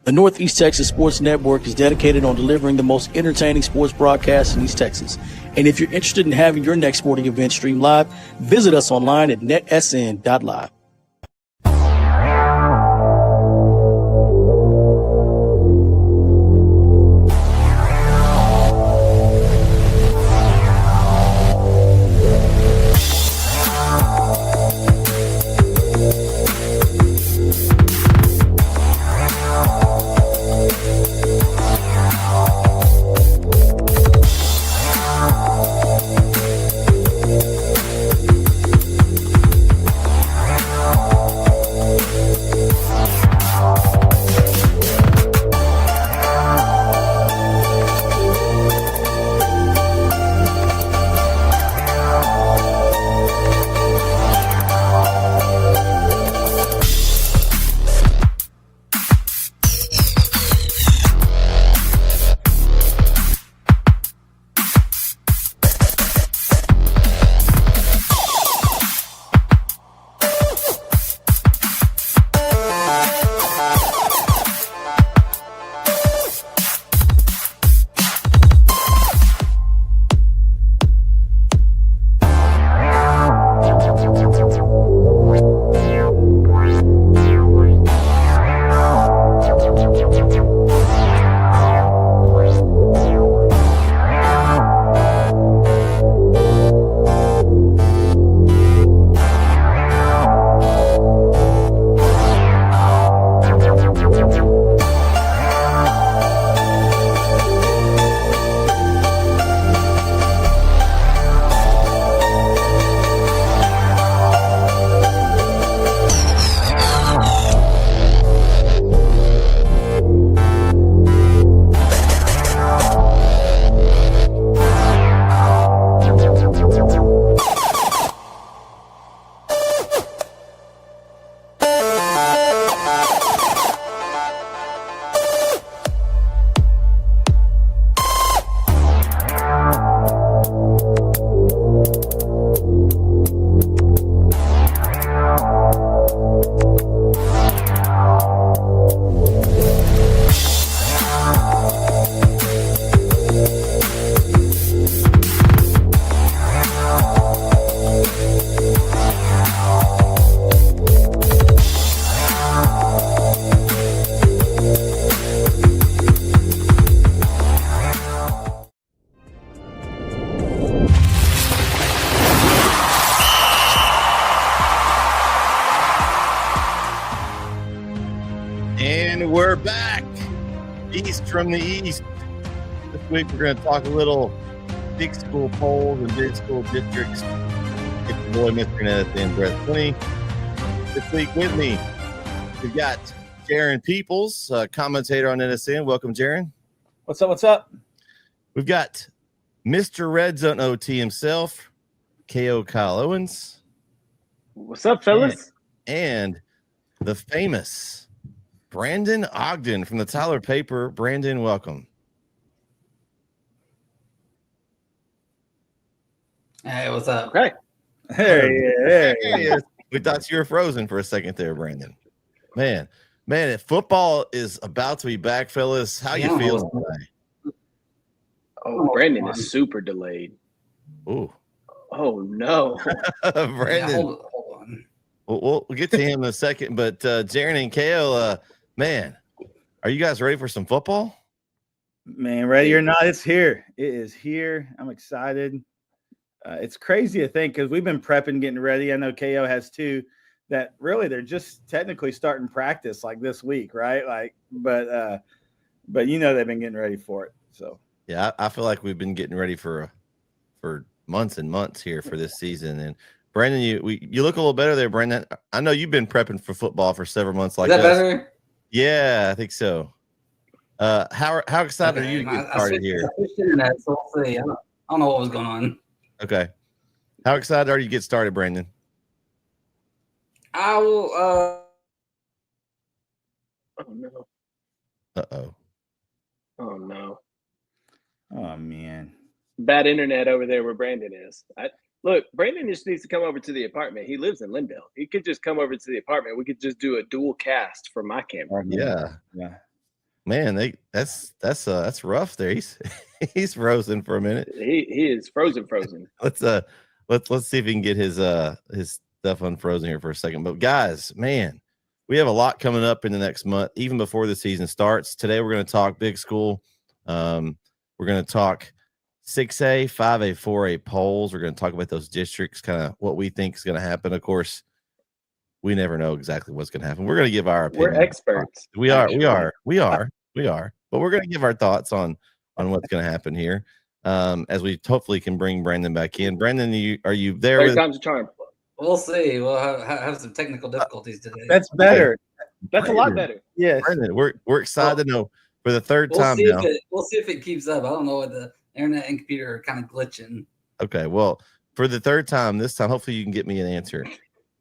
The Northeast Texas Sports Network is dedicated on delivering the most entertaining sports broadcasts in East Texas. And if you're interested in having your next sporting event streamed live, visit us online at netsn.live. And we're back. East from the East. This week we're going to talk a little big school polls and big school districts. Get the boy Mr. Ned at the end, Brett Sweeney. This week with me, we've got Jaron Peoples, commentator on NSN. Welcome, Jaron. What's up? What's up? We've got Mr. Red Zone OT himself, KO Kyle Owens. What's up, fellas? And the famous Brandon Ogden from the Tyler Paper. Brandon, welcome. Hey, what's up? Okay. Hey. We thought you were frozen for a second there, Brandon. Man, football is about to be back, fellas. How you feeling today? Oh, Brandon is super delayed. Ooh. Oh, no. Brandon. Yeah, hold on. We'll get to him in a second, but Jaron and Kale, man, are you guys ready for some football? Man, ready or not, it's here. It is here. I'm excited. It's crazy to think because we've been prepping, getting ready. I know KO has too. That really they're just technically starting practice like this week, right? Like, but you know they've been getting ready for it. So yeah, I feel like we've been getting ready for months and months here for this season. And Brandon, you look a little better there, Brandon. I know you've been prepping for football for several months like Is that us. better? Yeah, I think so. How excited are you to get started here? I switched internet, so we'll see. I don't know what was going on. Okay. How excited are you to get started, Brandon? I will. Oh, no. Uh-oh. Oh, no. oh man. Bad internet over there where Brandon is. Look, Brandon just needs to come over to the apartment. He lives in Lindale. He could just come over to the apartment. We could just do a dual cast from my camera. Yeah. Yeah. Man, that's rough there. He's frozen for a minute. He is frozen. Let's see if we can get his stuff unfrozen here for a second. But guys, man, we have a lot coming up in the next month, even before the season starts. Today we're going to talk big school. We're going to talk 6A, 5A, 4A polls. We're going to talk about those districts, kind of what we think is going to happen. Of course, we never know exactly what's going to happen. We're going to give our opinion. We're experts. We are. But we're going to give our thoughts on what's going to happen here. As we hopefully can bring Brandon back in. Brandon, are you there? Third time's a charm. We'll see. We'll have some technical difficulties today. That's better. That's a lot better. Yes. Brandon, we're excited to know for the third time see now. We'll see if it keeps up. I don't know what the internet and computer are kind of glitching. Okay, well, for the third time this time, hopefully you can get me an answer.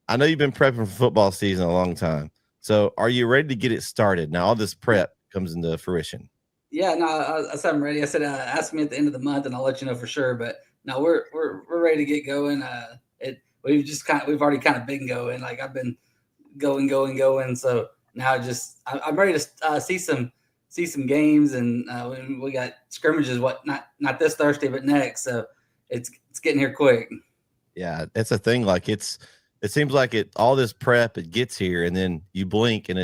I know you've been prepping for football season a long time. So are you ready to get it started? Now all this prep comes into fruition. Yeah, no, I said I'm ready. I said ask me at the end of the month and I'll let you know for sure. But no, we're ready to get going. We've already kind of been going. Like I've been going. So now I'm ready to see some games, and we got scrimmages. Not this Thursday, but next. So it's getting here quick. Yeah, it's a thing. Like it seems like all this prep, it gets here, and then you blink, and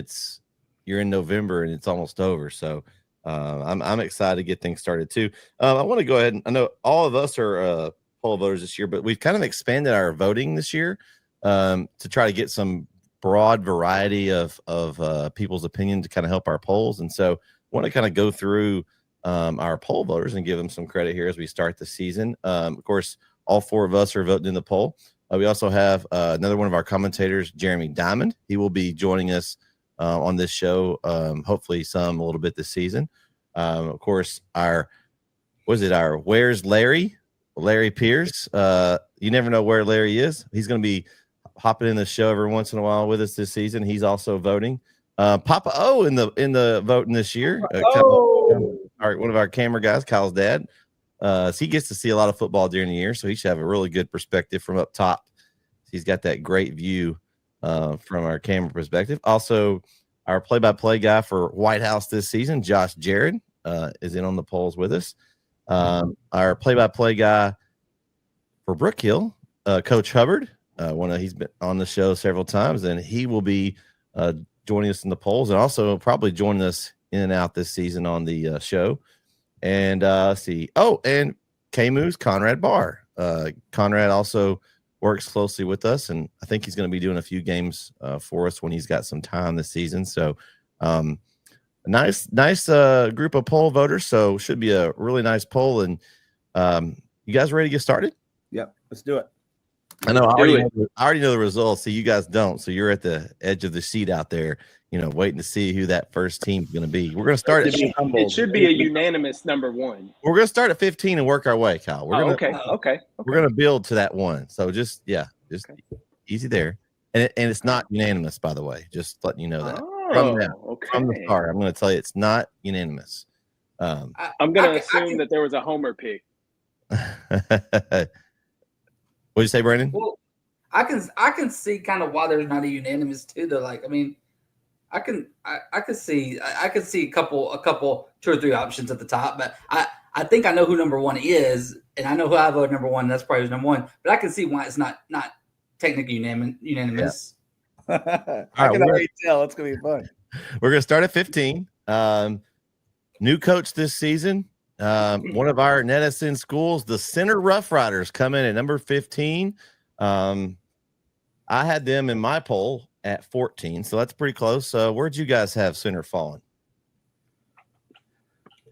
you're in November, and it's almost over. So I'm excited to get things started too. I want to go ahead and I know all of us are poll voters this year, but we've kind of expanded our voting this year to try to get some broad variety of people's opinion to kind of help our polls. And so I want to kind of go through our poll voters and give them some credit here as we start the season. Of course, all four of us are voting in the poll. We also have another one of our commentators, Jeremy Diamond. He will be joining us on this show, hopefully a little bit this season. Of course, our Where's Larry Pierce. You never know where Larry is. He's going to be hopping in the show every once in a while with us this season. He's also voting. Papa O in the voting this year. One of our camera guys, Kyle's dad. So he gets to see a lot of football during the year, so he should have a really good perspective from up top. He's got that great view from our camera perspective. Also, our play-by-play guy for White House this season, Josh Jared, is in on the polls with us. Our play-by-play guy for Brookhill, Coach Hubbard, he's been on the show several times, and he will be joining us in the polls, and also probably joining us in and out this season on the show. And and K-Moose, Conrad Barr. Conrad also works closely with us, and I think he's going to be doing a few games for us when he's got some time this season. So nice group of poll voters. So should be a really nice poll. And you guys ready to get started? Yep, let's do it. I know I already know the results, so you guys don't. So you're at the edge of the seat out there, waiting to see who that first team is going to be. We're going to start it should be a unanimous number one. We're going to start at 15 and work our way, Kyle. Okay. We're going to build to that one. So just easy there. And it's not unanimous, by the way. Just letting you know that. From the start, I'm going to tell you it's not unanimous. I'm going to assume that there was a homer pick. What'd you say, Brandon? Well, I can see kind of why there's not a unanimous too. Though, like, I mean, I could see a couple 2 or 3 options at the top, but I think I know who number one is, and I know who I voted number one. That's probably who's number one, but I can see why it's not technically unanimous. Yeah. I can already tell it's gonna be fun. We're gonna start at 15. New coach this season. One of our Netison schools, the Center Rough Riders, come in at number 15. I had them in my poll at 14, so that's pretty close. Where'd you guys have Center falling?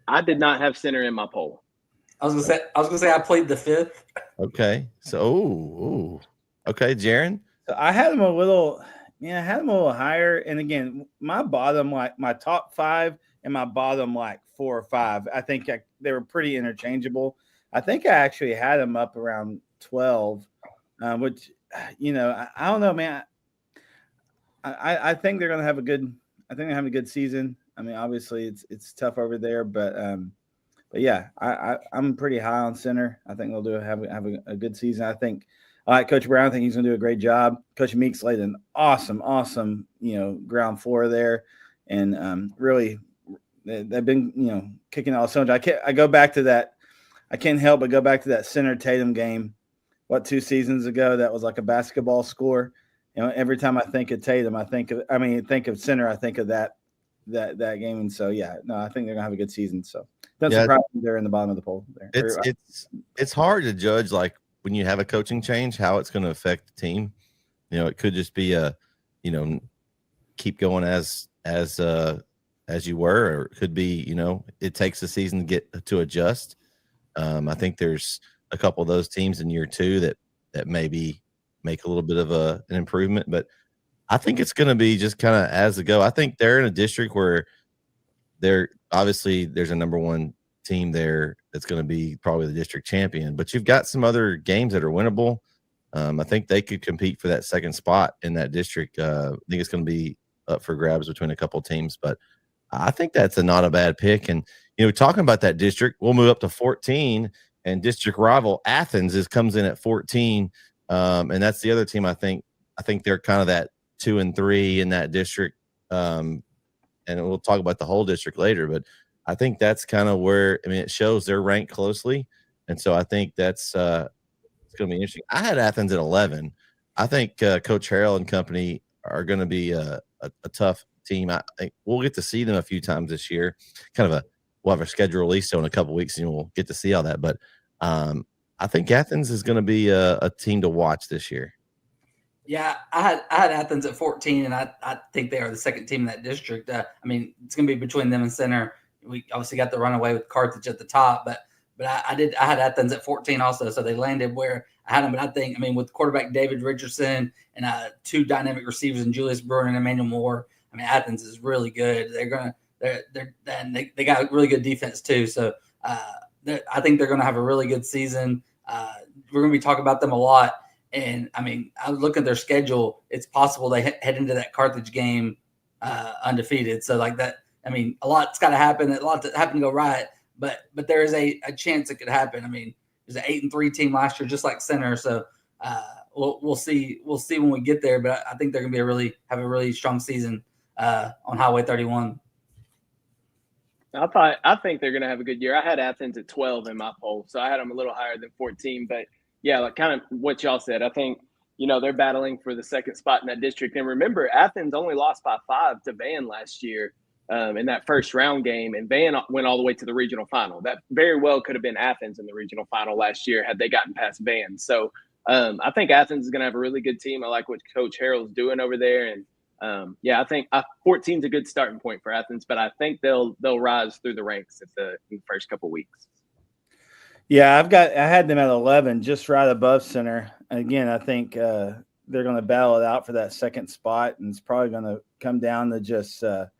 I did not have Center in my poll. I was gonna say I played the 5th. Okay, so okay, Jaron. So I had them a little higher. And again, my bottom, like my top 5 and my bottom like 4 or 5, I think they were pretty interchangeable. I think I actually had them up around 12, which I don't know, man. I think they're gonna have a good season. I mean, obviously it's tough over there, but yeah, I'm pretty high on Center. I think they'll have a good season. I think Coach Brown. I think he's gonna do a great job. Coach Meeks laid an awesome ground floor there, and really they've been kicking all cylinders. I go back to that. I can't help but go back to that Center Tatum game. 2 seasons ago? That was like a basketball score. Every time I think of Tatum, think of Center. I think of that game. And so I think they're gonna have a good season. So doesn't surprise me they're in the bottom of the poll there. It's hard to judge, like, when you have a coaching change, how it's going to affect the team. It could just be keep going as you were, or it could be, it takes a season to get to adjust. I think there's a couple of those teams in year 2 that maybe make a little bit of an improvement, but I think it's going to be just kind of as it go. I think they're in a district where there's a number 1 team there that's going to be probably the district champion, but you've got some other games that are winnable. I think they could compete for that second spot in that district. I think it's going to be up for grabs between a couple of teams, but I think that's not a bad pick. And, talking about that district, we'll move up to 14, and district rival Athens comes in at 14. And that's the other team. I think they're kind of that 2 and 3 in that district. And we'll talk about the whole district later, but I think that's kind of where, it shows they're ranked closely. And so I think that's it's going to be interesting. I had Athens at 11. I think Coach Harrell and company are going to be a tough team. I think we'll get to see them a few times this year. We'll have a schedule released in a couple of weeks, and we'll get to see all that. But I think Athens is going to be a team to watch this year. Yeah, I had Athens at 14, and I think they are the second team in that district. It's going to be between them and Center. We obviously got the runaway with Carthage at the top, but I had Athens at 14 also, so they landed where I had them. But I think, with quarterback David Richardson and 2 dynamic receivers in Julius Brewer and Emmanuel Moore, Athens is really good. They got a really good defense too. So I think they're going to have a really good season. We're going to be talking about them a lot. And I look at their schedule. It's possible they head into that Carthage game undefeated. So like that, a lot's got to happen. A lot that happened to go right, but there is a chance it could happen. There's an 8-3 team last year, just like Center. So we'll see when we get there. But I think they're going to have a really strong season on Highway 31. I think they're going to have a good year. I had Athens at 12 in my poll, so I had them a little higher than 14. But yeah, like kind of what y'all said. I think they're battling for the second spot in that district. And remember, Athens only lost by 5 to Van last year in that first round game, and Van went all the way to the regional final. That very well could have been Athens in the regional final last year had they gotten past Van. So I think Athens is going to have a really good team. I like what Coach Harrell's doing over there, and I think 14 is a good starting point for Athens, but I think they'll rise through the ranks in the first couple of weeks. Yeah, I had them at 11, just right above Center. Again, I think they're going to battle it out for that second spot, and it's probably going to come down to just a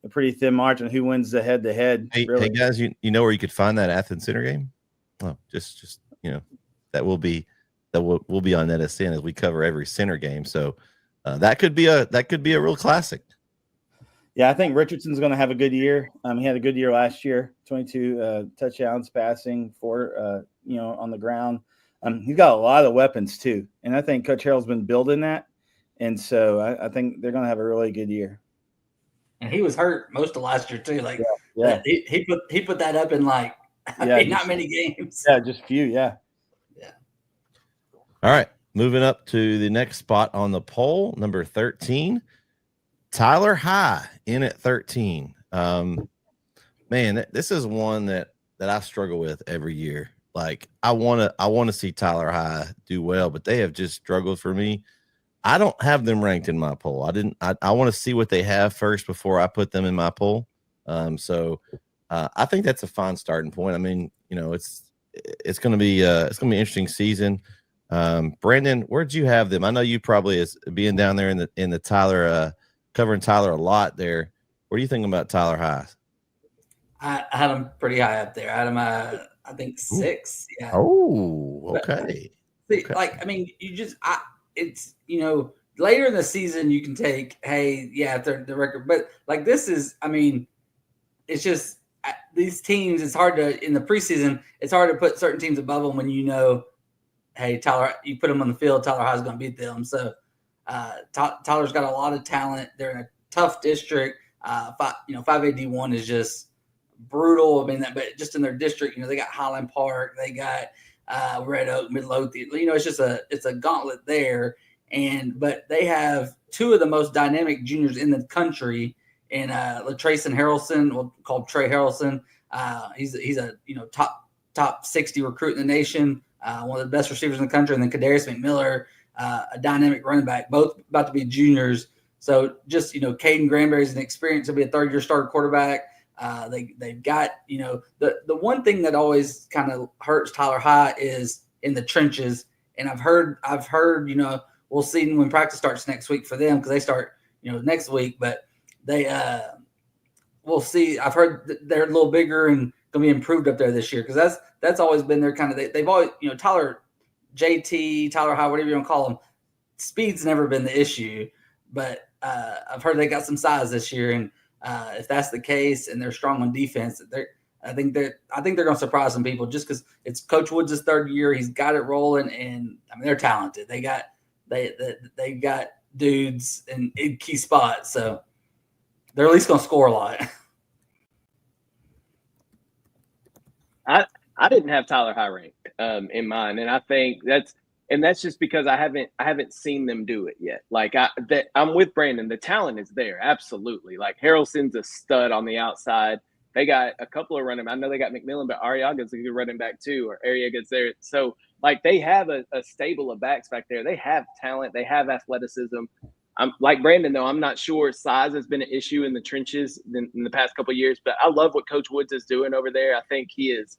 pretty thin margin who wins the head-to-head. Hey, really. Hey guys, you know where you could find that Athens Center game? Oh, just that will be on NSN as we cover every Center game. So that could be a real classic. Yeah, I think Richardson's going to have a good year. He had a good year last year, 22 touchdowns passing, 4 on the ground. He's got a lot of weapons too, and I think Coach Harrell's been building that, and so I think they're going to have a really good year. And he was hurt most of last year too. He put that up in not many games. Yeah, just few. Yeah. All right, moving up to the next spot on the poll, number 13. Tyler High in at 13. Man, this is one that I struggle with every year. Like I want to see Tyler High do well, but they have just struggled for me. I don't have them ranked in my poll. I want to see what they have first before I put them in my poll. So I think that's a fine starting point. It's going to be an interesting season. Brandon, where'd you have them? I know you probably as being down there in the Tyler covering Tyler a lot there. What are you thinking about Tyler High? I had him pretty high up there. I had him, I think 6. Yeah. Oh, okay. It's later in the season you can take, the record, but like this is, it's just these teams. It's hard to in the preseason. It's hard to put certain teams above them when hey, Tyler, you put them on the field, Tyler High's going to beat them. So Tyler's got a lot of talent. They're in a tough district. 5AD1 is just brutal. I mean, but just in their district, they got Highland Park, they got Red Oak, Midlothian. It's a gauntlet there. But they have two of the most dynamic juniors in the country in LaTrayson Harrelson, called Trey Harrelson. He's a top 60 recruit in the nation, one of the best receivers in the country, and then Kadarius McMiller, a dynamic running back, both about to be juniors. So just Caden Granberry's an experience to be a third-year starter quarterback. They've got the one thing that always kind of hurts Tyler High is in the trenches, and I've heard we'll see when practice starts next week for them, because they start next week, but they we'll see. I've heard they're a little bigger and going to be improved up there this year, because that's always been their kind of they've always Tyler High, whatever you want to call them, speed's never been the issue, but I've heard they got some size this year, and if that's the case and they're strong on defense, I think they're going to surprise some people, just because it's Coach Woods' third year. He's got it rolling, and I mean they're talented. They got dudes in key spots, so they're at least going to score a lot. I didn't have Tyler High ranked in mind, and I think that's just because I haven't seen them do it yet. Like I'm with Brandon. The talent is there, absolutely. Like Harrelson's a stud on the outside. They got a couple of running. I know they got McMillan, but Arriaga's a good running back too, or Arriaga's there. So like they have a stable of backs back there. They have talent. They have athleticism. I'm like Brandon, though. I'm not sure size has been an issue in the trenches in the past couple of years, but I love what Coach Woods is doing over there. I think he's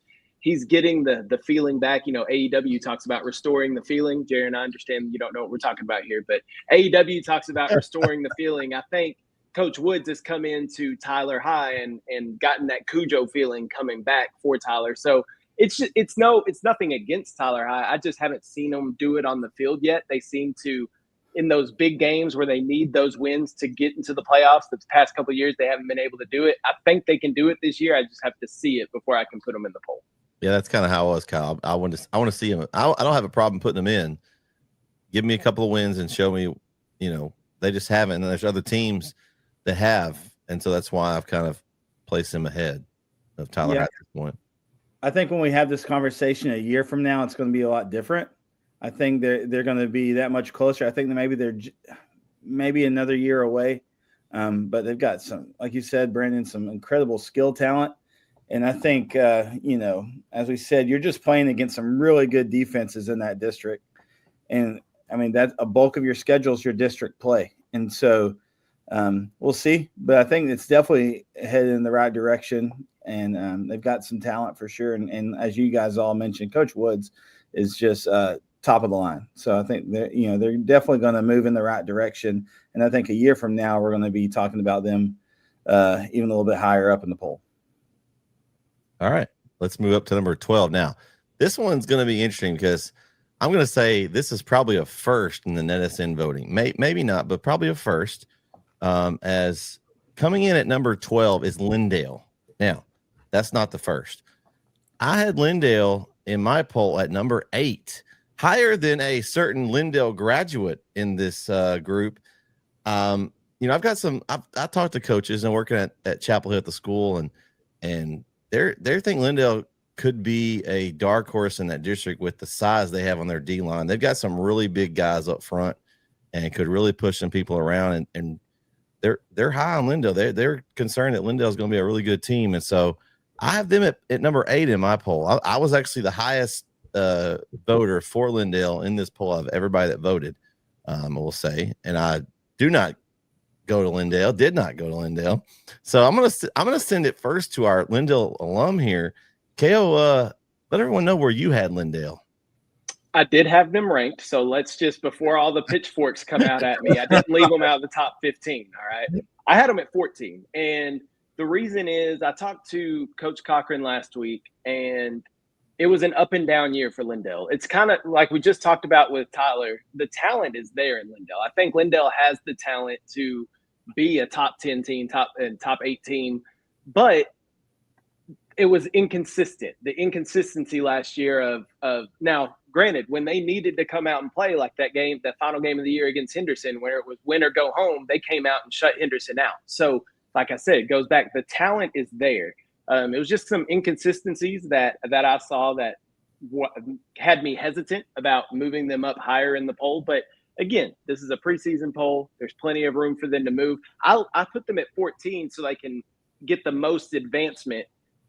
getting the feeling back. AEW talks about restoring the feeling. Jerry and I understand you don't know what we're talking about here, but AEW talks about restoring the feeling. I think Coach Woods has come into Tyler High and gotten that Cujo feeling coming back for Tyler. So it's nothing against Tyler High. I just haven't seen them do it on the field yet. They seem to, in those big games where they need those wins to get into the playoffs, the past couple of years, they haven't been able to do it. I think they can do it this year. I just have to see it before I can put them in the poll. Yeah, that's kind of how I was, Kyle. I want to see him. I don't have a problem putting them in. Give me a couple of wins and show me, they just haven't. And there's other teams that have. And so that's why I've kind of placed him ahead of Tyler at this point. I think when we have this conversation a year from now, it's going to be a lot different. I think they're going to be that much closer. I think that maybe they're another year away. But they've got some, like you said, Brandon, some incredible skill talent. And I think, as we said, you're just playing against some really good defenses in that district. And, I mean, that's a bulk of your schedule is your district play. And so we'll see. But I think it's definitely headed in the right direction. And they've got some talent for sure. And as you guys all mentioned, Coach Woods is just top of the line. So I think they're definitely going to move in the right direction. And I think a year from now, we're going to be talking about them even a little bit higher up in the poll. All right, let's move up to number 12 now. This one's going to be interesting because I'm going to say this is probably a first in the NetSN voting. Maybe not, but probably a first. As coming in at number 12 is Lindale. Now, that's not the first. I had Lindale in my poll at number 8, higher than a certain Lindale graduate in this group. I've got some. I talked to coaches and working at Chapel Hill at the school, and they think Lindale could be a dark horse in that district with the size they have on their D line. They've got some really big guys up front and could really push some people around. And they're high on Lindale. They're concerned that Lindale is going to be a really good team, and so I have them at number 8 in my poll. I was actually the highest voter for Lindale in this poll of everybody that voted. I will say, and I do not go to Lindale. Did not go to Lindale. So I'm gonna send it first to our Lindale alum here. KO, let everyone know where you had Lindale. I did have them ranked. So let's just, before all the pitchforks come out at me, I didn't leave them out of the top 15. All right. I had them at 14. And the reason is I talked to Coach Cochran last week, and it was an up and down year for Lindale. It's kind of like we just talked about with Tyler. The talent is there in Lindale. I think Lindale has the talent to be a top 10 team, top 8 team, but it was inconsistent. The inconsistency last year of now, granted, when they needed to come out and play like that final game of the year against Henderson, where it was win or go home, they came out and shut Henderson out. So, like I said, it goes back. The talent is there. It was just some inconsistencies that I saw that had me hesitant about moving them up higher in the poll. But again, this is a preseason poll. There's plenty of room for them to move. I put them at 14 so they can get the most advancement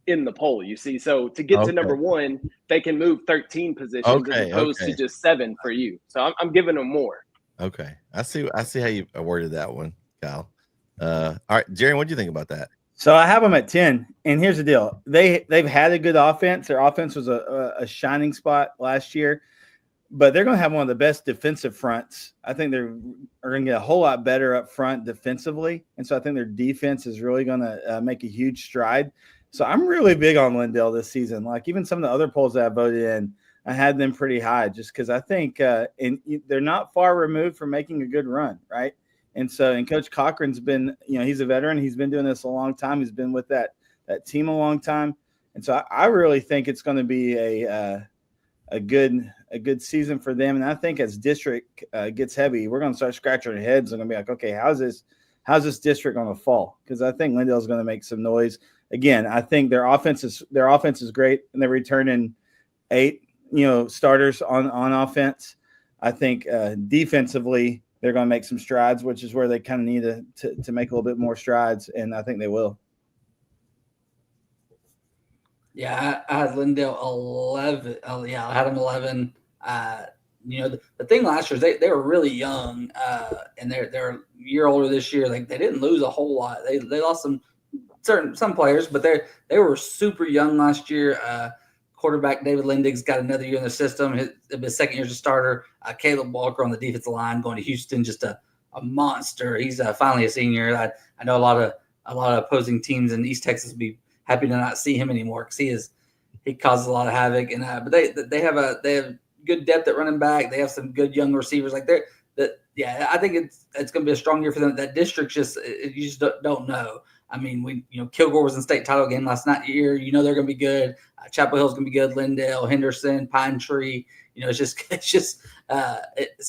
in the poll, you see. So to get to number one, they can move 13 positions as opposed to just 7 for you. So I'm giving them more. Okay. I see how you worded that one, Kyle. All right, Jerry, what do you think about that? So I have them at 10, and here's the deal. They've had a good offense. Their offense was a shining spot last year, but they're going to have one of the best defensive fronts. I think they're going to get a whole lot better up front defensively, and so I think their defense is really going to make a huge stride. So I'm really big on Lindale this season. Like even some of the other polls that I voted in, I had them pretty high just because I think and they're not far removed from making a good run, right? And Coach Cochran's been, he's a veteran. He's been doing this a long time. He's been with that team a long time. And so I really think it's going to be a good season for them. And I think as district gets heavy, we're going to start scratching our heads and going to be like, okay, how's this district going to fall? Because I think Lindale's going to make some noise. Again, I think their offense is great, and they're returning 8, starters on offense. I think defensively, they're going to make some strides, which is where they kind of need to make a little bit more strides, and I think they will. Yeah, I had Lindale 11. Oh, yeah, I had them 11. The thing last year is they were really young, and they're a year older this year. Like they didn't lose a whole lot. They lost some players, but they were super young last year. Quarterback David Lindig's got another year in the system. His second year as a starter. Caleb Walker on the defensive line going to Houston, just a monster. He's finally a senior. I know a lot of opposing teams in East Texas would be happy to not see him anymore because he causes a lot of havoc. And but they have good depth at running back. They have some good young receivers. I think it's going to be a strong year for them. That district you just don't know. I mean, Kilgore was in state title game last night year. They're going to be good. Chapel Hill's going to be good. Lindale, Henderson, Pine Tree. So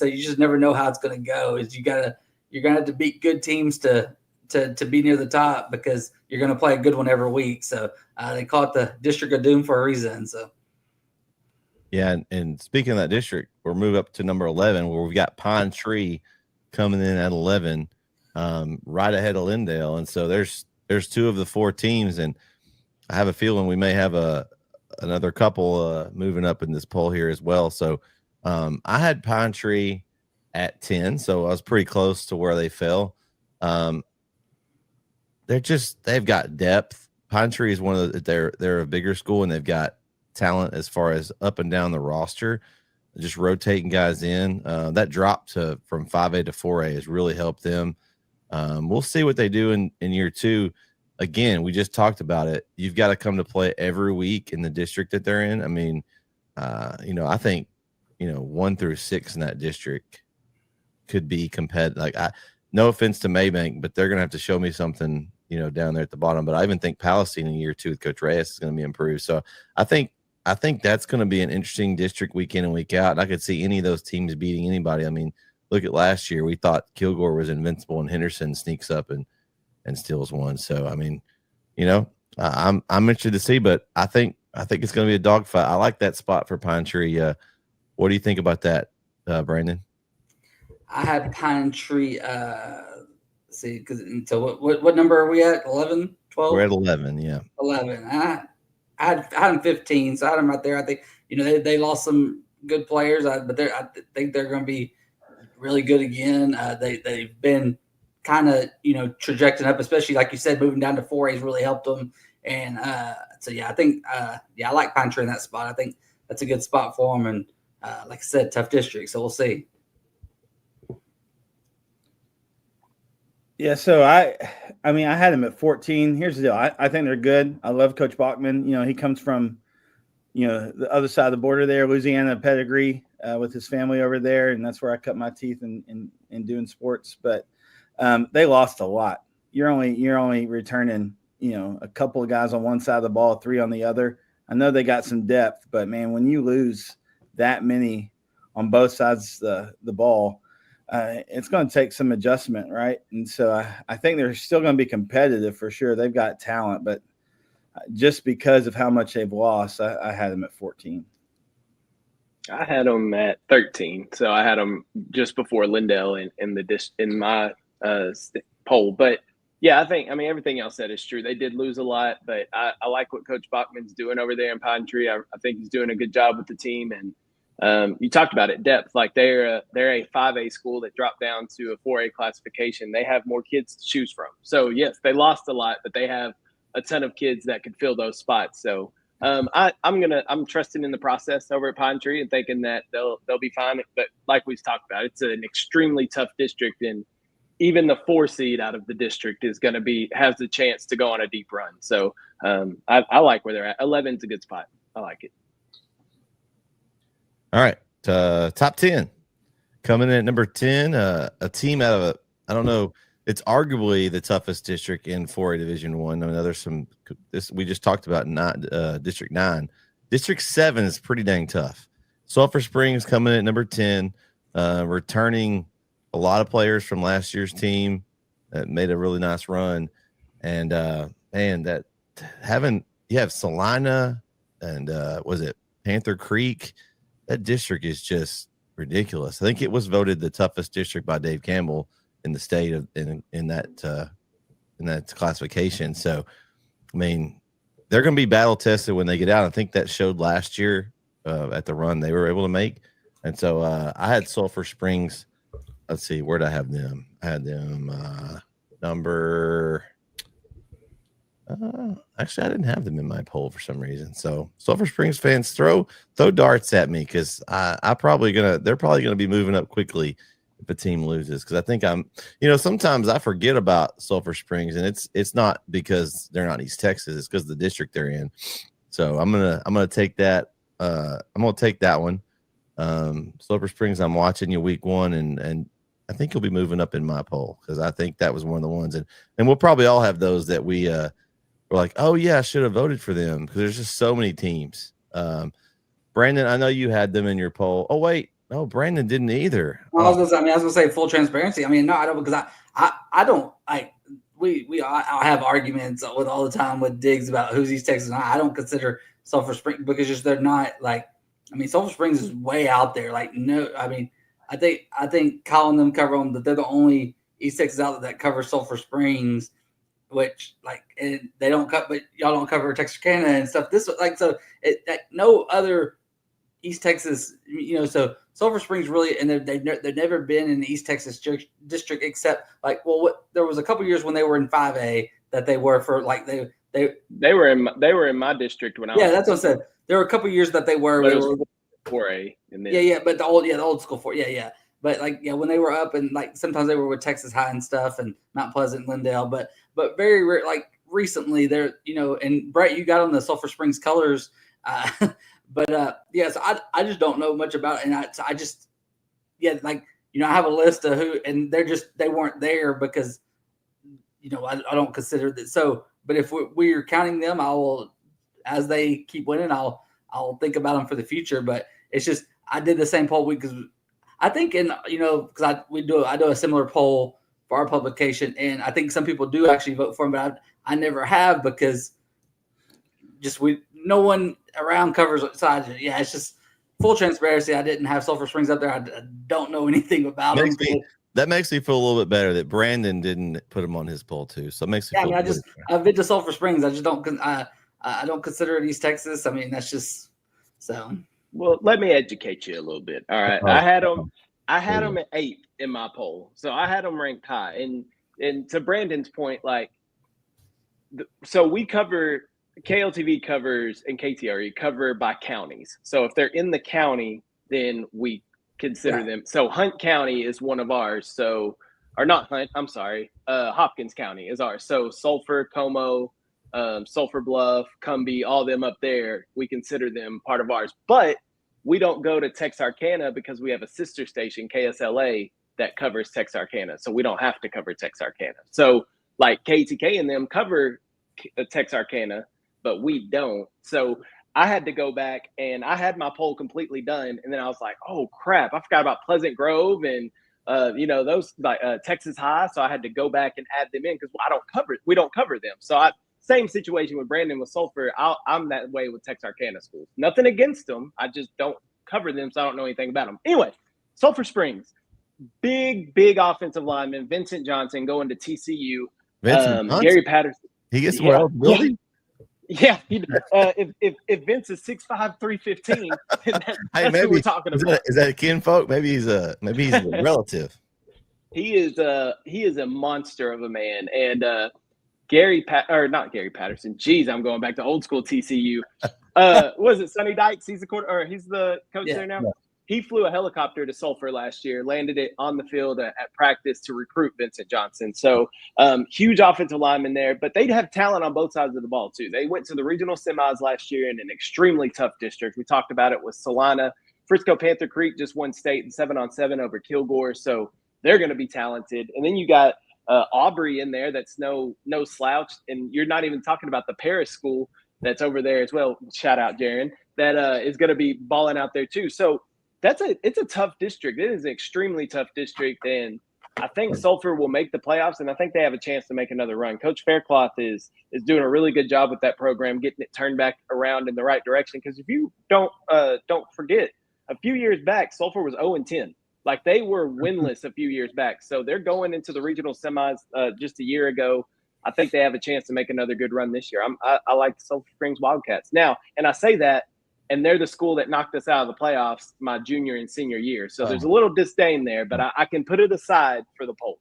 you just never know how it's going to go. You're going to have to beat good teams to be near the top because you're going to play a good one every week. So they call it the District of Doom for a reason. So. Yeah, and speaking of that district, we'll move up to number 11 where we've got Pine Tree coming in at 11, right ahead of Lindale. And so there's 2 of the 4 teams, and I have a feeling we may have another couple moving up in this poll here as well. So I had Pine Tree at 10, so I was pretty close to where they fell. They've got depth. Pine Tree is they're a bigger school, and they've got talent as far as up and down the roster, just rotating guys in. That drop from 5A to 4A has really helped them. We'll see what they do in year 2. Again, we just talked about it. You've got to come to play every week in the district that they're in. I mean, I think, 1 through 6 in that district could be competitive. Like, no offense to Maybank, but they're going to have to show me something, down there at the bottom. But I even think Palestine in year 2 with Coach Reyes is going to be improved. So I think that's going to be an interesting district week in and week out. And I could see any of those teams beating anybody. I mean, look at last year. We thought Kilgore was invincible, and Henderson sneaks up and steals one. So, I mean, I'm interested to see, but I think it's going to be a dogfight. I like that spot for Pine Tree. What do you think about that, Brandon? I had Pine Tree. So what number are we at? 11, 12? We're at 11. Yeah. 11. I had them 15, so I had them right there. I think they lost some good players, but I think they're going to be really good again. They've been kind of trajecting up, especially like you said, moving down to 4A has really helped them. And I think I like Pine Tree in that spot. I think that's a good spot for them. And like I said, tough district, so we'll see. Yeah, so I had him at 14. Here's the deal. I think they're good. I love Coach Bachman. He comes from, the other side of the border there, Louisiana pedigree with his family over there, and that's where I cut my teeth in doing sports. But they lost a lot. You're only returning, a couple of guys on one side of the ball, 3 on the other. I know they got some depth, but man, when you lose that many on both sides of the ball, it's going to take some adjustment, right? And so I think they're still going to be competitive for sure. They've got talent, but just because of how much they've lost, I had them at 14. I had them at 13, so I had them just before Lindell in my poll. But yeah, I mean everything else said is true. They did lose a lot, but I like what Coach Bachman's doing over there in Pine Tree. I think he's doing a good job with the team. And you talked about it, depth. Like they're a 5A school that dropped down to a 4A classification. They have more kids to choose from. So yes, they lost a lot, but they have a ton of kids that could fill those spots. So I'm trusting in the process over at Pine Tree and thinking that they'll be fine. But like we've talked about, it's an extremely tough district, and even the 4 seed out of the district has the chance to go on a deep run. So I like where they're at. 11's a good spot. I like it. All right, top 10 coming in at number 10. A team out of I don't know. It's arguably the toughest district in 4A Division I. I know there's some we just talked about District 9. District 7 is pretty dang tough. Sulphur Springs coming in at number 10, returning a lot of players from last year's team that made a really nice run. And man, you have Salina and was it Panther Creek? That district is just ridiculous. I think it was voted the toughest district by Dave Campbell in the state in that classification. So, I mean, they're going to be battle tested when they get out. I think that showed last year at the run they were able to make. And so I had Sulphur Springs. Let's see, where did I have them? I had them number. Actually, I didn't have them in my poll for some reason. So, Sulphur Springs fans, throw darts at me because they're probably gonna be moving up quickly if a team loses, because I think sometimes I forget about Sulphur Springs, and it's not because they're not East Texas, it's because of the district they're in. So I'm gonna take that. I'm gonna take that one. Sulphur Springs, I'm watching you week 1, and I think you'll be moving up in my poll because I think that was one of the ones, and we'll probably all have those that we were like, oh yeah, I should have voted for them because there's just so many teams. Brandon, I know you had them in your poll. Oh wait. No, Brandon didn't either. I was gonna say full transparency. I mean, no, I don't, because I don't like I have arguments with all the time with Diggs about who's East Texas. And I don't consider Sulphur Springs because they're not like. I mean, Sulphur Springs is way out there. Like no, I mean, I think Kyle and them cover them, that they're the only East Texas outlet that covers Sulphur Springs, which like and they don't cut, but y'all don't cover Texarkana and stuff. This like so no other East Texas, so Sulphur Springs really, and they've never been in the East Texas district except like, there was a couple years when they were in 5A that they were for like they were in my district when I was. Yeah, that's what I said. There were a couple years that they were 4A. But the old school 4. Yeah. But like, yeah, when they were up and like sometimes they were with Texas High and stuff and Mount Pleasant, Lindale, but very rare, like recently they're, and Brett, you got on the Sulphur Springs colors. But yes, I just don't know much about it. And I just, I have a list of who, and they weren't there because, I don't consider that. So, but if we're counting them, I will, as they keep winning, I'll think about them for the future. But it's just, I did the same poll week because I think because I do a similar poll for our publication, and I think some people do actually vote for them, but I never have because no one around covers sides. Yeah, it's just full transparency. I didn't have Sulphur Springs up there. I don't know anything about them. That makes me feel a little bit better that Brandon didn't put him on his poll too. So it makes me feel good. I've been to Sulphur Springs. I just don't. I don't consider it East Texas. I mean, that's just so. Well, let me educate you a little bit. All right, I had them at 8 in my poll, so I had them ranked high. And to Brandon's point, like, so we cover. KLTV covers and KTRE cover by counties. So if they're in the county, then we consider them. So Hunt County is one of ours. So, or not Hunt, I'm sorry. Hopkins County is ours. So Sulphur, Como, Sulphur Bluff, Cumbie, all them up there, we consider them part of ours. But we don't go to Texarkana because we have a sister station, KSLA, that covers Texarkana. So we don't have to cover Texarkana. So like KTK and them cover Texarkana, but we don't. So I had to go back and I had my poll completely done. And then I was like, oh crap, I forgot about Pleasant Grove and, those like Texas High. So I had to go back and add them in because we don't cover them. So same situation with Brandon with Sulphur. I'm that way with Texarkana schools. Nothing against them. I just don't cover them, so I don't know anything about them. Anyway, Sulphur Springs, big offensive lineman, Vincent Johnson going to TCU. Vincent Johnson? Gary Patterson. He gets more eligibility? Yeah, if Vince is 6'5", 315, that's maybe who we're talking about. Is that a kinfolk? Maybe he's a relative. He is a monster of a man. And not Gary Patterson. Jeez, I'm going back to old school TCU. Was it Sonny Dykes? He's the coach there now. Yeah. He flew a helicopter to Sulphur last year, landed it on the field at practice to recruit Vincent Johnson. So huge offensive lineman there, but they have talent on both sides of the ball too. They went to the regional semis last year in an extremely tough district. We talked about it with Salina. Frisco Panther Creek just won state in 7-on-7 over Kilgore. So they're going to be talented. And then you got Aubrey in there. That's no slouch. And you're not even talking about the Paris school that's over there as well. Shout out, Jaron. That is going to be balling out there too. So it's a tough district. It is an extremely tough district, and I think Sulphur will make the playoffs, and I think they have a chance to make another run. Coach Faircloth is doing a really good job with that program, getting it turned back around in the right direction. Because if you don't forget, a few years back, Sulphur was 0-10. Like, they were winless a few years back. So they're going into the regional semis just a year ago. I think they have a chance to make another good run this year. I like the Sulphur Springs Wildcats. Now, and I say that, and they're the school that knocked us out of the playoffs my junior and senior year. So there's a little disdain there, but I can put it aside for the polls.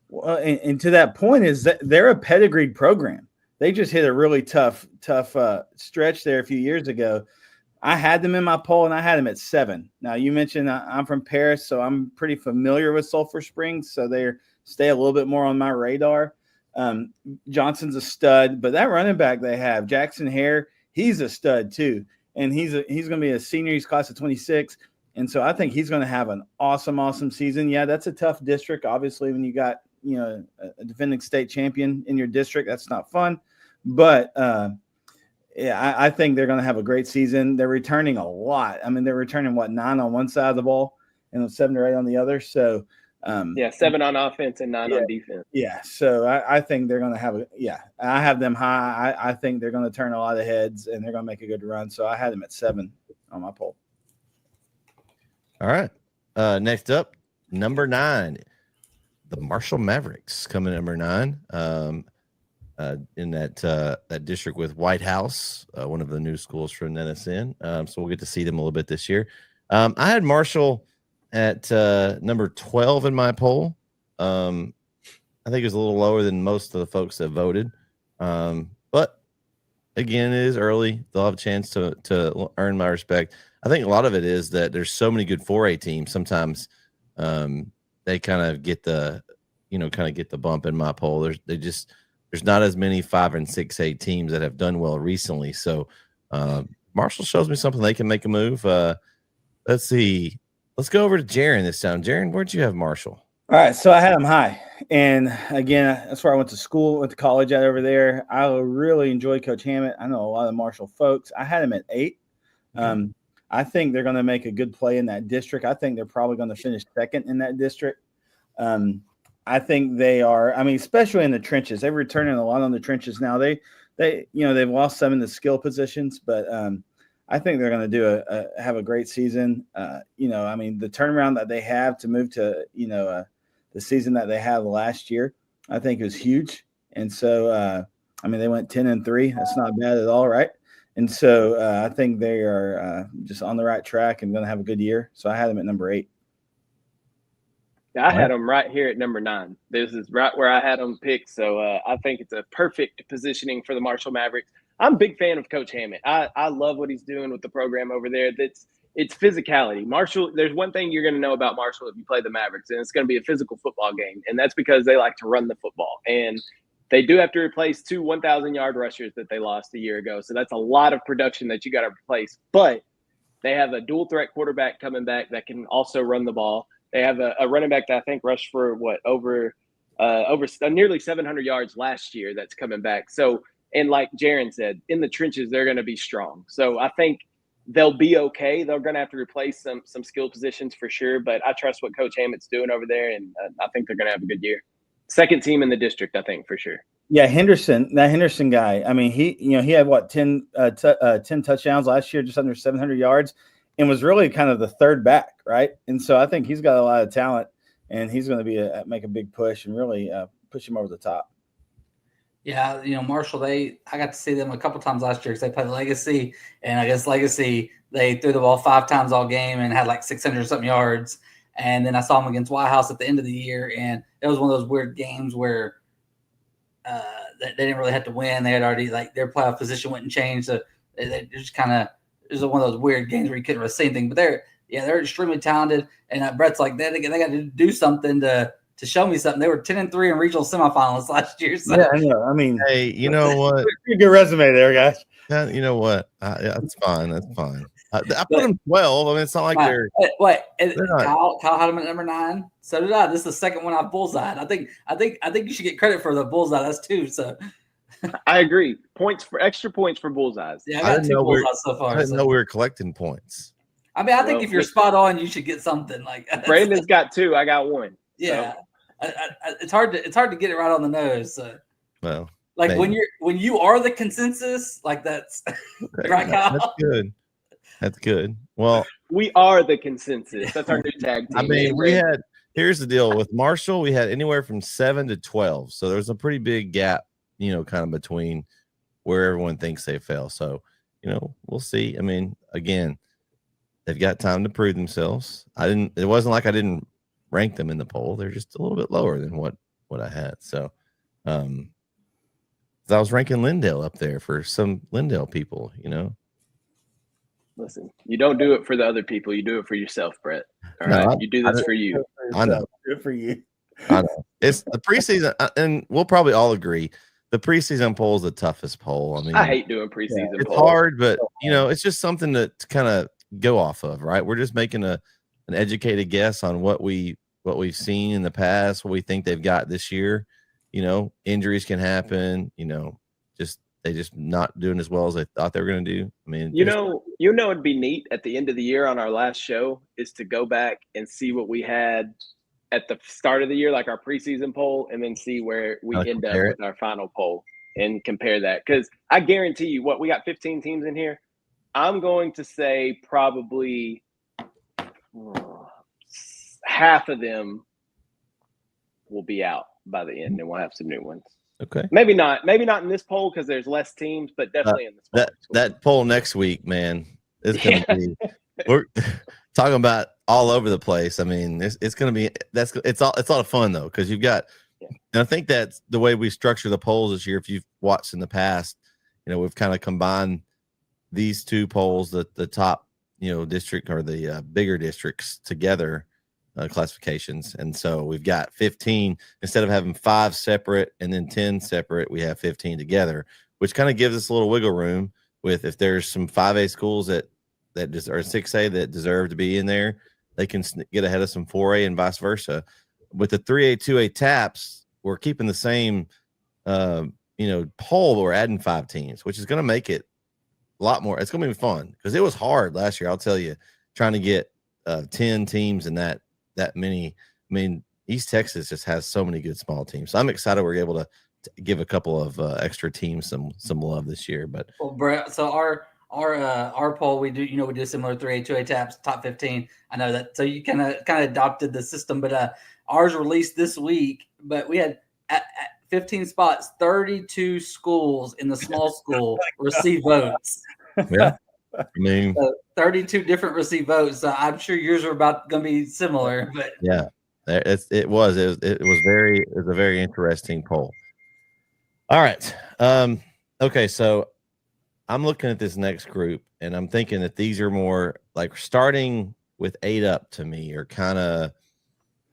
Well, and to that point is that they're a pedigreed program. They just hit a really tough stretch there a few years ago. I had them in my poll, and I had them at 7. Now, you mentioned I'm from Paris, so I'm pretty familiar with Sulphur Springs, so they stay a little bit more on my radar. Johnson's a stud, but that running back they have, Jackson Hare, he's a stud too. And he's going to be a senior. He's class of 26. And so I think he's going to have an awesome season. Yeah, that's a tough district. Obviously, when you got, a defending state champion in your district, that's not fun. But, I think they're going to have a great season. They're returning a lot. I mean, they're returning, 9 on one side of the ball and 7 or 8 on the other. So, 7 on offense and 9 on defense. Yeah. So I think they're going to have I have them high. I think they're going to turn a lot of heads and they're going to make a good run. So I had them at 7 on my poll. All right. Next up, number 9, the Marshall Mavericks coming at number 9 in that district with White House, one of the new schools from NSN. So we'll get to see them a little bit this year. I had Marshall at number 12 in my poll. I think it was a little lower than most of the folks that voted. But again, it is early. They'll have a chance to earn my respect. I think a lot of it is that there's so many good 4A teams. Sometimes they kind of get the bump in my poll. There's not as many 5 and 6A teams that have done well recently. So Marshall shows me something they can make a move. Let's see. Let's go over to Jaron this time. Jaron, where'd you have Marshall? All right, so I had him high. And again, that's where I went to school, went to college out over there. I really enjoy Coach Hammett. I know a lot of Marshall folks. I had him at 8. I think they're going to make a good play in that district. I think they're probably going to finish 2nd in that district. I think they are. I mean, especially in the trenches. They're returning a lot on the trenches now. They've lost some in the skill positions, but I think they're going to have a great season. I mean, the turnaround that they have to move to, the season that they had last year, I think is huge. And so, they went 10-3. That's not bad at all, right? And so I think they are just on the right track and going to have a good year. So I had them at number 8. I had them right here at number 9. This is right where I had them picked. So I think it's a perfect positioning for the Marshall Mavericks. I'm a big fan of Coach Hammett. I love what he's doing with the program over there. It's physicality. Marshall, there's one thing you're going to know about Marshall if you play the Mavericks, and it's going to be a physical football game. And that's because they like to run the football. And they do have to replace 2 1,000-yard rushers that they lost a year ago. So that's a lot of production that you got to replace. But they have a dual threat quarterback coming back that can also run the ball. They have a running back that I think rushed for over nearly 700 yards last year that's coming back. So, and like Jaron said, in the trenches, they're going to be strong. So I think they'll be okay. They're going to have to replace some skill positions for sure. But I trust what Coach Hammett's doing over there, and I think they're going to have a good year. 2nd team in the district, I think, for sure. Yeah, that Henderson guy. I mean, he had what 10 touchdowns last year, just under 700 yards, and was really kind of the third back, right? And so I think he's got a lot of talent, and he's going to be make a big push and really push him over the top. Yeah, Marshall, I got to see them a couple times last year because they played Legacy, and I guess Legacy, they threw the ball 5 times all game and had like 600 something yards. And then I saw them against White House at the end of the year, and it was one of those weird games where they didn't really have to win. They had already, like, their playoff position went and changed. So they just kind of, it was one of those weird games where you couldn't really see anything. But they're extremely talented. And Brett's like, they got to do something to show me something. They were 10-3 in regional semifinals last year. So. Yeah, I know. I mean, hey, you know what? Pretty good resume there, guys. Yeah, you know what? That's fine. That's fine. I put them 12. I mean, it's not like they're. Wait, not. Kyle had him at number 9. So did I. This is the second one I've bullseyed. I think you should get credit for the bullseye. That's 2. So I agree. Extra points for bullseyes. Yeah, I got 2 bullseyes so far. I didn't know we were collecting points. I mean, I think if you're spot on, you should get something. Like Brandon's got 2. I got 1. Yeah, so. It's hard to get it right on the nose. So. Well, like maybe. when you are the consensus, like that's okay, right, Kyle. That's good. That's good. Well, we are the consensus. That's our new tag team. I mean, here's the deal with Marshall. We had anywhere from 7 to 12, so there's a pretty big gap, kind of between where everyone thinks they fell. So, we'll see. I mean, again, they've got time to prove themselves. It wasn't like I didn't rank them in the poll. They're just a little bit lower than what I had. So, I was ranking Lindale up there for some Lindale people, Listen, you don't do it for the other people. You do it for yourself, Brett. All right. You do this for you. I know. Good for you. I know. It's the preseason, and we'll probably all agree the preseason poll is the toughest poll. I mean, I hate doing preseason polls. It's hard, but it's just something to kind of go off of, right? We're just making an educated guess on what we've seen in the past, what we think they've got this year. Injuries can happen. They just not doing as well as they thought they were going to do. I mean, it'd be neat at the end of the year on our last show is to go back and see what we had at the start of the year, like our preseason poll, and then see where we end up with our final poll and compare that. Because I guarantee you, we got 15 teams in here. I'm going to say probably half of them will be out by the end, and we'll have some new ones. Okay. Maybe not in this poll because there's less teams, but definitely in this poll. That poll next week, man, is going to be. We're talking about all over the place. I mean, it's going to be it's a lot of fun though because you've got. Yeah. And I think that's the way we structure the polls this year. If you've watched in the past, we've kind of combined these 2 polls, the top district or the bigger districts together. Classifications, and so we've got 15 instead of having 5 separate and then 10 separate. We have 15 together, which kind of gives us a little wiggle room with if there's some 5A schools that just or 6A that deserve to be in there, they can get ahead of some 4A and vice versa. With the 3A, 2A taps, we're keeping the same poll, but we're adding 5 teams, which is going to make it a lot more. It's going to be fun because it was hard last year. I'll tell you, trying to get 10 teams in that many. I mean, East Texas just has so many good small teams. So I'm excited we're able to give a couple of extra teams some love this year. But Brett, so our poll we do we do similar 3A 2A taps top 15. I know that. So you kind of adopted the system, but ours released this week. But we had at 15 spots, 32 schools in the small school receive votes. Yeah. I mean, so 32 different receive votes. So I'm sure yours are going to be similar, but yeah, it was a very interesting poll. All right. Okay. So I'm looking at this next group and I'm thinking that these are more like starting with 8 up to me are kind of,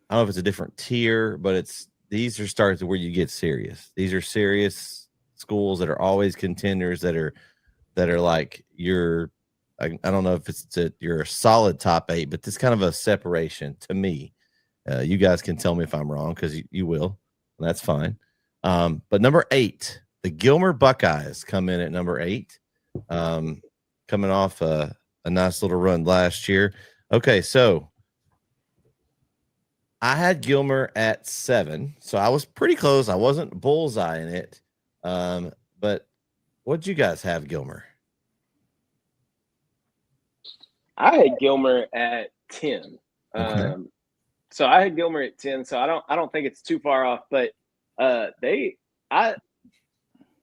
I don't know if it's a different tier, but these are starts where you get serious. These are serious schools that are always contenders that are like I don't know if you're a solid top 8, but this kind of a separation to me. You guys can tell me if I'm wrong because you will, and that's fine. But number 8, the Gilmer Buckeyes come in at number 8, coming off a nice little run last year. Okay, so I had Gilmer at 7, so I was pretty close. I wasn't bullseyeing it. But what'd you guys have, Gilmer? I had Gilmer at 10. Okay. So I had Gilmer at 10. So I don't think it's too far off. But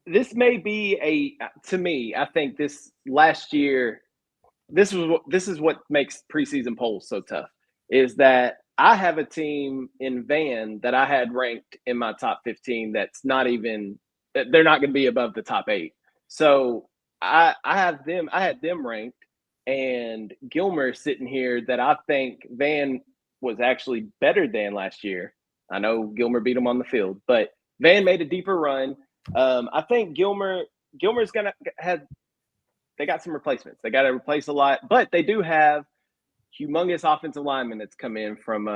this may be to me. I think this last year, this is what makes preseason polls so tough. Is that I have a team in Van that I had ranked in my top 15. That's not even. They're not going to be above the top 8. So I had them ranked. And Gilmer sitting here that I think Van was actually better than last year. I know Gilmer beat him on the field, but Van made a deeper run. I think Gilmer's gonna have. They got some replacements. They got to replace a lot, but they do have humongous offensive lineman that's come in from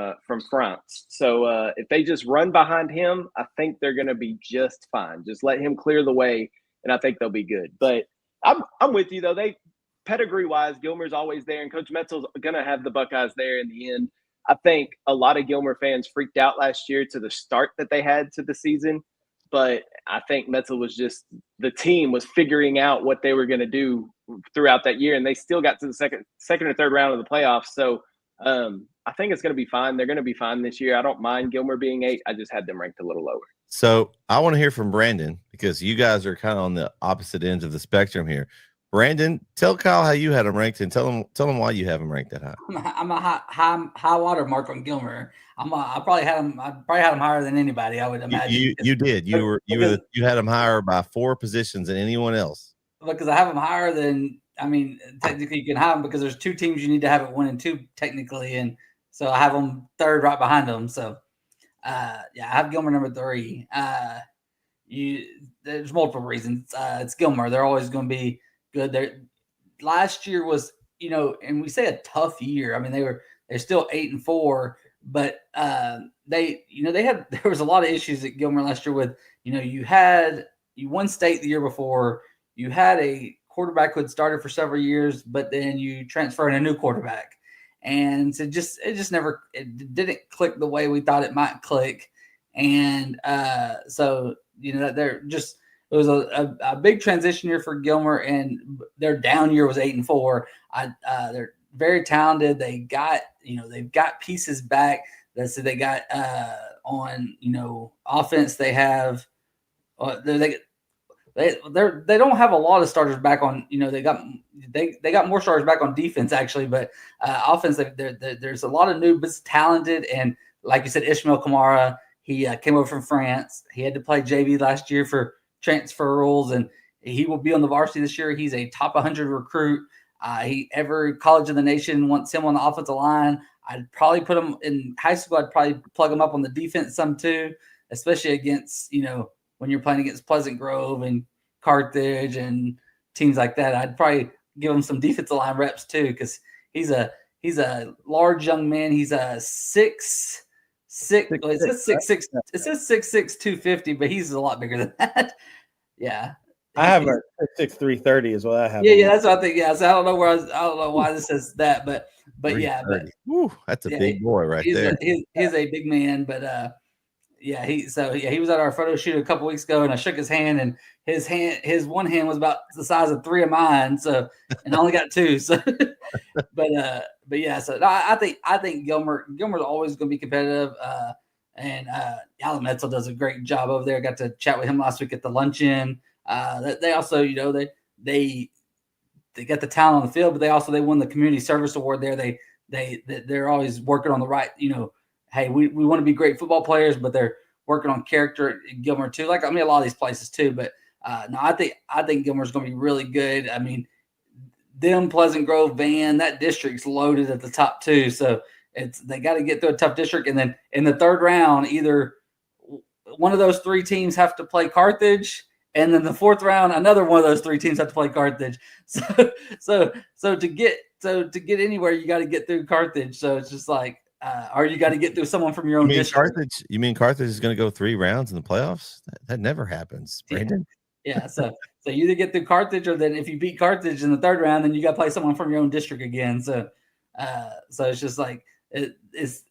France. So if they just run behind him, I think they're going to be just fine. Just let him clear the way, and I think they'll be good. But I'm with you though. Pedigree wise, Gilmer's always there, and Coach Metzel's going to have the Buckeyes there in the end. I think a lot of Gilmer fans freaked out last year to the start that they had to the season, but I think Metzel was just the team was figuring out what they were going to do throughout that year, and they still got to the second or third round of the playoffs. So I think it's going to be fine. They're going to be fine this year. I don't mind Gilmer being 8. I just had them ranked a little lower. So I want to hear from Brandon because you guys are kind of on the opposite ends of the spectrum here. Brandon, tell Kyle how you had him ranked, and tell him why you have him ranked that high. I'm a high water mark on Gilmer. I probably had him higher than anybody. I would imagine. You did. You had him higher by 4 positions than anyone else. Because I have him higher than. I mean, technically you can have him because there's 2 teams you need to have at 1 and 2 technically, and so I have them third right behind them. So I have Gilmer number 3. There's multiple reasons. It's Gilmer. They're always going to be good. Last year was, and we say a tough year. I mean, they're still 8-4, but there was a lot of issues at Gilmer last year with, you won state the year before, you had a quarterback who had started for several years, but then you transfer in a new quarterback. And so it didn't click the way we thought it might click. And so, it was a big transition year for Gilmer, and their down year was 8-4. They're very talented. They've got pieces back. So they got on offense. They have they don't have a lot of starters back on. They got more starters back on defense actually, but offense there's a lot of new, but talented, and like you said, Ishmael Kamara. He came over from France. He had to play JV last year for transfer rules, and he will be on the varsity this year. He's a top 100 recruit. Every college in the nation wants him on the offensive line. I'd probably put him in high school. I'd probably plug him up on the defense some too, especially against, when you're playing against Pleasant Grove and Carthage and teams like that. I'd probably give him some defensive line reps too, because he's a large young man. He's a 6'6". Well, it says 6'6". It says 6'6", 250, but he's a lot bigger than that. Yeah, I have a 6'6", 330 is what I have. Yeah, that's what I think. Yeah, so I don't know why this says that, but yeah, but that's a big boy right there. He's a big man, but he was at our photo shoot a couple weeks ago, and I shook his hand, and his one hand was about the size of 3 of mine, so, and I only got 2, so but yeah, so I think Gilmer's always going to be competitive, and Alan Metzel does a great job over there. I got to chat with him last week at the luncheon. They also, they got the talent on the field, but they won the community service award there. They're always working on the right, hey, we want to be great football players, but they're working on character at Gilmer too. Like, I mean, a lot of these places too, but no, I think Gilmer's going to be really good. I mean, them, Pleasant Grove, Van, that district's loaded at the top too. So they got to get through a tough district. And then in the third round, either one of those 3 teams have to play Carthage, and then the 4th round, another one of those 3 teams have to play Carthage. So to get anywhere, you got to get through Carthage. So it's just like, or you got to get through someone from your own district. You mean Carthage is going to go 3 rounds in the playoffs? That never happens, Brandon. Yeah. So you either get through Carthage, or then if you beat Carthage in the 3rd round, then you got to play someone from your own district again. So it's just like it's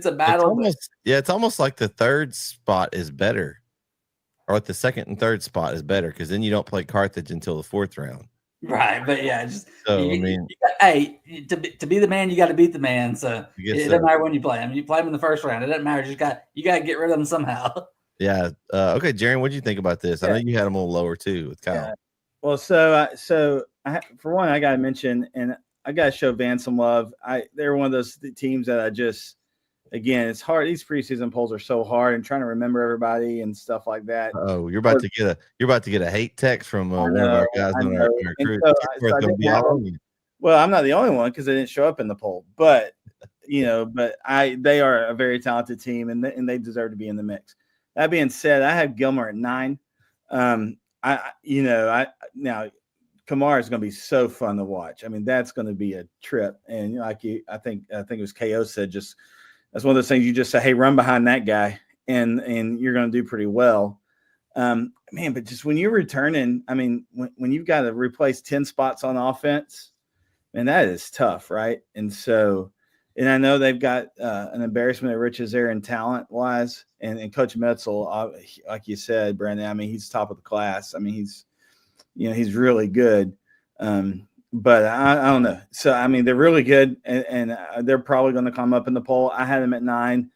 a battle. It's almost like the 3rd spot is better. or at the second and third spot is better because then you don't play Carthage until the 4th round. Right, but yeah, just So I mean, to be the man, you got to beat the man. So it so. doesn't matter when you play him. You play him in the first round. It doesn't matter. You got to get rid of them somehow. Yeah. Okay, Jaron, what do you think about this? Yeah. I know you had them a little lower too with Kyle. Yeah. Well, so for one, I got to mention, and I got to show Van some love. They're one of those teams that I just, again, it's hard. These preseason polls are so hard, and trying to remember everybody and stuff like that. Oh, you're about to get a hate text from one of our guys on our crew. Well, I'm not the only one because they didn't show up in the poll, but they are a very talented team, and they deserve to be in the mix. That being said, I have Gilmer at 9. Now Kamara is going to be so fun to watch. I mean, that's going to be a trip. And I think it was KO said, just that's one of those things you just say, hey, run behind that guy, and you're going to do pretty well. But just when you're returning, I mean, when you've got to replace 10 spots on offense, man, that is tough, right? And so. And I know they've got an embarrassment of riches there in talent-wise. And Coach Metzel, like you said, Brandon, I mean, he's top of the class. I mean, he's really good. But I don't know. So, I mean, they're really good, and they're probably going to come up in the poll. I had them at 9.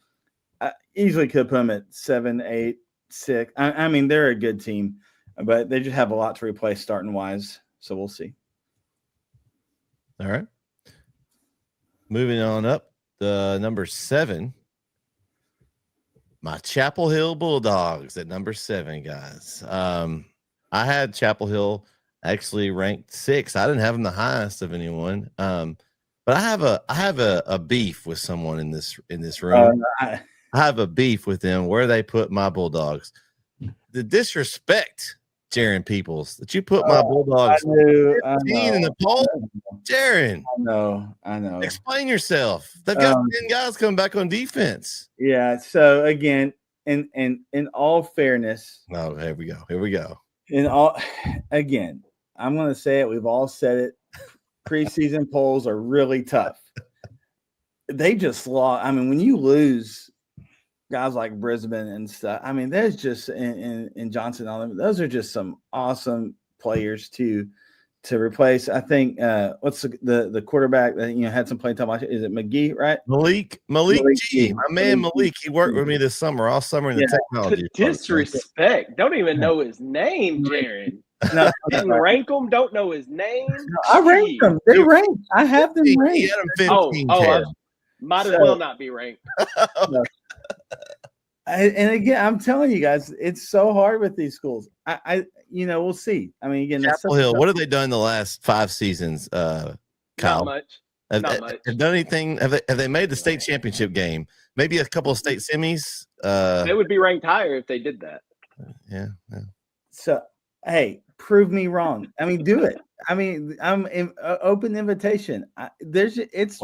I easily could put them at 7, 8, 6. I mean, they're a good team, but they just have a lot to replace starting-wise. So we'll see. All right. Moving on up, the number 7, my Chapel Hill Bulldogs at number 7, guys. I had Chapel Hill actually ranked 6. I didn't have them the highest of anyone. But I have a beef with someone in this room. I have a beef with them where they put my Bulldogs. The disrespect, Jaron Peoples, that you put my Bulldogs 15 in the poll. Jaron, I know. Explain yourself. They've got 10 guys coming back on defense. Yeah. So again, in all fairness, oh, here we go. Again, I'm going to say it. We've all said it. Preseason polls are really tough. They just lost. I mean, when you lose guys like Brisbane and stuff, I mean, there's just in Johnson, all them. Those are just some awesome players to replace. I think what's the quarterback that had some playing time? Is it McGee, right? Malik G. My man Malik. He worked with me this summer, all summer in the technology. Disrespect. Don't even know his name, Jaron. No, didn't rank him. Don't know his name. No, I ranked them. They ranked. I have them ranked. He had them 15. Might as well not be ranked. No. And again, I'm telling you guys, it's so hard with these schools. We'll see. I mean, again, Chapel Hill. What have they done the last 5 seasons? Kyle, not much. Have done anything? Have they made the state championship game? Maybe a couple of state semis. They would be ranked higher if they did that. Yeah. So, hey, prove me wrong. I mean, do it. I mean, I'm in open invitation. It's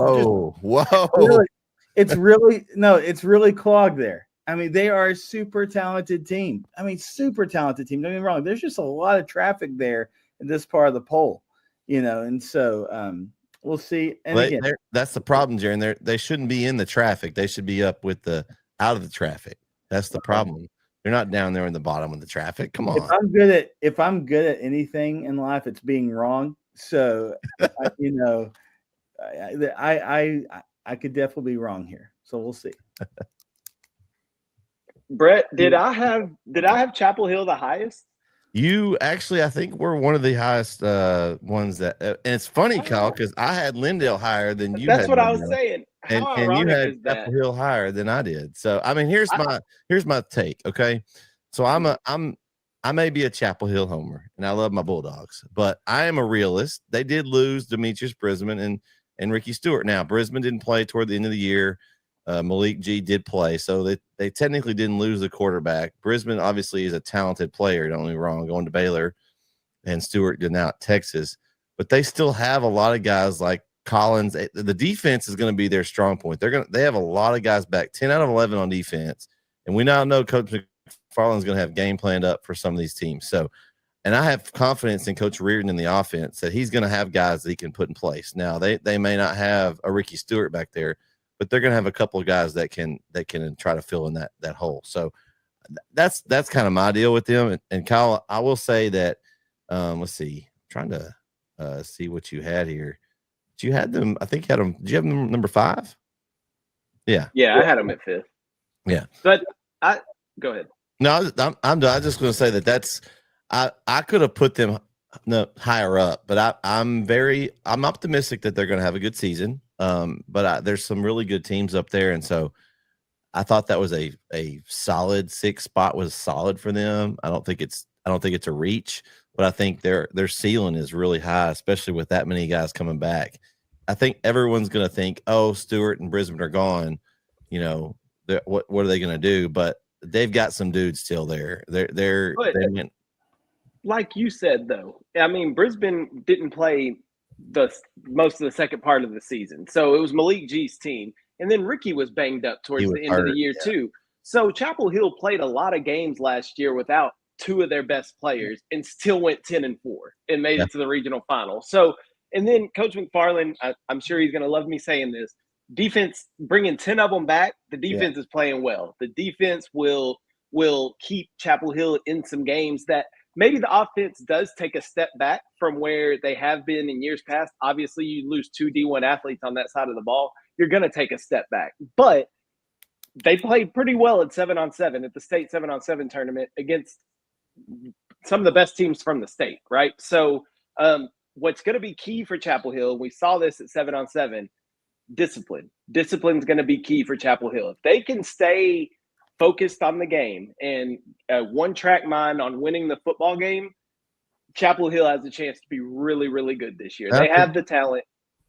really clogged there. I mean, they are a super talented team. Don't get me wrong. There's just a lot of traffic there in this part of the poll, and so we'll see. And that's the problem, Jaron. They shouldn't be in the traffic. They should be up with out of the traffic. That's the problem. They're not down there in the bottom of the traffic. Come on. If I'm good at anything in life, it's being wrong. So, I could definitely be wrong here. So we'll see. Brett, did I have Chapel Hill the highest? You actually, I think we're one of the highest ones that, and it's funny, Kyle, because I had Lindale higher than you. That's what I was saying. And you had Chapel Hill higher than I did. So I mean, here's my take. Okay, so I may be a Chapel Hill homer, and I love my Bulldogs, but I am a realist. They did lose Demetrius Brisbane and Ricky Stewart. Now Brisbane didn't play toward the end of the year. Malik G did play, so they technically didn't lose the quarterback. Brisbane obviously is a talented player, don't get me wrong, going to Baylor, and Stewart did now at Texas, but they still have a lot of guys like Collins. The defense is going to be their strong point. They have a lot of guys back, 10 out of 11 on defense, and we now know Coach McFarland's going to have game planned up for some of these teams. So, and I have confidence in Coach Reardon in the offense that he's going to have guys that he can put in place. Now they may not have a Ricky Stewart back there, but they're going to have a couple of guys that can try to fill in that hole. So that's kind of my deal with them. And Kyle, I will say that let's see, I'm trying to see what you had here. You had them, I think you had them. Did you have them number 5? Yeah. Yeah, I had them at 5th. Yeah. But go ahead. No, I'm just going to say that's I could have put them higher up, but I'm optimistic that they're going to have a good season. But there's some really good teams up there, and so I thought that was a solid 6 spot was solid for them. I don't think it's a reach, but I think their ceiling is really high, especially with that many guys coming back. I think everyone's going to think, oh, Stewart and Brisbane are gone. You know, what are they going to do? But they've got some dudes still there. They went. Like you said, though, I mean, Brisbane didn't play the most of the second part of the season, so it was Malik G's team, and then Ricky was banged up towards the end of the year too. So Chapel Hill played a lot of games last year without 2 of their best players, and still went 10-4 and made it to the regional final. So, and then Coach McFarland, I'm sure he's going to love me saying this. Defense, bringing 10 of them back, the defense is playing well. The defense will keep Chapel Hill in some games that maybe the offense does take a step back from where they have been in years past. Obviously, you lose 2 D1 athletes on that side of the ball, you're going to take a step back. But they played pretty well at 7-on-7 at the state 7-on-7 tournament against some of the best teams from the state, right? So what's going to be key for Chapel Hill, we saw this at 7-on-7, discipline. Discipline is going to be key for Chapel Hill. If they can stay focused on the game and a one-track mind on winning the football game, Chapel Hill has a chance to be really, really good this year. They have the talent.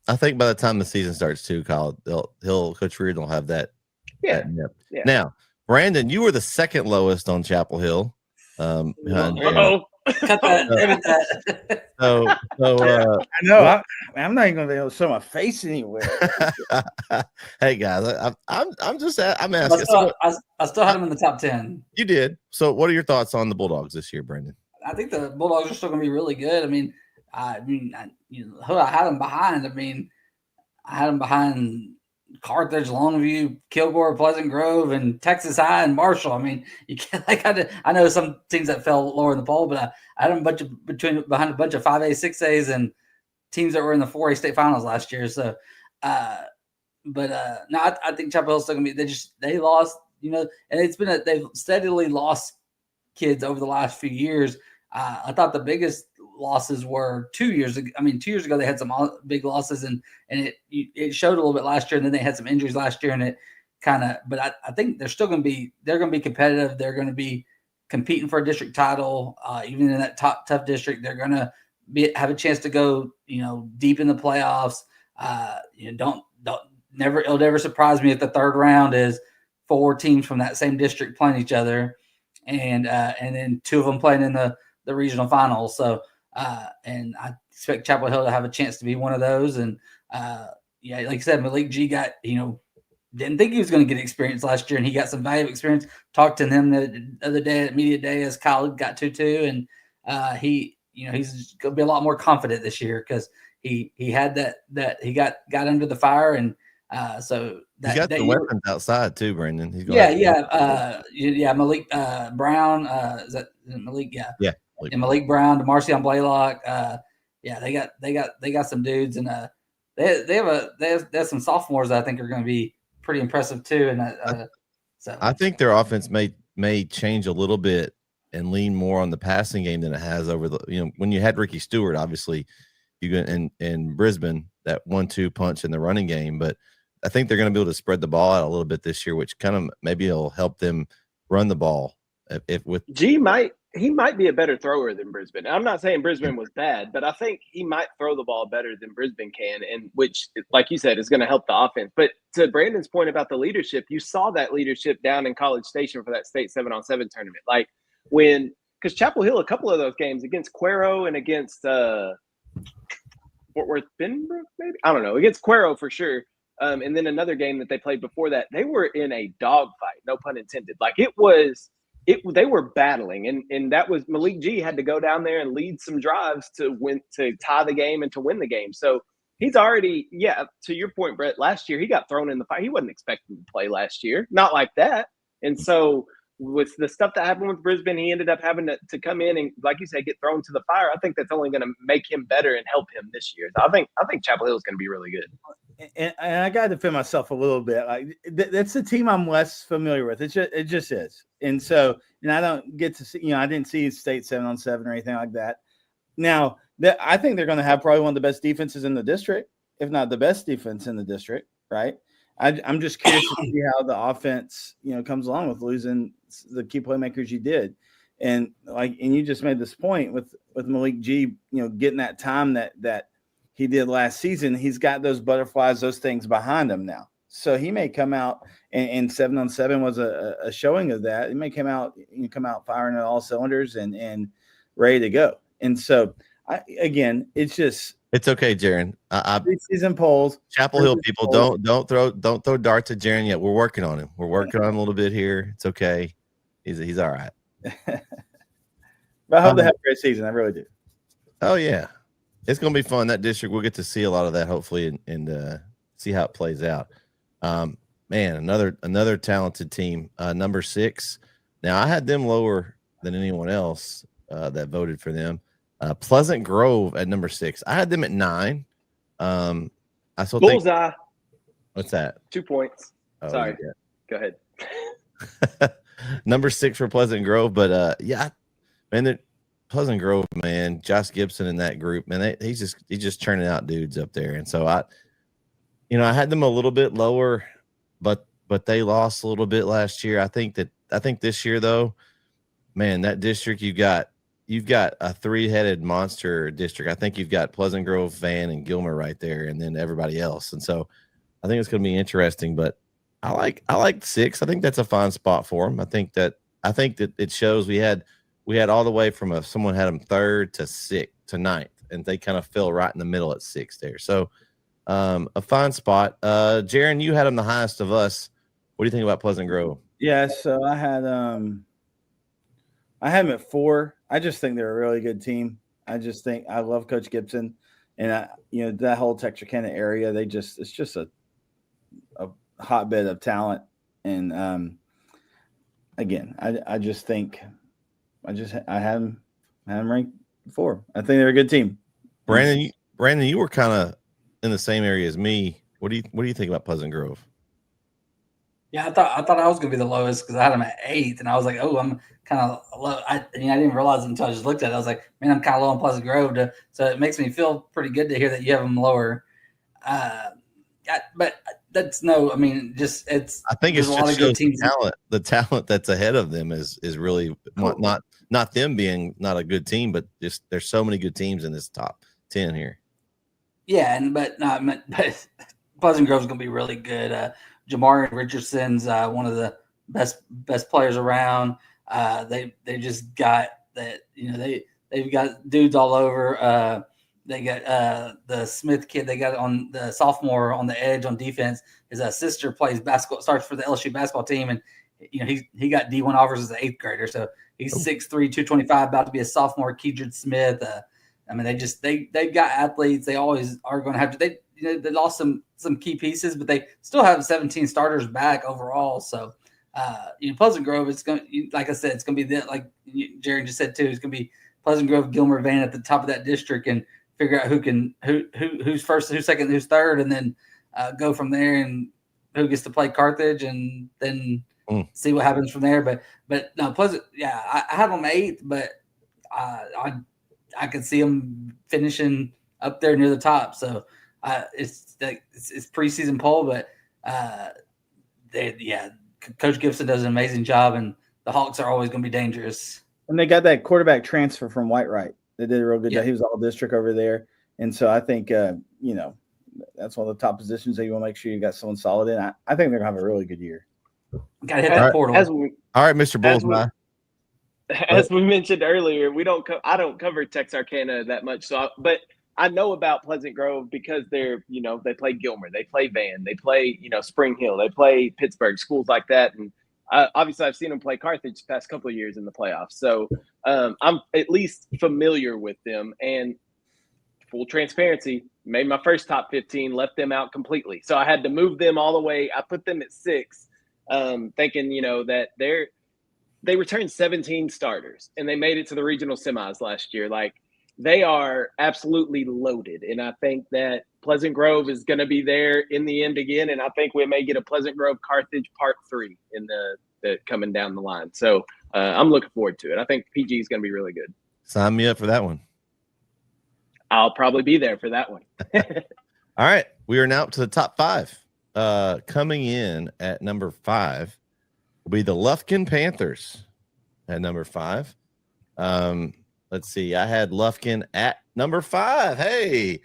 I think by the time the season starts too, Kyle, Coach Reardon will have that. Yeah. Now, Brandon, you were the second lowest on Chapel Hill. Cut that. Edit that. So I know I'm not even gonna be able to show my face anywhere. Hey guys, I'm just asking. I still had them in the top 10. You did. So, what are your thoughts on the Bulldogs this year, Brandon? I think the Bulldogs are still going to be really good. I mean, who I had them behind. I mean, I had them behind Carthage, Longview, Kilgore, Pleasant Grove, and Texas High and Marshall. I mean, you can't I know some teams that fell lower in the poll, but I had them behind a bunch of 5A, 6As, and teams that were in the 4A state finals last year. So, I think Chapel Hill's still going to be. They lost, and they've steadily lost kids over the last few years. I thought the biggest losses were 2 years ago. I mean, 2 years ago they had some big losses, and it showed a little bit last year, and then they had some injuries last year, and it kind of. But I think they're still going to be. They're going to be competitive. They're going to be competing for a district title, even in that tough district. They're going to have a chance to go, deep in the playoffs. It'll never surprise me if the third round is 4 teams from that same district playing each other, and then 2 of them playing in the regional finals. So, and I expect Chapel Hill to have a chance to be one of those. And like I said, Malik G got, didn't think he was going to get experience last year, and he got some valuable experience. Talked to him the other day at media day as Kyle got to too, and he's going to be a lot more confident this year because he had that he got under the fire, and so that he's got the weapons outside too, Brandon. He's Malik Brown. Is that Malik? Yeah. And Malik Brown, Marcion Blaylock. They got some dudes, and they have some sophomores that I think are going to be pretty impressive too. And so I think their offense may change a little bit and lean more on the passing game than it has over the when you had Ricky Stewart, obviously you go in Brisbane, that 1-2 punch in the running game, but I think they're going to be able to spread the ball out a little bit this year, which kind of maybe it'll help them run the ball. He might be a better thrower than Brisbane. I'm not saying Brisbane was bad, but I think he might throw the ball better than Brisbane can, and which, like you said, is going to help the offense. But to Brandon's point about the leadership, you saw that leadership down in College Station for that state 7-on-7 tournament. Like because Chapel Hill, a couple of those games against Cuero and against Fort Worth Benbrook, maybe? I don't know, against Cuero for sure. And then another game that they played before that, they were in a dogfight, no pun intended. Like they were battling, and that was Malik G had to go down there and lead some drives to tie the game and to win the game. So he's already, to your point, Brett, last year he got thrown in the fire. He wasn't expecting to play last year, not like that. And so with the stuff that happened with Brisbane, he ended up having to come in and, like you said, get thrown to the fire. I think that's only going to make him better and help him this year. So I think Chapel Hill is going to be really good. And I got to defend myself a little bit. Like that's the team I'm less familiar with. It just is. And so, and I don't get to see, I didn't see State 7-on-7 or anything like that. Now, I think they're going to have probably one of the best defenses in the district, if not the best defense in the district, right? I'm just curious to see how the offense, comes along with losing the key playmakers you did. And you just made this point with Malik G, getting that time that he did last season. He's got those butterflies, those things behind him now. So he may come out, and 7-on-7 was a showing of that. He may come out firing at all cylinders and ready to go. And so, it's just – it's okay, Jaron. Season polls. Chapel Hill people, don't throw darts at Jaron yet. We're working on him. We're working on him a little bit here. It's okay. He's all right. But I hope they have a great season. I really do. Oh yeah, it's gonna be fun. That district, we'll get to see a lot of that hopefully, and see how it plays out. Man, another talented team. Number 6. Now I had them lower than anyone else that voted for them. Pleasant Grove at number 6. I had them at 9. I still Bullseye. What's that? 2 points. Oh, sorry. yeah. Go ahead. Number 6 for Pleasant Grove, but man, Pleasant Grove, man, Josh Gibson in that group, man, he's just churning out dudes up there, and so I had them a little bit lower, but they lost a little bit last year. I think this year though, man, that district you've got a 3-headed monster district. I think you've got Pleasant Grove, Van, and Gilmer right there, and then everybody else. And so I think it's going to be interesting. But I like 6. I think that's a fine spot for them. I think that it shows we had all the way from someone had them 3rd to 6th to 9th, and they kind of fell right in the middle at 6 there. So a fine spot. Jaron, you had them the highest of us. What do you think about Pleasant Grove? Yeah, so I had them at 4. I just think they're a really good team. I just think I love Coach Gibson, and that whole Texarkana area. It's just a hotbed of talent. And again, I just think I had them ranked 4. I think they're a good team. Brandon, you were kind of in the same area as me. What do you think about Pleasant Grove? Yeah, I thought I was going to be the lowest because I had them at 8th, and I was like, oh, I'm kind of low. I didn't realize it until I just looked at it. I was like, man, I'm kind of low on Pleasant Grove. So it makes me feel pretty good to hear that you have them lower. But that's it's. I think it's a lot just of good teams. The talent that's ahead of them is really not them being not a good team, but just there's so many good teams in this top 10 here. Yeah, but Pleasant Grove's going to be really good. Jamari Richardson's one of the best players around. They just got that. They've got dudes all over. They got the Smith kid. They got on the sophomore on the edge on defense. His sister plays basketball, starts for the LSU basketball team, and he got D1 offers as an 8th grader. So he's 6'3", 225, about to be a sophomore. Keedred Smith. They've got athletes. They always are going to have to. They lost some key pieces, but they still have 17 starters back overall. So Pleasant Grove, it's going to, like I said, it's going to be like Jerry just said too. It's going to be Pleasant Grove, Gilmer, Van at the top of that district, and figure out who's first, who's second, who's third, and then go from there, and who gets to play Carthage, and then see what happens from there. But no, Pleasant, yeah, I have them 8th, but I could see them finishing up there near the top. So it's preseason poll, but Coach Gibson does an amazing job, and the Hawks are always going to be dangerous. And they got that quarterback transfer from White. They did a real good job. He was all district over there. And so I think, that's one of the top positions that you want to make sure you got someone solid in. I think they're going to have a really good year. Got to hit that portal. All right, Mr. Bullseye. As we mentioned earlier, I don't cover Texarkana that much. But I know about Pleasant Grove because they're, they play Gilmer, they play Van, they play, Spring Hill, they play Pittsburgh, schools like that. And obviously I've seen them play Carthage the past couple of years in the playoffs. So I'm at least familiar with them, and full transparency, made my first top 15, left them out completely. So I had to move them all the way. I put them at 6, thinking, that they returned 17 starters, and they made it to the regional semis last year. Like, they are absolutely loaded, and I think that Pleasant Grove is going to be there in the end again, and I think we may get a Pleasant Grove Carthage Part 3 in the coming down the line. So I'm looking forward to it. I think PG is going to be really good. Sign me up for that one. I'll probably be there for that one. All right, we are now up to the top 5. Coming in at number 5 will be the Lufkin Panthers at number 5. Let's see. I had Lufkin at number 5. Hey,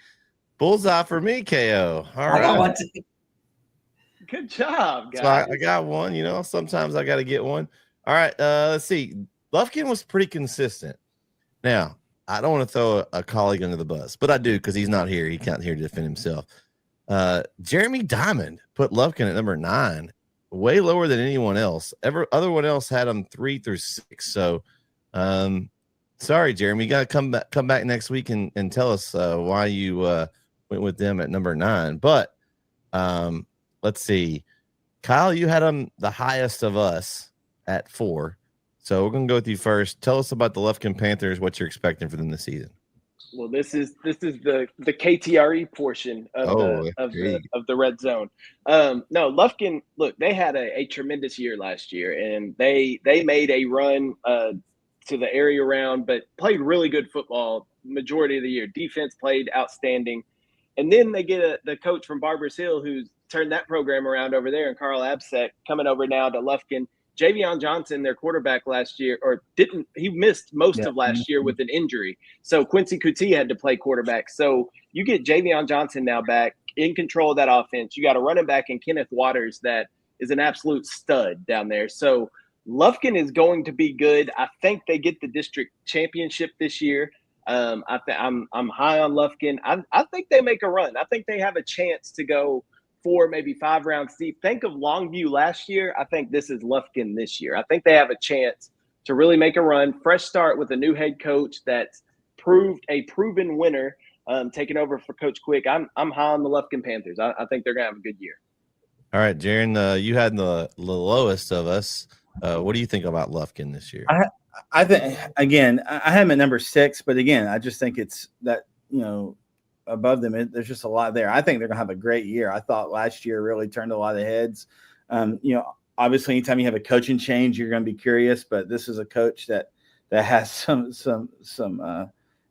bullseye for me, KO. All right. Good job, guys. So I got one. You know, sometimes I got to get one. All right. Let's see. Lufkin was pretty consistent. Now, I don't want to throw a colleague under the bus, but I do because he's not here. He's not here to defend himself. Jeremy Diamond put Lufkin at number 9, way lower than anyone else. Everyone else had him 3 through 6. So, sorry, Jeremy, you got to come back next week and tell us why you went with them at number 9. But let's see, Kyle, you had them the highest of us at 4. So we're gonna go with you first. Tell us about the Lufkin Panthers. What you're expecting for them this season? Well, this is the KTRE portion of the red zone. No, Lufkin. Look, they had a tremendous year last year, and they made a run to the area round, but played really good football majority of the year. Defense played outstanding, and then they get the coach from Barbers Hill who's turned that program around over there, and Carl Absek coming over now to Lufkin. Javion Johnson, their quarterback last year, he missed most of last year with an injury. So Quincy Couty had to play quarterback. So you get Javion Johnson now back in control of that offense. You got a running back in Kenneth Waters that is an absolute stud down there. So Lufkin is going to be good. I think they get the district championship this year. I'm high on Lufkin. I think they make a run. I think they have a chance to go 4, maybe 5 rounds deep. Think of Longview last year. I think this is Lufkin this year. I think they have a chance to really make a run. Fresh start with a new head coach that's a proven winner, taking over for Coach Quick. I'm high on the Lufkin Panthers. I think they're going to have a good year. All right, Jaron, you had the lowest of us. What do you think about Lufkin this year? I think, again, I have him at number 6, but again, I just think it's that, above them, there's just a lot there. I think they're gonna have a great year. I thought last year really turned a lot of heads. Obviously, anytime you have a coaching change, you're gonna be curious. But this is a coach that has some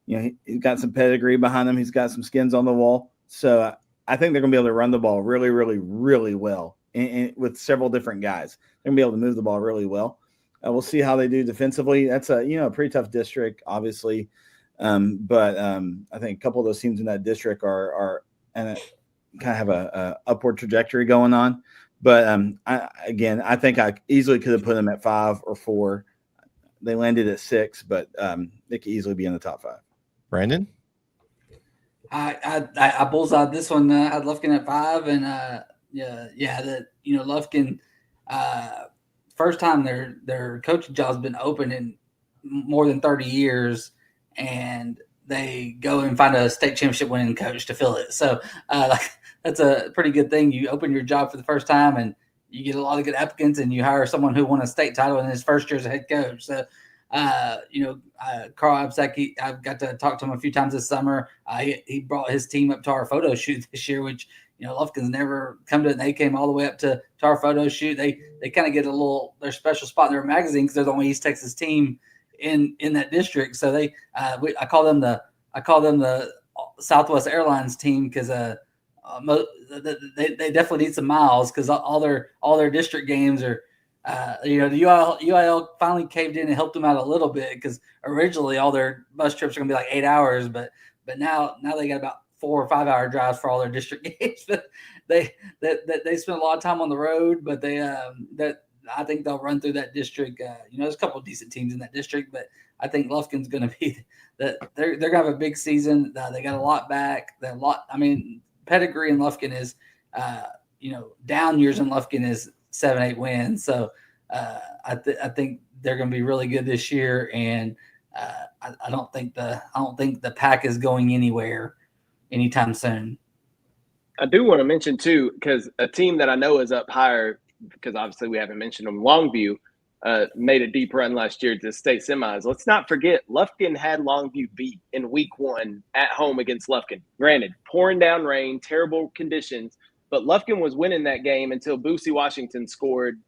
he's got some pedigree behind him. He's got some skins on the wall. So I think they're gonna be able to run the ball really, really, really well, and with several different guys. They're gonna be able to move the ball really well. We'll see how they do defensively. That's a pretty tough district, obviously. But I think a couple of those teams in that district are and kind of have a upward trajectory going on. But I think I easily could have put them at 5 or 4. They landed at 6, but they could easily be in the top 5. Brandon? I bullseyed this one. I had Lufkin at 5, and Lufkin, first time their coaching job's been open in more than 30 years. And they go and find a state championship winning coach to fill it. So that's a pretty good thing. You open your job for the first time and you get a lot of good applicants, and you hire someone who won a state title in his first year as a head coach. So, Carl Absek, I've got to talk to him a few times this summer. He brought his team up to our photo shoot this year, which, Lufkin's never come to it. And they came all the way up to our photo shoot. They kind of get their special spot in their magazine because they're the only East Texas team in that district. So I call them the Southwest Airlines team because they definitely need some miles because all their district games are the UIL finally caved in and helped them out a little bit because originally all their bus trips are gonna be like 8 hours, but now they got about 4 or 5 hour drives for all their district games. But they spend a lot of time on the road, but I think they'll run through that district. There's a couple of decent teams in that district, but I think Lufkin's going to be that they're going to have a big season. They got a lot back. Pedigree in Lufkin is, down years in Lufkin is 7-8 wins. So I think they're going to be really good this year, and I don't think the pack is going anywhere anytime soon. I do want to mention too, because a team that I know is up higher, because obviously we haven't mentioned them, Longview. made a deep run last year to state semis. Let's not forget, Lufkin had Longview beat in week 1 at home against Lufkin. Granted, pouring down rain, terrible conditions, but Lufkin was winning that game until Boosie Washington scored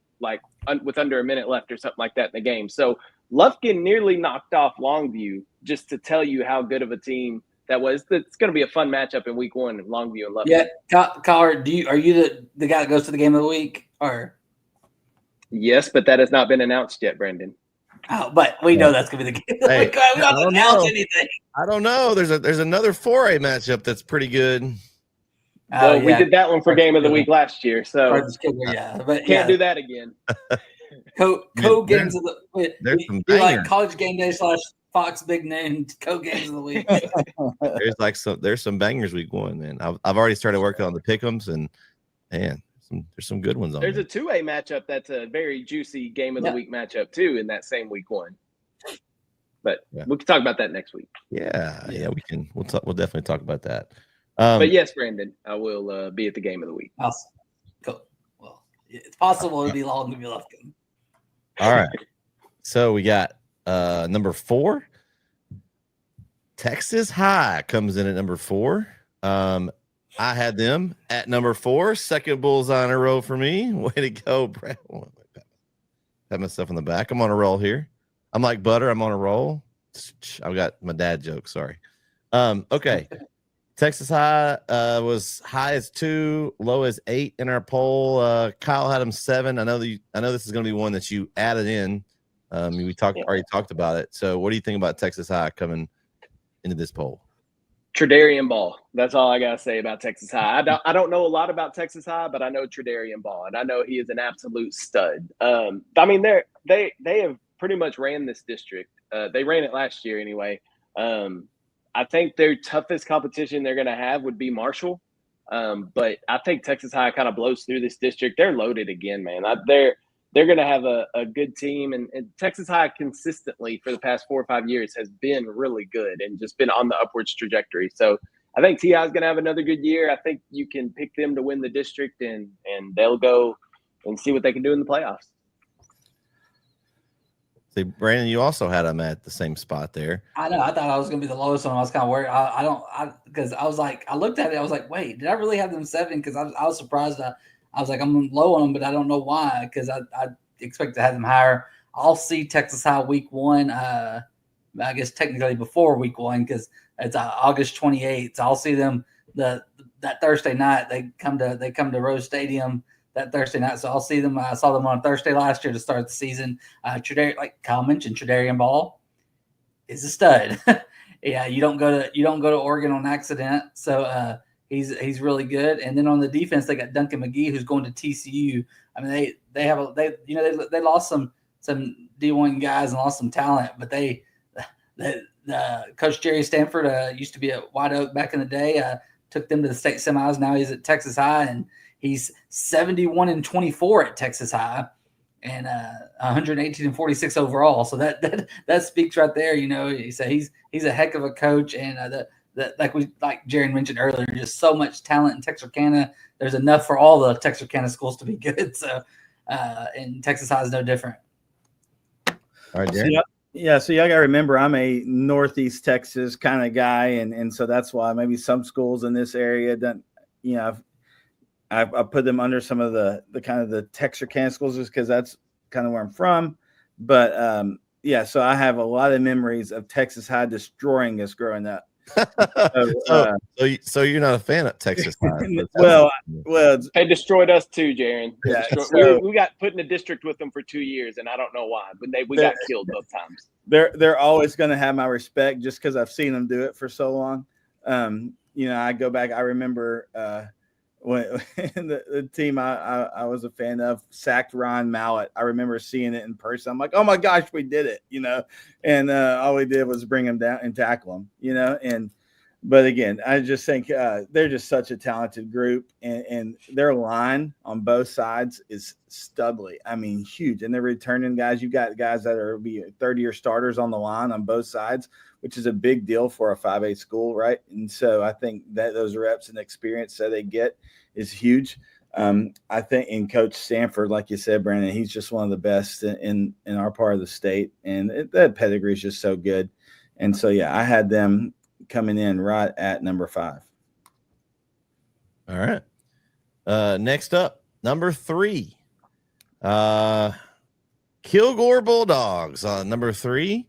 with under a minute left or something like that in the game. So Lufkin nearly knocked off Longview, just to tell you how good of a team that was. It's going to be a fun matchup in week 1 in Longview and Lufkin. Yeah, Collar, are you the guy that goes to the game of the week, or? Yes, but that has not been announced yet, Brandon. Oh, but we know that's going to be the game. Hey, we don't announce anything. I don't know. There's another 4A matchup that's pretty good. Well, we did that one for game of the week last year, so but can't do that again. Co-games of the there's some like College Game Day / Fox Big Name co-games of the week. there's some bangers week 1, man. I've already started working on the pick'ems, and man, there's some good ones on There's there. a 2A matchup that's a very juicy game of the week matchup too in that same week 1. But we can talk about that next week. Yeah, we can. We'll definitely talk about that. But yes, Brandon, I will be at the game of the week. Awesome. Cool. Well, it's possible it'll be long to be Lufkin. All right. So we got number 4. Texas High comes in at number 4. I had them at number 4. Second bullseye in a row for me. Way to go, Brad. Pat myself in the back. I'm on a roll here. I'm like butter. I'm on a roll. I've got my dad joke. Sorry. Okay. Texas High was high as 2, low as 8 in our poll. Kyle had them 7. I know this is going to be one that you added in. We already talked about it. So what do you think about Texas High coming into this poll? Tredarian Ball. That's all I got to say about Texas High. I don't know a lot about Texas High, but I know Tredarian Ball, and I know he is an absolute stud. I mean, they have pretty much ran this district. They ran it last year anyway. I think their toughest competition they're going to have would be Marshall. But I think Texas High kind of blows through this district. They're loaded again, man. They're going to have a good team. And Texas High consistently for the past 4 or 5 years has been really good and just been on the upwards trajectory. So I think TI is going to have another good year. I think you can pick them to win the district, and they'll go and see what they can do in the playoffs. See, Brandon, you also had them at the same spot there. I know. I thought I was going to be the lowest one. I was kind of worried. Because I was like, I looked at it. I was like, wait, did I really have them 7? Because I was surprised. I was like, I'm low on them, but I don't know why. Because I expect to have them higher. I'll see Texas High week 1. I guess technically before week 1 because it's August 28th. So I'll see them that Thursday night. They come to Rose Stadium that Thursday night. So I'll see them. I saw them on Thursday last year to start the season. Like Kyle mentioned, Tredarian Ball is a stud. Yeah, you don't go to Oregon on accident. So he's really good. And then on the defense, they got Duncan McGee, who's going to TCU. I mean, they lost some D1 guys and lost some talent, but Coach Jerry Stanford used to be at White Oak back in the day. Took them to the state semis. Now he's at Texas High, and he's 71-24 at Texas High, and 118-46 overall. So that speaks right there. You know, he's a heck of a coach, and like Jaron mentioned earlier, just so much talent in Texarkana. There's enough for all the Texarkana schools to be good. So, and Texas High is no different. All right, Jaron. So y'all got to remember, I'm a Northeast Texas kind of guy, and so that's why maybe some schools in this area don't, I put them under some of the kind of the Texarkana schools just because that's kind of where I'm from. But so I have a lot of memories of Texas High destroying us growing up. So you're not a fan of Texas High? well, they destroyed us too, Jaron. Yeah, we got put in a district with them for 2 years, and I don't know why, but we got killed both times. They're always going to have my respect just because I've seen them do it for so long. I go back. I remember when the team I was a fan of sacked Ron Mallett. I remember seeing it in person. I'm like, oh my gosh, we did it, and all we did was bring him down and tackle him, but again, I just think they're just such a talented group, and their line on both sides is studly. I mean, huge. And they're returning guys. You've got guys that are be 30-year starters on the line on both sides, which is a big deal for a 5A school, right? And so I think that those reps and experience that they get is huge. I think in Coach Stanford, like you said, Brandon, he's just one of the best in our part of the state, and that pedigree is just so good. And so, yeah, I had them coming in right at number 5. All right. Next up, number 3. Kilgore Bulldogs on number 3.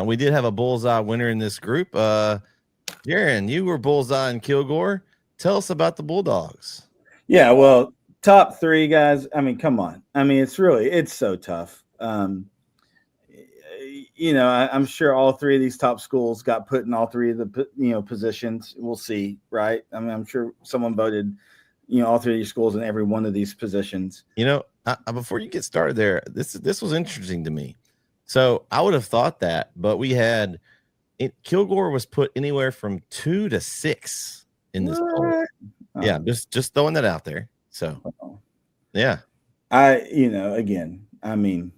We did have a bullseye winner in this group. Darren, you were bullseye in Kilgore. Tell us about the Bulldogs. Yeah, well, top 3 guys. I mean, come on. I mean, it's so tough. I'm sure all 3 of these top schools got put in all 3 of the positions. We'll see, right? I mean, I'm sure someone voted, all 3 of these schools in every one of these positions. Before you get started there, this was interesting to me. So I would have thought that, but we had Kilgore was put anywhere from 2 to 6 in this poll. Yeah, just throwing that out there. So, yeah. Again, I mean,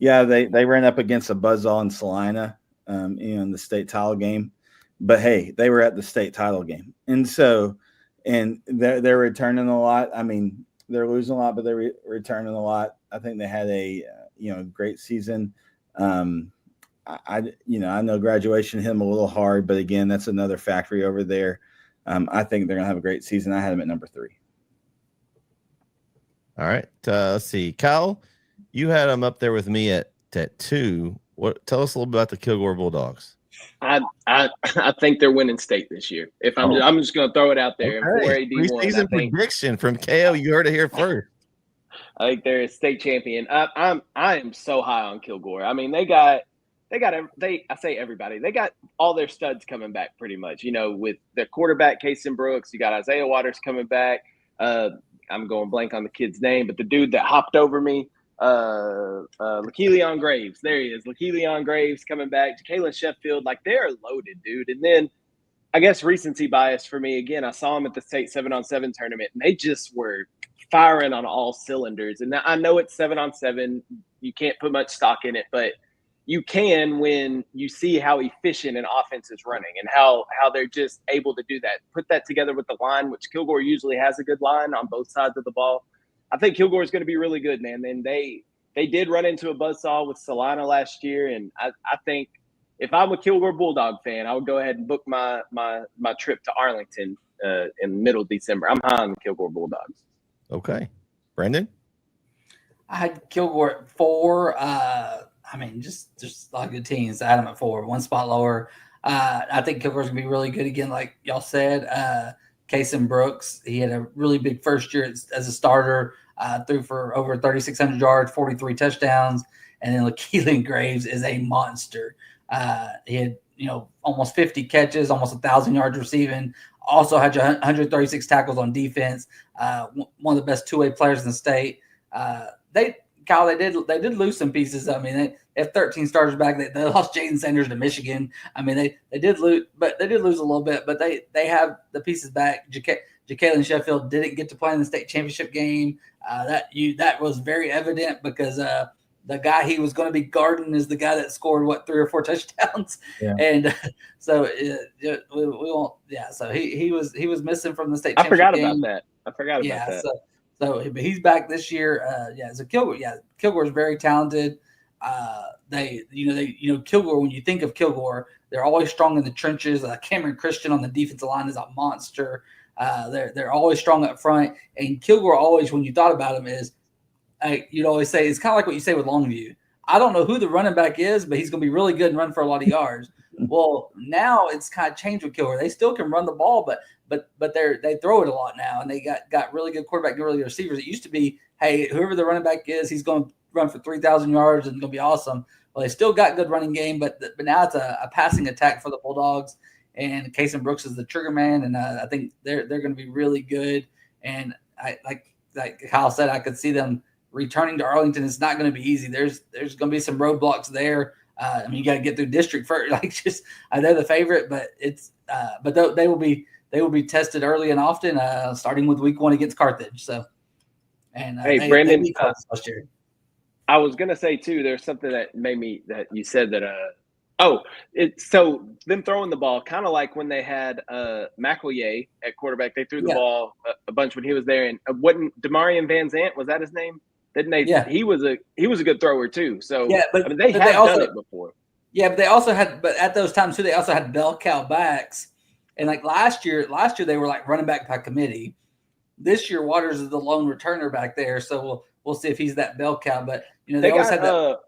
yeah, they ran up against a buzzsaw in Salina, in the state title game, but hey, they were at the state title game, and so, and they're returning a lot. I mean, they're losing a lot, but they're returning a lot. I think they had a great season. I know graduation hit them a little hard, but again, that's another factory over there. I think they're gonna have a great season. I had them at number 3. All right. Let's see. Kyle, you had them up there with me at 2. Tell us a little bit about the Kilgore Bulldogs. I think they're winning state this year. If I'm just going to throw it out there. Okay. Preseason prediction from KO. You heard it here first. I think they're a state champion. I am so high on Kilgore. I mean, I say everybody. They got all their studs coming back pretty much. With their quarterback Kason Brooks, you got Isaiah Waters coming back. I'm going blank on the kid's name, but the dude that hopped over me, LaKeeleon Graves. There he is. LaKeeleon Graves coming back. Jalen Sheffield, they're loaded, dude. And then I guess recency bias for me, again, I saw him at the state 7-on-7 tournament, and they just were firing on all cylinders. And I know it's 7-on-7. You can't put much stock in it, but you can when you see how efficient an offense is running and how they're just able to do that. Put that together with the line, which Kilgore usually has a good line on both sides of the ball. I think Kilgore is going to be really good, man. And they did run into a buzzsaw with Salina last year, and I think if I'm a Kilgore Bulldog fan, I would go ahead and book my trip to Arlington in middle December. I'm high on the Kilgore Bulldogs. Okay. Brandon? I had Kilgore at 4. I mean, just a lot of good teams. I had them at 4, 1 spot lower. I think Kilgore's going to be really good again, like y'all said. Kason Brooks, he had a really big first year as a starter, threw for over 3,600 yards, 43 touchdowns. And then LaKeeleon Graves is a monster. He had, almost 50 catches, almost 1,000 yards receiving. Also had 136 tackles on defense. One of the best two-way players in the state. They did lose some pieces. I mean, they have 13 starters back. They lost Jaden Sanders to Michigan. I mean, they did lose, but they did lose a little bit. But they have the pieces back. Jalen Sheffield didn't get to play in the state championship game. That was very evident because the guy he was going to be guarding is the guy that scored 3 or 4 touchdowns. Yeah. And so we won't. Yeah. So he was missing from the state championship game. I forgot about that. So he's back this year. So Kilgore is very talented. Kilgore, when you think of Kilgore, they're always strong in the trenches. Cameron Christian on the defensive line is a monster. They're always strong up front. And Kilgore always, when you thought about him, is you'd always say, it's kind of like what you say with Longview. I don't know who the running back is, but he's going to be really good and run for a lot of yards. Well, now it's kind of changed with Kilgore. They still can run the ball, but they throw it a lot now, and they got really good quarterback, really good receivers. It used to be, hey, whoever the running back is, he's going to run for 3,000 yards and going to be awesome. Well, they still got good running game, but now it's a passing attack for the Bulldogs, and Kason Brooks is the trigger man, and I think they're going to be really good. And like Kyle said, I could see them returning to Arlington. It's not going to be easy. There's going to be some roadblocks there. I mean, you got to get through district first. They're the favorite, but they will be tested early and often, starting with week 1 against Carthage. So, and hey, Brandon, last year. I was gonna say too, there's something that made me that you said that Oh, so them throwing the ball, kind of like when they had McElroy at quarterback. They threw the Yeah. ball a bunch when he was there, and wasn't Demarion Van Zant, was that his name? Didn't they? Yeah. He was a good thrower too. So Yeah, but I mean, they but have they also, done it before. Yeah, but they also had, but at those times too, they also had bell cow backs. And like last year they were like running back by committee. This year, Waters is the lone returner back there, so we'll see if he's that bell cow. But you know, they always got had that.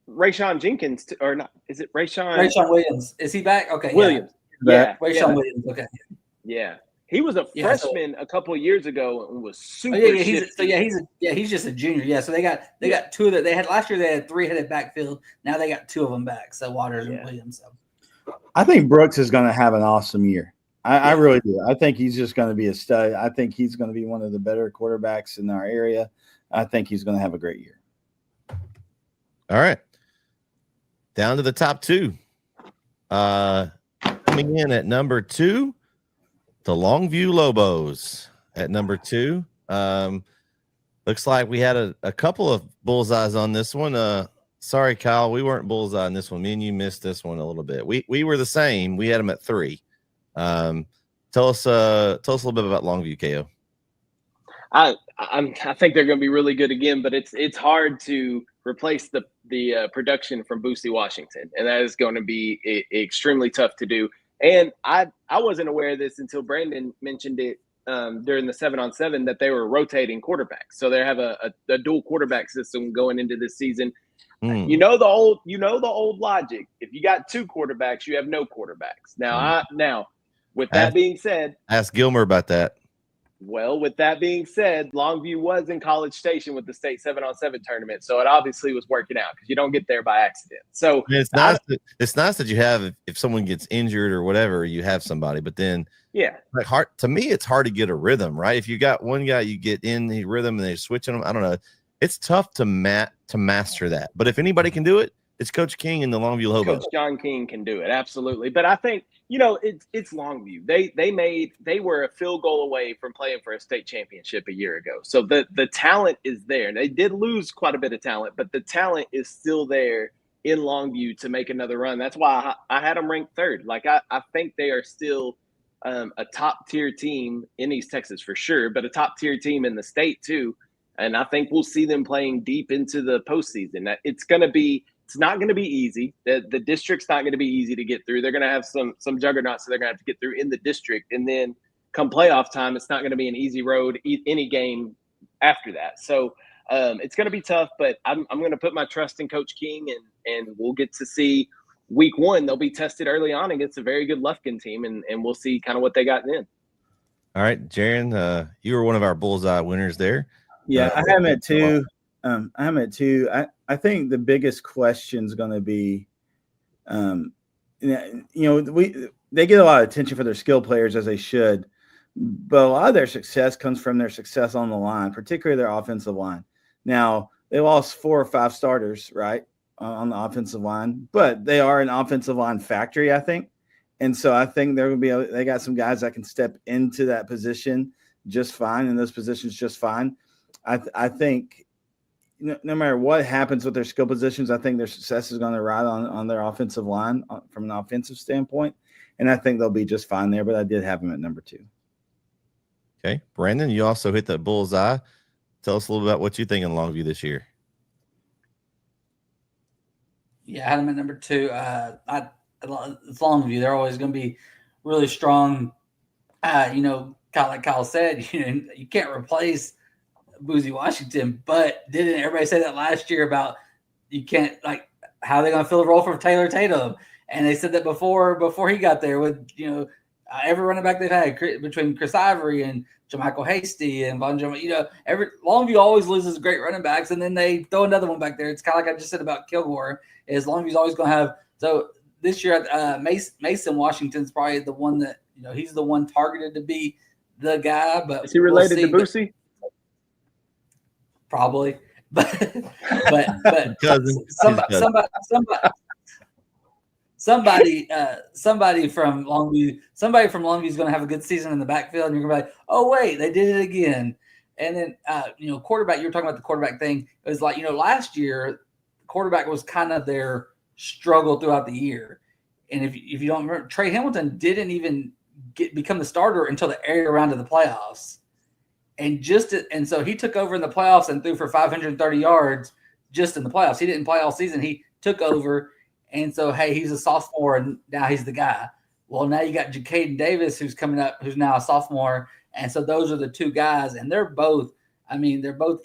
Rayshawn Jenkins, or not? Is it Rayshawn? Rayshawn Williams, is he back? Okay, Williams. Yeah. Rayshawn Williams. Okay. Yeah. He was a freshman a couple of years ago and was super. He's just a junior. Yeah, so they got two of the, they had last year they had three-headed backfield. Now they got two of them back. So Waters and Williams. So. I think Brooks is going to have an awesome year. I really do. I think he's just going to be a stud. I think he's going to be one of the better quarterbacks in our area. I think he's going to have a great year. All right. Down to the top two. Coming in at number 2, the Longview Lobos at number 2. Looks like we had a couple of bullseyes on this one. Sorry, Kyle, we weren't bullseye on this one. Me and you missed this one a little bit. We were the same. We had them at 3. Tell us a little bit about Longview, KO. I think they're going to be really good again, but it's hard to replace the production from Boosie Washington, and that is going to be extremely tough to do. And I wasn't aware of this until Brandon mentioned it during the 7-on-7 that they were rotating quarterbacks. So they have a dual quarterback system going into this season. You know the old logic. If you got 2 quarterbacks, you have no quarterbacks. Now, with that being said, ask Gilmer about that. Well, with that being said, Longview was in College Station with the state 7-on-7 tournament, so it obviously was working out because you don't get there by accident. So it's nice that you have, if someone gets injured or whatever, you have somebody. But then, like to me, it's hard to get a rhythm, right? If you got one guy, you get in the rhythm and they're switching them. I don't know. It's tough to master that. But if anybody can do it, it's Coach King and the Longview Lobos. Coach John King can do it, absolutely. But I think, it's Longview. They were a field goal away from playing for a state championship a year ago. So the talent is there. They did lose quite a bit of talent, but the talent is still there in Longview to make another run. That's why I had them ranked 3rd. Like I think they are still a top tier team in East Texas for sure, but a top tier team in the state too. And I think we'll see them playing deep into the postseason. It's not going to be easy. The district's not going to be easy to get through. They're going to have some juggernauts that they're going to have to get through in the district. And then come playoff time, it's not going to be an easy road any game after that. So it's going to be tough, but I'm going to put my trust in Coach King, and we'll get to see week 1. They'll be tested early on against a very good Lufkin team, and we'll see kind of what they got then. All right, Jaron, you were one of our bullseye winners there. Yeah, I have it too. I think the biggest question is going to be, they get a lot of attention for their skill players, as they should, but a lot of their success comes from their success on the line, particularly their offensive line. Now, they lost 4 or 5 starters, right, on the offensive line, but they are an offensive line factory, I think. And so I think they got some guys that can step into that position just fine, in those positions just fine. I think no matter what happens with their skill positions, I think their success is going to ride on their offensive line from an offensive standpoint. And I think they'll be just fine there, but I did have them at number 2. Okay. Brandon, you also hit that bullseye. Tell us a little about what you think in Longview this year. Yeah, I had them at number 2. It's Longview. They're always going to be really strong. Like Kyle said, you can't replace Boosie Washington, but didn't everybody say that last year about you can't, like, how are they going to fill the role for Taylor Tatum? And they said that before he got there with, every running back they've had between Chris Ivory and JaMichael Hasty and Von Jones, Longview always loses great running backs, and then they throw another one back there. It's kind of like I just said about Kilgore, is Longview's always going to have. So this year, Mason Washington's probably the one that, he's the one targeted to be the guy. But is he related to Boosie? Probably, but somebody from Longview is going to have a good season in the backfield, and you're going to be like, oh wait, they did it again. And then quarterback. You were talking about the quarterback thing. It was like, last year, quarterback was kind of their struggle throughout the year. And if you don't remember, Trey Hamilton didn't even become the starter until the area round of the playoffs. And so he took over in the playoffs and threw for 530 yards just in the playoffs. He didn't play all season. He took over. And so, hey, he's a sophomore, and now he's the guy. Well, now you got Jacaden Davis, who's coming up, who's now a sophomore. And so those are the two guys. And they're both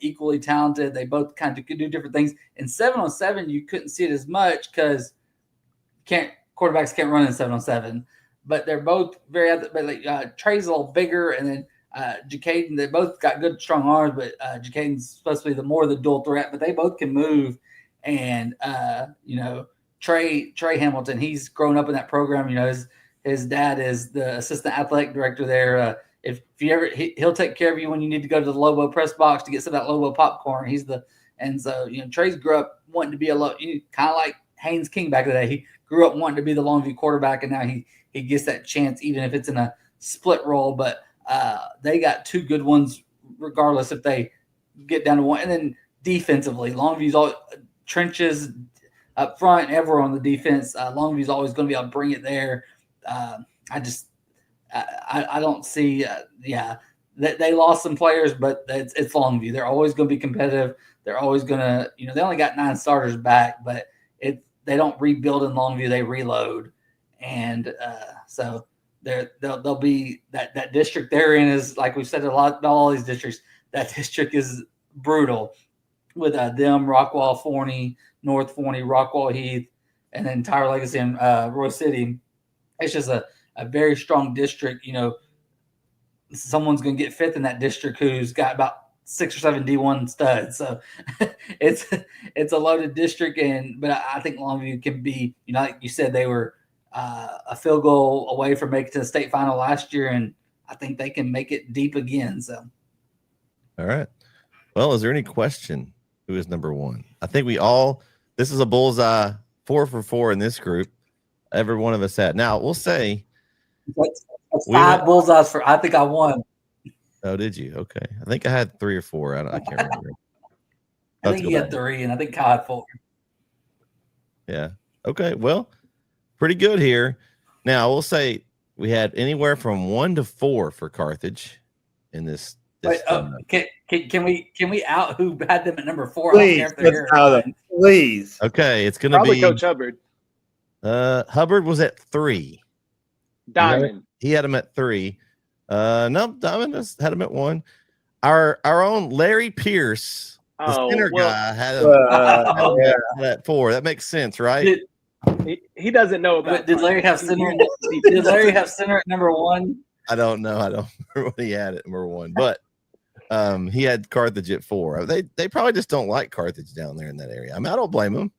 equally talented. They both kind of could do different things. In 7-on-7, you couldn't see it as much because quarterbacks can't run in 7-on-7. But they're both very – Trey's a little bigger, and then Jacaden, they both got good, strong arms, but Jacaden's supposed to be the dual threat, but they both can move. And, Trey Hamilton, he's grown up in that program. His dad is the assistant athletic director there. If you ever, he'll take care of you when you need to go to the Lobo press box to get some of that Lobo popcorn. And so Trey's grew up wanting to be kind of like Haynes King back in the day. He grew up wanting to be the Longview quarterback, and now he gets that chance, even if it's in a split role. But they got two good ones, regardless if they get down to one. And then defensively, Longview's all trenches up front, ever on the defense. Longview's always going to be able to bring it there. I don't see, they lost some players, but it's Longview. They're always going to be competitive. They're always going to, they only got 9 starters back, but they don't rebuild in Longview. They reload. And so they'll be that district they're in is, like we've said a lot about all these districts, that district is brutal with them, Rockwall, Forney, North Forney, Rockwall, Heath, and then Tyler Legacy and Roy City. It's just a very strong district. Someone's going to get fifth in that district who's got about 6 or 7 D1 studs. So it's a loaded district, but I think Longview can be, like you said, they were a field goal away from making it to the state final last year, and I think they can make it deep again. So, all right. Well, is there any question who is number 1? I think this is a bullseye, 4 for 4 in this group. Every one of us had. Now we'll say that's 5 bullseyes for. I think I won. Oh, did you? Okay, I think I had 3 or 4. I can't remember. I think you had 3, and I think Kyle had 4. Yeah. Okay. Well, pretty good here. Now we'll say we had anywhere from 1 to 4 for Carthage in this. Wait, can we out who had them at number 4? Please, please. Okay, it's going to probably be Coach Hubbard. Hubbard was at 3. Diamond. He had him at 3. No, Diamond had him at 1. Our own Larry Pierce, the center guy, had him at 4. That makes sense, right? He doesn't know about. Did Larry have center? Did Larry have center at number 1? I don't know. I don't remember what he had at number 1, but he had Carthage at 4. They probably just don't like Carthage down there in that area. I don't blame them.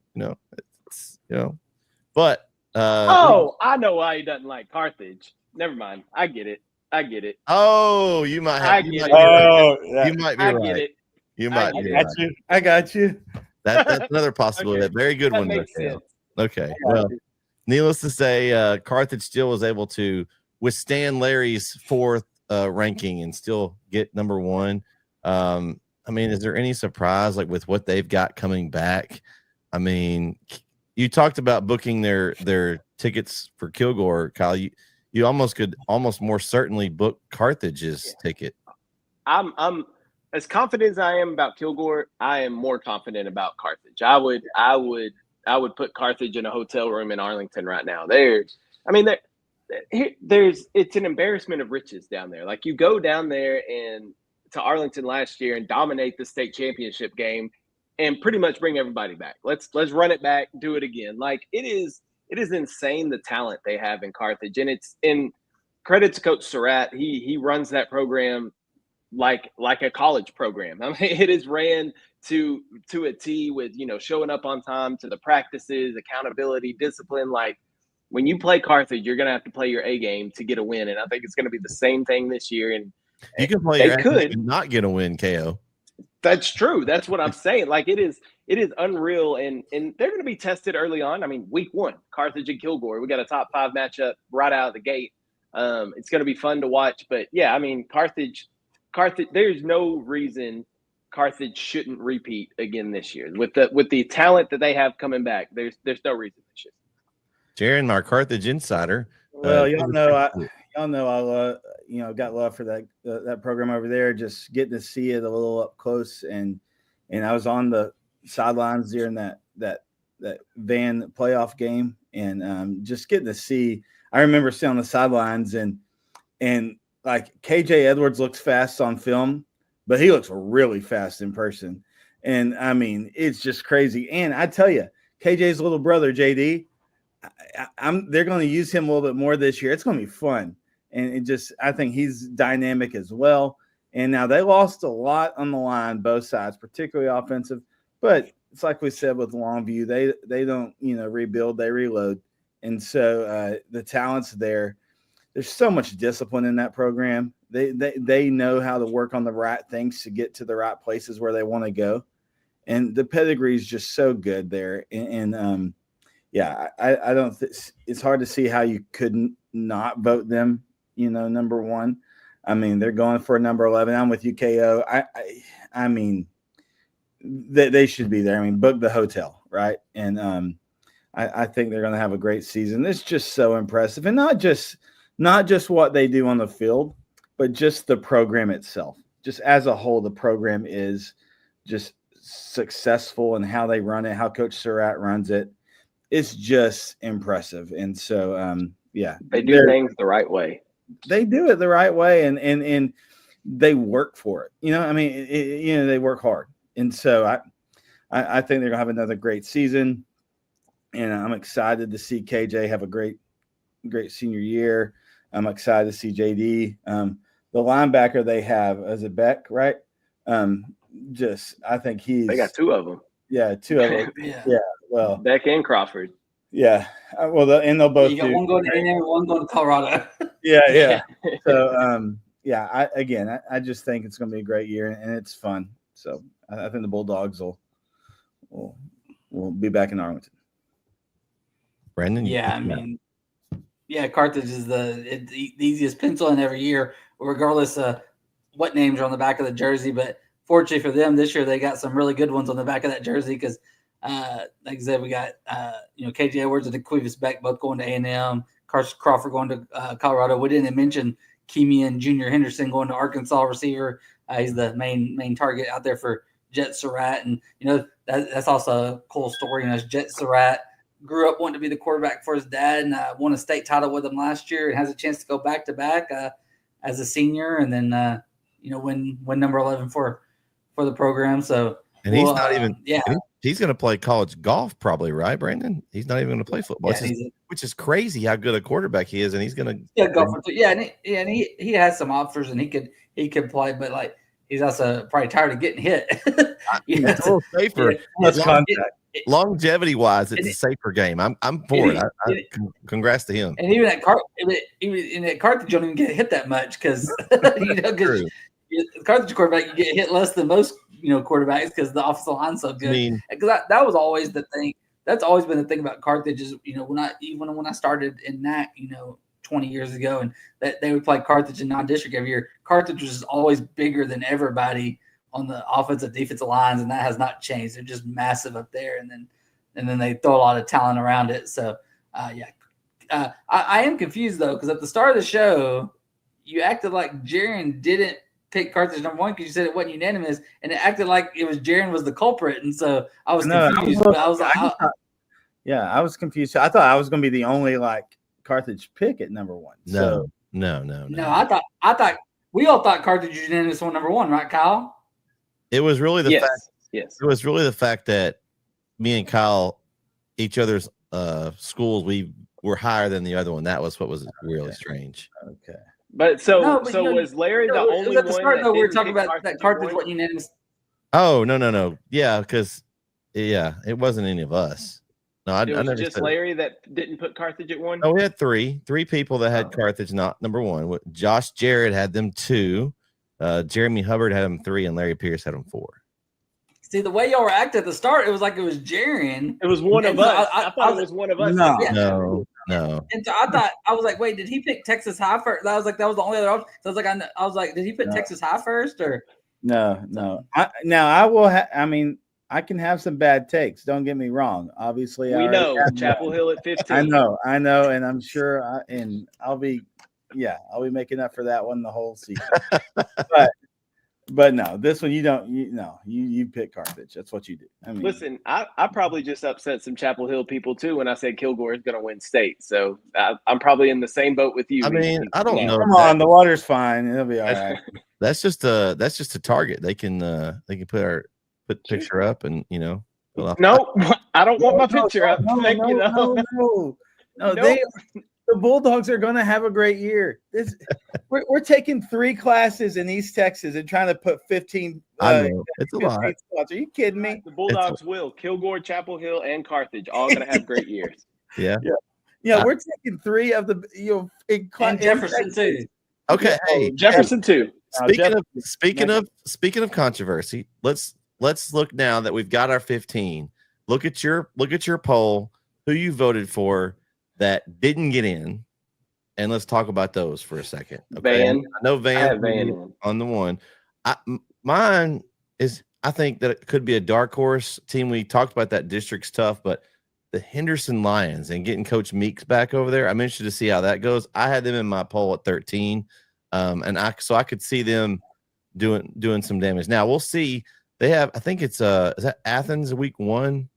But I know why he doesn't like Carthage. Never mind. I get it. Oh, you might have. You might be right. Get it. You might be right. I got you. That's another possibility. Okay. Very good one. Okay. Well, needless to say, Carthage still was able to withstand Larry's 4th ranking and still get number 1. Is there any surprise with what they've got coming back? You talked about booking their tickets for Kilgore, Kyle. You could more certainly book Carthage's ticket. I'm as confident as I am about Kilgore. I am more confident about Carthage. I would put Carthage in a hotel room in Arlington right now. It's an embarrassment of riches down there. Like, you go down there and to Arlington last year and dominate the state championship game and pretty much bring everybody back. Let's run it back, do it again. Like, it is insane the talent they have in Carthage. And it's in credit to Coach Surratt. He runs that program like a college program. It is ran to a T with, showing up on time to the practices, accountability, discipline. Like, when you play Carthage, you're going to have to play your A game to get a win. And I think it's going to be the same thing this year. And you can play your A game and not get a win, KO. That's true. That's what I'm saying. Like, it is unreal. And they're going to be tested early on. Week 1, Carthage and Kilgore. We got a top 5 matchup right out of the gate. It's going to be fun to watch. But yeah, Carthage, there's no reason Carthage shouldn't repeat again this year with the talent that they have coming back. There's no reason they should. Jaron, our Carthage insider. Well, y'all know I love, got love for that program over there. Just getting to see it a little up close, and I was on the sidelines during that Van playoff game, and just getting to see. I remember sitting on the sidelines, and like KJ Edwards looks fast on film, but he looks really fast in person. And I mean, it's just crazy. And I tell you, KJ's little brother JD, they're going to use him a little bit more this year. It's going to be fun, and I think he's dynamic as well. And now they lost a lot on the line, both sides, particularly offensive. But it's like we said with Longview, they don't rebuild, they reload. And so the talent's there. There's so much discipline in that program. They know how to work on the right things to get to the right places where they want to go. And the pedigree is just so good there. And I don't it's hard to see how you couldn't not vote them, number one. I mean, they're going for a number 11. I'm with you, KO. I mean, they should be there. I mean, book the hotel, right? And I think they're going to have a great season. It's just so impressive. And not just what they do on the field, but just the program itself. Just as a whole, the program is just successful in how they run it, how Coach Surratt runs it. It's just impressive. And so, they do things the right way. They do it the right way, and they work for it. They work hard. And so I think they're going to have another great season, and I'm excited to see KJ have a great senior year. I'm excited to see JD. The linebacker they have, is it Beck, right? I think they got two of them. Yeah, two of them. Yeah. Well, Beck and Crawford. Yeah. And they'll both. You got one going to A&M, one going to Colorado. Yeah. So, I just think it's going to be a great year, and it's fun. So I think the Bulldogs will be back in Arlington. Brandon? Yeah, Carthage is the easiest pencil in every year, regardless of what names are on the back of the jersey. But fortunately for them, this year they got some really good ones on the back of that jersey because, like I said, we got KJ Edwards and Aquinas Beck both going to A&M, Carson Crawford going to Colorado. We didn't mention Keemian Junior Henderson going to Arkansas receiver. He's the main target out there for Jet Surratt, and that's also a cool story. Jet Surratt grew up wanting to be the quarterback for his dad, and won a state title with him last year, and has a chance to go back to back as a senior, and then win number 11 for the program. So, and he's not even he's going to play college golf probably, right, Brandon? He's not even going to play football, which is crazy how good a quarterback he is, and he's going to go for and he has some offers, and he could play, but like he's also probably tired of getting hit. It's a little safer. Longevity wise, it's a safer game. I'm for it. Congrats to him. And even at Carthage, you don't even get hit that much because the Carthage quarterback, you get hit less than most quarterbacks because the offensive line's so good. Because that was always the thing. That's always been the thing about Carthage is when I started in NAC 20 years ago, and that they would play Carthage in non-district every year. Carthage was always bigger than everybody on the offensive defensive lines, and that has not changed. They're just massive up there, and then they throw a lot of talent around it. So I am confused though, because at the start of the show you acted like Jaron didn't pick Carthage number 1 because you said it wasn't unanimous, and it acted like it was Jaron was the culprit, and so I was confused. I was confused. I thought I was going to be the only Carthage pick at number 1. No. I thought we all thought Carthage was unanimous on number 1, right, Kyle? It was really the fact. Yes. It was really the fact that me and Kyle, each other's schools, we were higher than the other one. That was what was really strange. Okay. But was Larry the only one? At the start, we were talking about that Carthage wasn't unanimous. Oh no. Yeah, because it wasn't any of us. No, I never just said Larry that didn't put Carthage at 1. No, we had three people that had Carthage not number 1. Josh Jarrett had them 2. Jeremy Hubbard had them 3, and Larry Pierce had them 4. See, the way y'all were acting at the start, it was like it was Jaron. It was one of us. I thought it was one of us. No. And so I was like, wait, did he pick Texas High first? That was the only other option. So I was like, did he put Texas High first or? No. I will. I mean, I can have some bad takes. Don't get me wrong. Obviously, We know Chapel Hill at 15. I know, and I'm sure. I'll be making up for that one the whole season. But no, this one you pick Carthage. That's what you do. I mean, listen, I probably just upset some Chapel Hill people too when I said Kilgore is going to win state. So I'm probably in the same boat with you. I mean, I don't know. Come on, the water's fine. It'll be all right. That's just a target. They can put picture up and No, I don't want my picture up. Thank you. No. The Bulldogs are going to have a great year. We're taking 3 classes in East Texas and trying to put 15. I know. It's a lot. Spots. Are you kidding me? The Bulldogs will. Kilgore, Chapel Hill, and Carthage all going to have great years. Yeah. We're taking 3 of the and Jefferson too. Okay, hey, Jefferson too. Speaking of controversy, let's look now that we've got our 15. Look at your poll. Who you voted for that didn't get in, and let's talk about those for a second. Okay? Van. I know Van, I have Van on the one. Mine is, I think that it could be a dark horse team. We talked about that district's tough, but the Henderson Lions and getting Coach Meeks back over there, I'm interested to see how that goes. I had them in my poll at 13, and I could see them doing some damage. Now we'll see. They have, I think it's is that Athens week 1,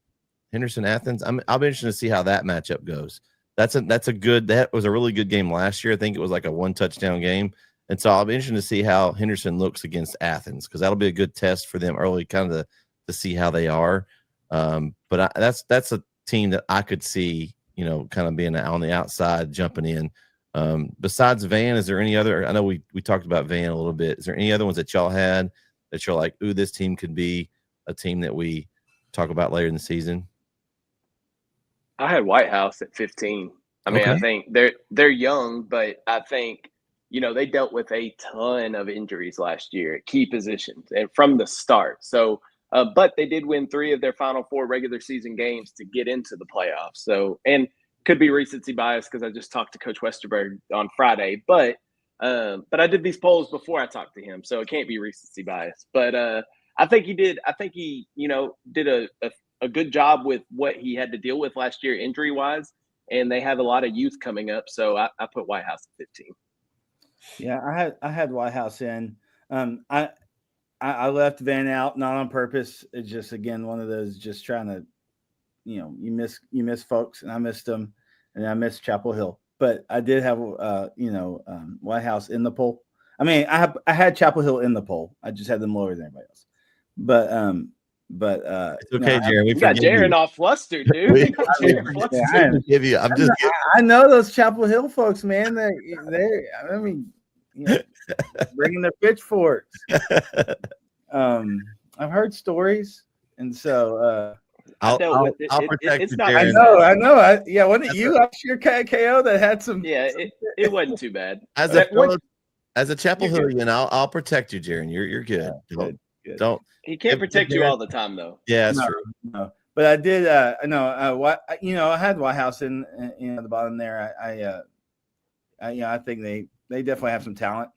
Henderson Athens. I'll be interested to see how that matchup goes. That was a really good game last year. I think it was like a 1 touchdown game. And so I'll be interested to see how Henderson looks against Athens, because that'll be a good test for them early, kind of to see how they are. But that's a team that I could see, kind of being on the outside, jumping in. Besides Van, is there any other? I know we talked about Van a little bit. Is there any other ones that y'all had that you're like, ooh, this team could be a team that we talk about later in the season? I had White House at 15. I mean, okay. I think they're young, but I think, they dealt with a ton of injuries last year at key positions and from the start. So, but they did win 3 of their final 4 regular season games to get into the playoffs. So, and could be recency bias because I just talked to Coach Westerberg on Friday, but I did these polls before I talked to him, so it can't be recency bias. But I think he did. I think he, did a good job with what he had to deal with last year injury wise, and they have a lot of youth coming up. So I put White House at 15. Yeah, I had White House in. I left Van out, not on purpose. It's just, again, one of those, just trying to, you miss folks, and I missed them, and I missed Chapel Hill. But I did have White House in the poll. I mean, I had Chapel Hill in the poll. I just had them lower than everybody else. But it's okay, Jaron. We got Jaron all flustered, dude. I know those Chapel Hill folks, man. Bringing their pitchforks. I've heard stories, and so I'll protect you, Jaron. I know. Wasn't it you? I'm sure KO that had some. Yeah, it wasn't too bad. As a Chapel Hillian, I'll protect you, Jaron. You're good. Don't. He can't protect you all the time, though. Yeah, that's true. No. But I did. I had White House in the bottom there. I think they definitely have some talent.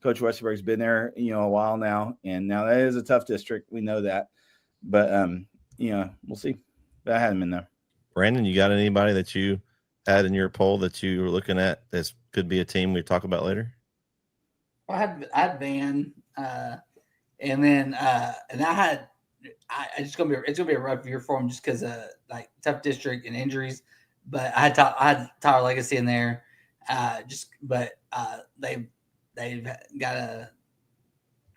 Coach Westerberg's been there, a while now, and now that is a tough district. We know that, but we'll see. But I had him in there. Brandon, you got anybody that you had in your poll that you were looking at that could be a team we talk about later? Well, I had Van, and then and it's gonna be a rough year for him just because like tough district and injuries. But I had Tyler Legacy in there, they've got a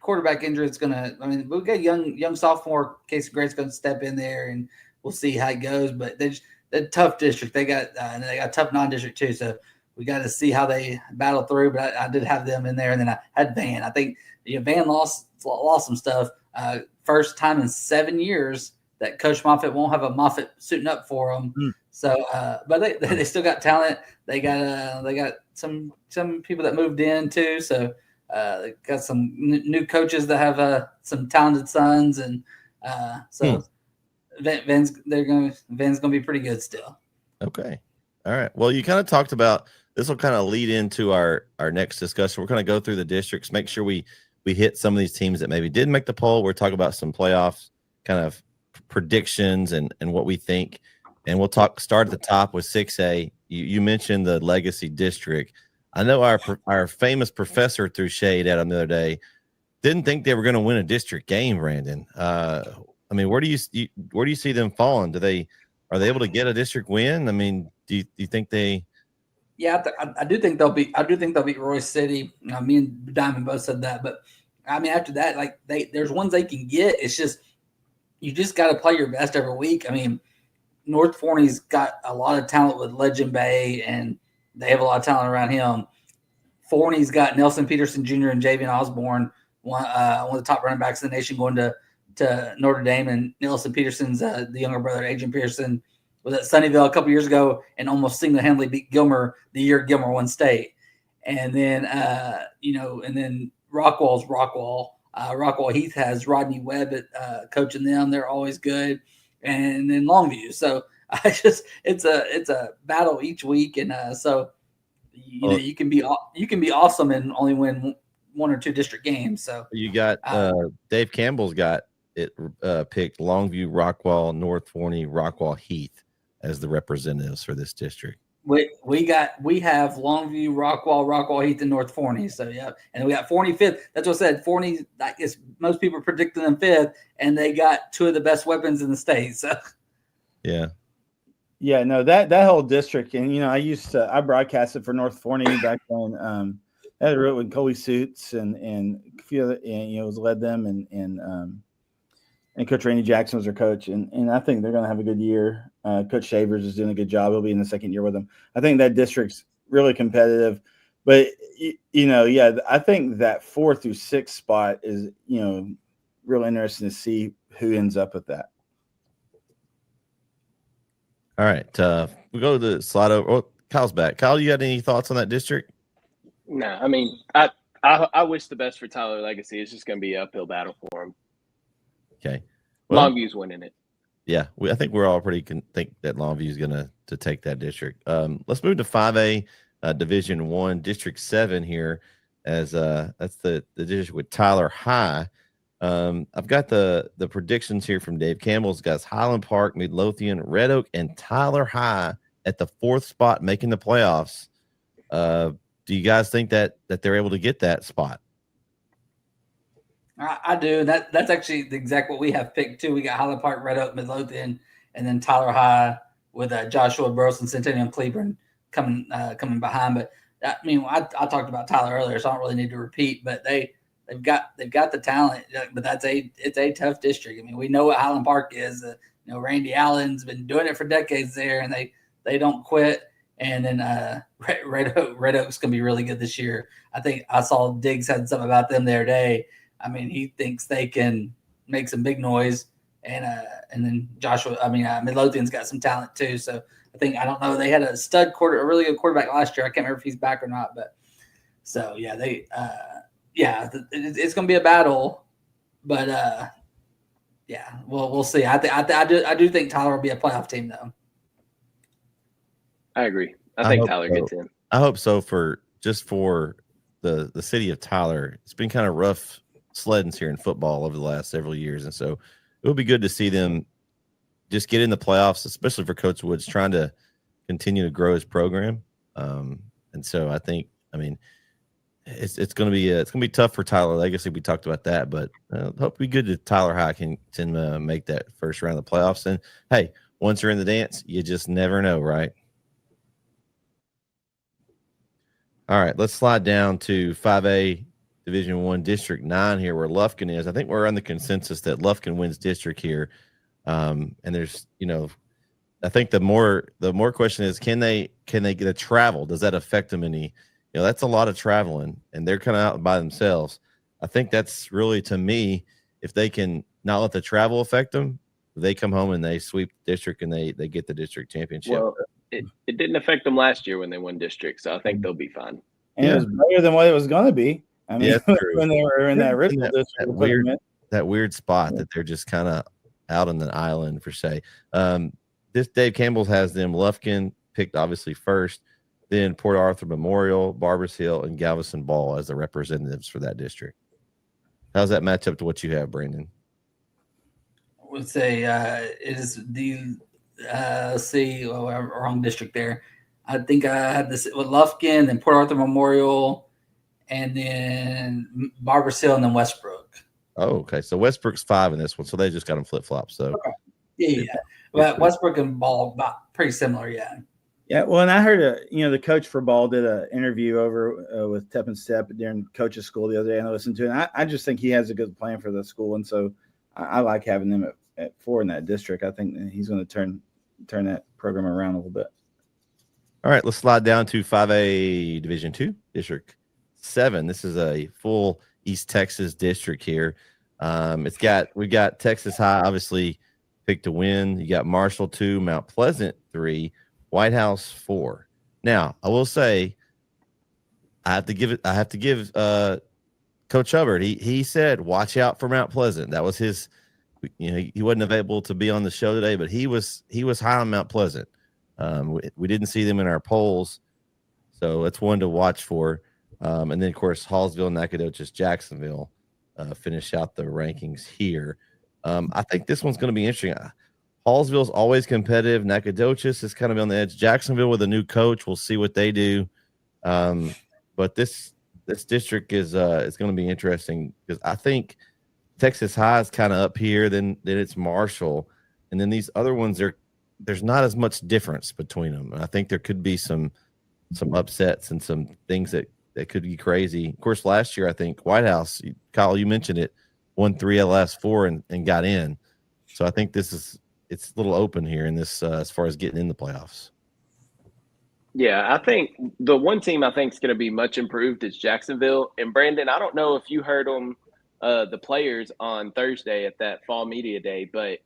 quarterback injury. It's gonna. I mean, we've got young sophomore Casey Gray's going to step in there, and we'll see how it goes. But they're a tough district. They got and they got a tough non-district too. So we got to see how they battle through. But I did have them in there, and then I had Van. I think Van lost some stuff. First time in 7 years that Coach Moffitt won't have a Moffitt suiting up for them. So, but they still got talent. They got some people that moved in too. So they got some new coaches that have some talented sons, and Van's gonna be pretty good still. Okay, all right. Well, you kind of talked about this. Will kind of lead into our next discussion. We're going to go through the districts, make sure we we hit some of these teams that maybe did make the poll. We're talking about some playoffs kind of predictions and what we think. And we'll start at the top with 6A. You mentioned the Legacy District. I know our famous professor threw shade at them the other day. Didn't think they were going to win a district game, Brandon. I mean, where do you see them falling? Are they able to get a district win? I mean, do you think they? Yeah, I do think they'll beat. I do think they'll beat Royce City. Me and Diamond both said that, but I mean, after that, like there's ones they can get. It's just you just got to play your best every week. I mean, North Forney's got a lot of talent with Legend Bay, and they have a lot of talent around him. Forney's got Nelson Peterson Jr. and Javian Osborne, one of the top running backs in the nation, going to Notre Dame, and Nelson Peterson's the younger brother, Adrian Peterson, was at Sunnyvale a couple years ago and almost single-handedly beat Gilmer the year Gilmer won state. And then, and then Rockwall's Rockwall. Rockwall Heath has Rodney Webb coaching them. They're always good. And then Longview. So it's a battle each week. And so, you can be awesome and only win one or two district games. So you got Dave Campbell's got it picked Longview, Rockwall, North Forney, Rockwall Heath as the representatives for this district. We have Longview, Rockwall Heath, and North Forney. So yeah, and we got Forney fifth. That's what I said. Forney, I guess most people predicted them fifth, and they got two of the best weapons in the state. So yeah, no, that whole district, and I broadcasted for North Forney back when I had wrote with Coley Suits and a few other, was led them and Coach Randy Jackson was their coach, and I think they're going to have a good year. Coach Shavers is doing a good job. He'll be in the second year with them. I think that district's really competitive, but I think that 4 through 6 spot is real interesting to see who ends up with that. All right, we go to the slide over. Oh, Kyle's back. Kyle, you got any thoughts on that district? No, I mean, I wish the best for Tyler Legacy. It's just going to be an uphill battle for him. Okay, well, Longview's winning it. Yeah, I think we're all pretty think that Longview is going to take that district. Let's move to 5A, Division 1, District 7 here, as that's the district with Tyler High. I've got the predictions here from Dave Campbell's got Highland Park, Midlothian, Red Oak, and Tyler High at the 4th spot making the playoffs. Do you guys think that they're able to get that spot? I do. That's actually exactly what we have picked too. We got Highland Park, Red Oak, Midlothian, and then Tyler High with Joshua Burleson, Centennial, and Cleburne coming behind. But I talked about Tyler earlier, so I don't really need to repeat. But they've got the talent. But it's a tough district. I mean, we know what Highland Park is. Randy Allen's been doing it for decades there, and they don't quit. And then Red Oak's gonna be really good this year. I think I saw Diggs had something about them the other day. I mean, he thinks they can make some big noise, and then Midlothian's got some talent too. So I don't know. They had a really good quarterback last year. I can't remember if he's back or not, but so yeah, it's going to be a battle, but we'll see. I do think Tyler will be a playoff team though. I agree. I think Tyler gets in. I hope so for the city of Tyler. It's been kind of rough sledding here in football over the last several years, and so it would be good to see them just get in the playoffs, especially for Coach Woods trying to continue to grow his program. And so I think, it's going to be tough for Tyler Legacy. We talked about that, but hope it'll be good that Tyler High can make that first round of the playoffs. And hey, once you're in the dance, you just never know, right? All right, let's slide down to 5A. Division 1, District 9 here, where Lufkin is. I think we're on the consensus that Lufkin wins district here. And there's, I think the more question is, can they get a travel? Does that affect them any? That's a lot of traveling, and they're kind of out by themselves. I think that's really, to me, if they can not let the travel affect them, they come home and they sweep district and they get the district championship. Well, it didn't affect them last year when they won district, so I think they'll be fine. And it was better than what it was going to be. I mean, when they were in that that weird spot that they're just kind of out on the island for say. This Dave Campbell has them Lufkin picked obviously first, then Port Arthur Memorial, Barbers Hill, and Galveston Ball as the representatives for that district. How's that match up to what you have, Brandon? I would say it is the let's see, wrong district there. I think I had this with Lufkin, then Port Arthur Memorial, and then Barbers Hill, and then Westbrook. Oh, okay. So Westbrook's 5 in this one, so they just got them flip flop. So okay. Yeah. But Westbrook and Ball about pretty similar, yeah. Yeah, well, and I heard the coach for Ball did an interview over with Tep and Step during coach's school the other day, and I listened to it. And I just think he has a good plan for the school, and so I like having them at 4 in that district. I think he's going to turn that program around a little bit. All right, let's slide down to 5A Division II, District 7. This is a full East Texas district here. We've got Texas High, obviously, picked to win. You got Marshall 2, Mount Pleasant 3, White House 4. Now, I will say, I have to give Coach Hubbard. He said, watch out for Mount Pleasant. That was his. He wasn't able to be on the show today, but he was high on Mount Pleasant. We didn't see them in our polls, so it's one to watch for. And then, of course, Hallsville, Nacogdoches, Jacksonville finish out the rankings here. I think this one's going to be interesting. Hallsville's always competitive. Nacogdoches is kind of on the edge. Jacksonville with a new coach, we'll see what they do. But this district is going to be interesting because I think Texas High is kind of up here. Then it's Marshall, and then these other ones there's not as much difference between them. And I think there could be some upsets and some things that could be crazy. Of course, last year I think White House, Kyle, you mentioned it, won 3 of the last 4 and got in. So I think it's a little open here in this as far as getting in the playoffs. Yeah, I think the one team I think is going to be much improved is Jacksonville. And Brandon, I don't know if you heard them, the players on Thursday at that fall media day, but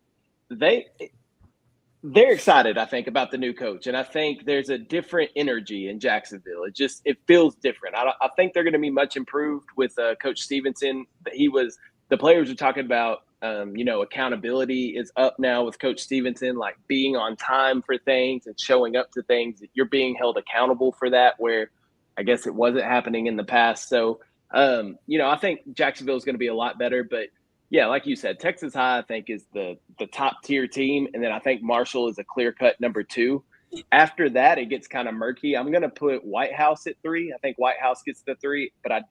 they're excited, I think, about the new coach. And I think there's a different energy in Jacksonville. It feels different. I think they're going to be much improved with Coach Stevenson. The players are talking about, accountability is up now with Coach Stevenson, like being on time for things and showing up to things. You're being held accountable for that, where I guess it wasn't happening in the past. So, I think Jacksonville is going to be a lot better. But, yeah, like you said, Texas High, I think, is the top-tier team. And then I think Marshall is a clear-cut number 2. After that, it gets kind of murky. I'm going to put White House at 3. I think White House gets the 3. But I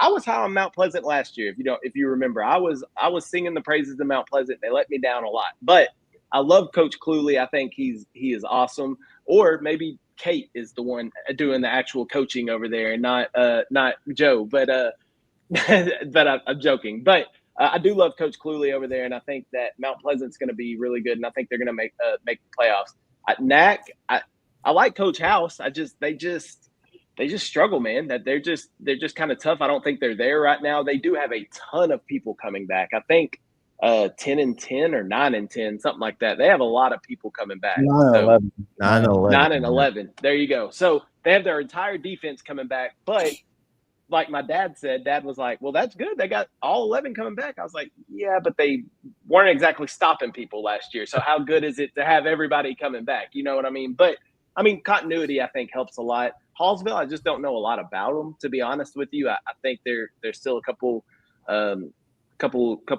was high on Mount Pleasant last year. If you remember, I was singing the praises of Mount Pleasant. They let me down a lot, but I love Coach Cluley. I think he is awesome. Or maybe Kate is the one doing the actual coaching over there, and not Joe. But but I'm joking. But I do love Coach Cluley over there, and I think that Mount Pleasant's going to be really good, and I think they're going to make the playoffs. At NAC, I like Coach House. They just struggle, man. That they're just kind of tough. I don't think they're there right now. They do have a ton of people coming back. I think 10-10 or 9-10, something like that. They have a lot of people coming back. 9-11. There you go. So they have their entire defense coming back. But like my dad said, Dad was like, well, that's good. They got all 11 coming back. I was like, yeah, but they weren't exactly stopping people last year. So how good is it to have everybody coming back? You know what I mean? But continuity, I think, helps a lot. Hallsville, I just don't know a lot about them, to be honest with you. I think they're still a couple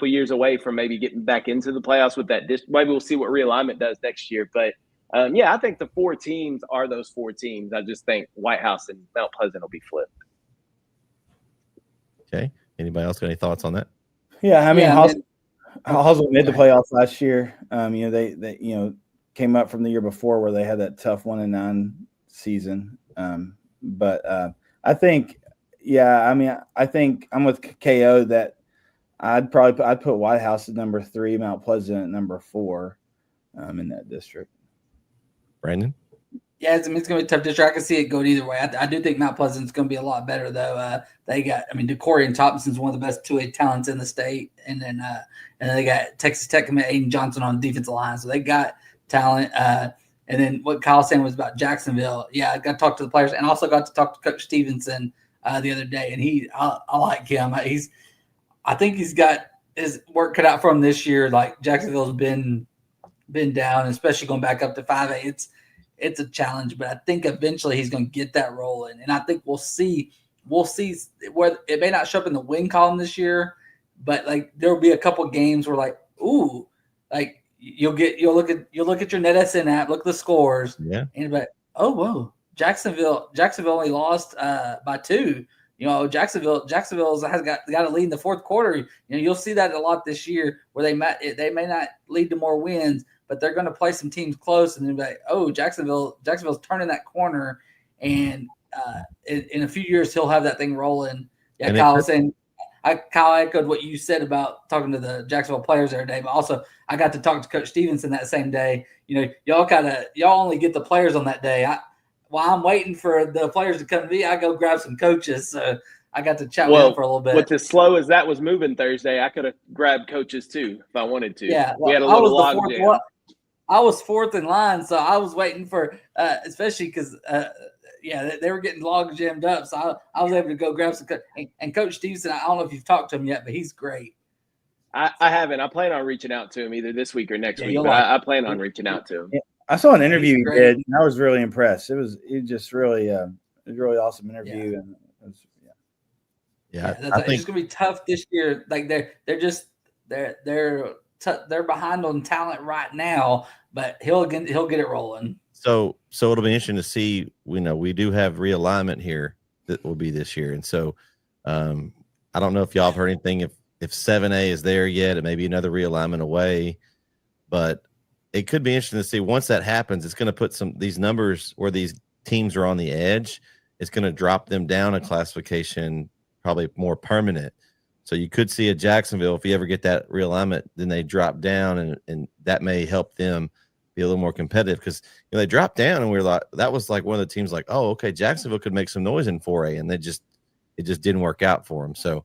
years away from maybe getting back into the playoffs with that. Maybe we'll see what realignment does next year. But I think the 4 teams are those 4 teams. I just think White House and Mount Pleasant will be flipped. Okay. Anybody else got any thoughts on that? Yeah, I mean, Hallsville made the playoffs last year. They came up from the year before where they had that tough 1-9 season. But I think I'm with KO that I'd put White House at number 3, Mount Pleasant at number 4 in that district. Brandon? Yeah, it's going to be a tough district. I can see it going either way. I do think Mount Pleasant's going to be a lot better, though. They got, DeCorian Thompson's one of the best 2A talents in the state. And then they got Texas Tech commit Aiden Johnson on the defensive line. So they got talent. And then what Kyle was saying was about Jacksonville. Yeah, I got to talk to the players and also got to talk to Coach Stevenson the other day. And I like him. I think he's got his work cut out for him this year. Like Jacksonville's been down, especially going back up to 5A. It's a challenge, but I think eventually he's going to get that rolling. And I think we'll see where it may not show up in the win column this year, but like there will be a couple games where like, ooh, like you'll look at your NetSN app, look at the scores, Yeah. and be like, oh whoa, Jacksonville only lost by 2. You know, Jacksonville's has got a lead in the fourth quarter. You know, you'll see that a lot this year where they may not lead to more wins, but they're going to play some teams close, and then be like, oh, Jacksonville's turning that corner, and in a few years he'll have that thing rolling. Yeah, and Kyle was saying. Kyle echoed what you said about talking to the Jacksonville players every day, but also I got to talk to Coach Stevenson that same day. You know, y'all only get the players on that day. While I'm waiting for the players to come to me, I go grab some coaches. So I got to chat with them for a little bit. With as slow as that was moving Thursday, I could have grabbed coaches too if I wanted to. Yeah, we had a little log jam. I was fourth in line, so I was waiting for, especially because. They were getting log jammed up, so I was able to go grab some. And Coach Stevenson, I don't know if you've talked to him yet, but he's great. I haven't. I plan on reaching out to him either this week or next week, but I plan on reaching out to him. Yeah, I saw an interview he did, and I was really impressed. It was just really a really awesome interview, and it was, I think it's gonna be tough this year. Like they're behind on talent right now, but he'll get it rolling. So it'll be interesting to see. We do have realignment here that will be this year, and so I don't know if y'all have heard anything if 7A is there yet. It may be another realignment away, but it could be interesting to see once that happens. It's going to put these numbers where these teams are on the edge. It's going to drop them down a classification, probably more permanent. So you could see a Jacksonville if you ever get that realignment, then they drop down, and that may help them be a little more competitive because they dropped down and we were like, that was like one of the teams like, oh, okay, Jacksonville could make some noise in 4A, and it just didn't work out for them. So,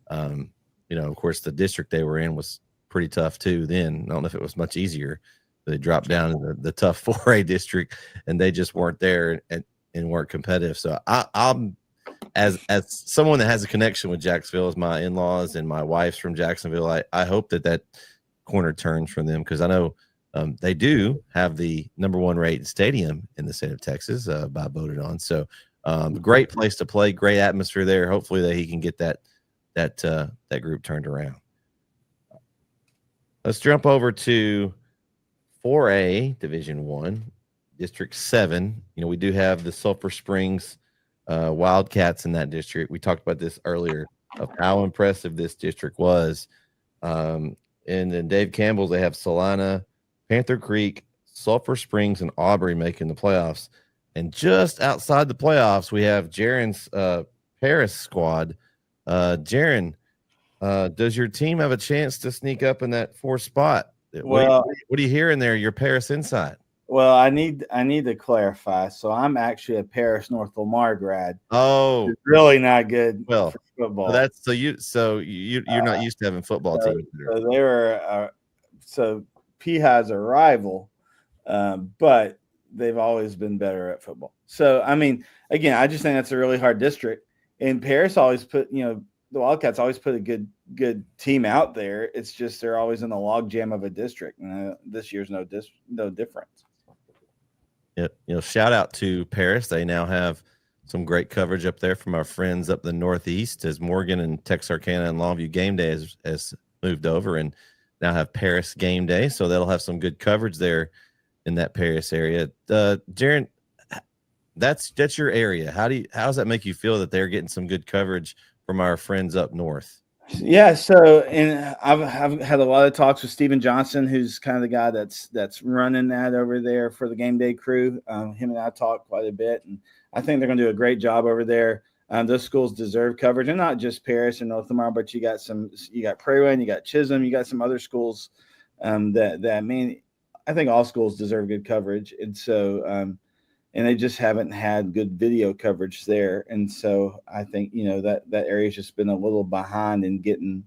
of course, the district they were in was pretty tough too. Then I don't know if it was much easier. They dropped down in the tough 4A district, and they just weren't there and weren't competitive. So I'm as someone that has a connection with Jacksonville, as my in-laws and my wife's from Jacksonville, I hope that corner turns from them because I know. They do have the number 1 rated stadium in the state of Texas by voted on. So great place to play, great atmosphere there. Hopefully that he can get that group turned around. Let's jump over to 4A Division 1, District 7. We do have the Sulphur Springs Wildcats in that district. We talked about this earlier of how impressive this district was. And then Dave Campbell's, they have Salina, Panther Creek, Sulphur Springs, and Aubrey making the playoffs. And just outside the playoffs, we have Jaron's Paris squad. Jaron, does your team have a chance to sneak up in that 4th spot? Well, what are you hearing there? Your Paris inside. Well, I need to clarify. So I'm actually a Paris North Lamar grad. Oh, it's really not good for football. You're not used to having football teams. So they were Peahigh's a rival, but they've always been better at football. So, I mean, again, I just think that's a really hard district. And Paris always put, the Wildcats always put a good team out there. It's just they're always in the log jam of a district. And this year's no difference. Yeah, shout out to Paris. They now have some great coverage up there from our friends up the Northeast as Morgan and Texarkana and Longview Game Day has moved over and now have Paris Game Day, so that'll have some good coverage there in that Paris area. Jaron, that's your area. How does that make you feel that they're getting some good coverage from our friends up north? Yeah, so and I've had a lot of talks with Stephen Johnson, who's kind of the guy that's running that over there for the Game Day crew. Him and I talk quite a bit, and I think they're going to do a great job over there. Those schools deserve coverage, and not just Paris and North Lamar, but you got Prairie Wayne, you got Chisholm, you got some other schools I think all schools deserve good coverage, and so and they just haven't had good video coverage there, and so I think that area's just been a little behind in getting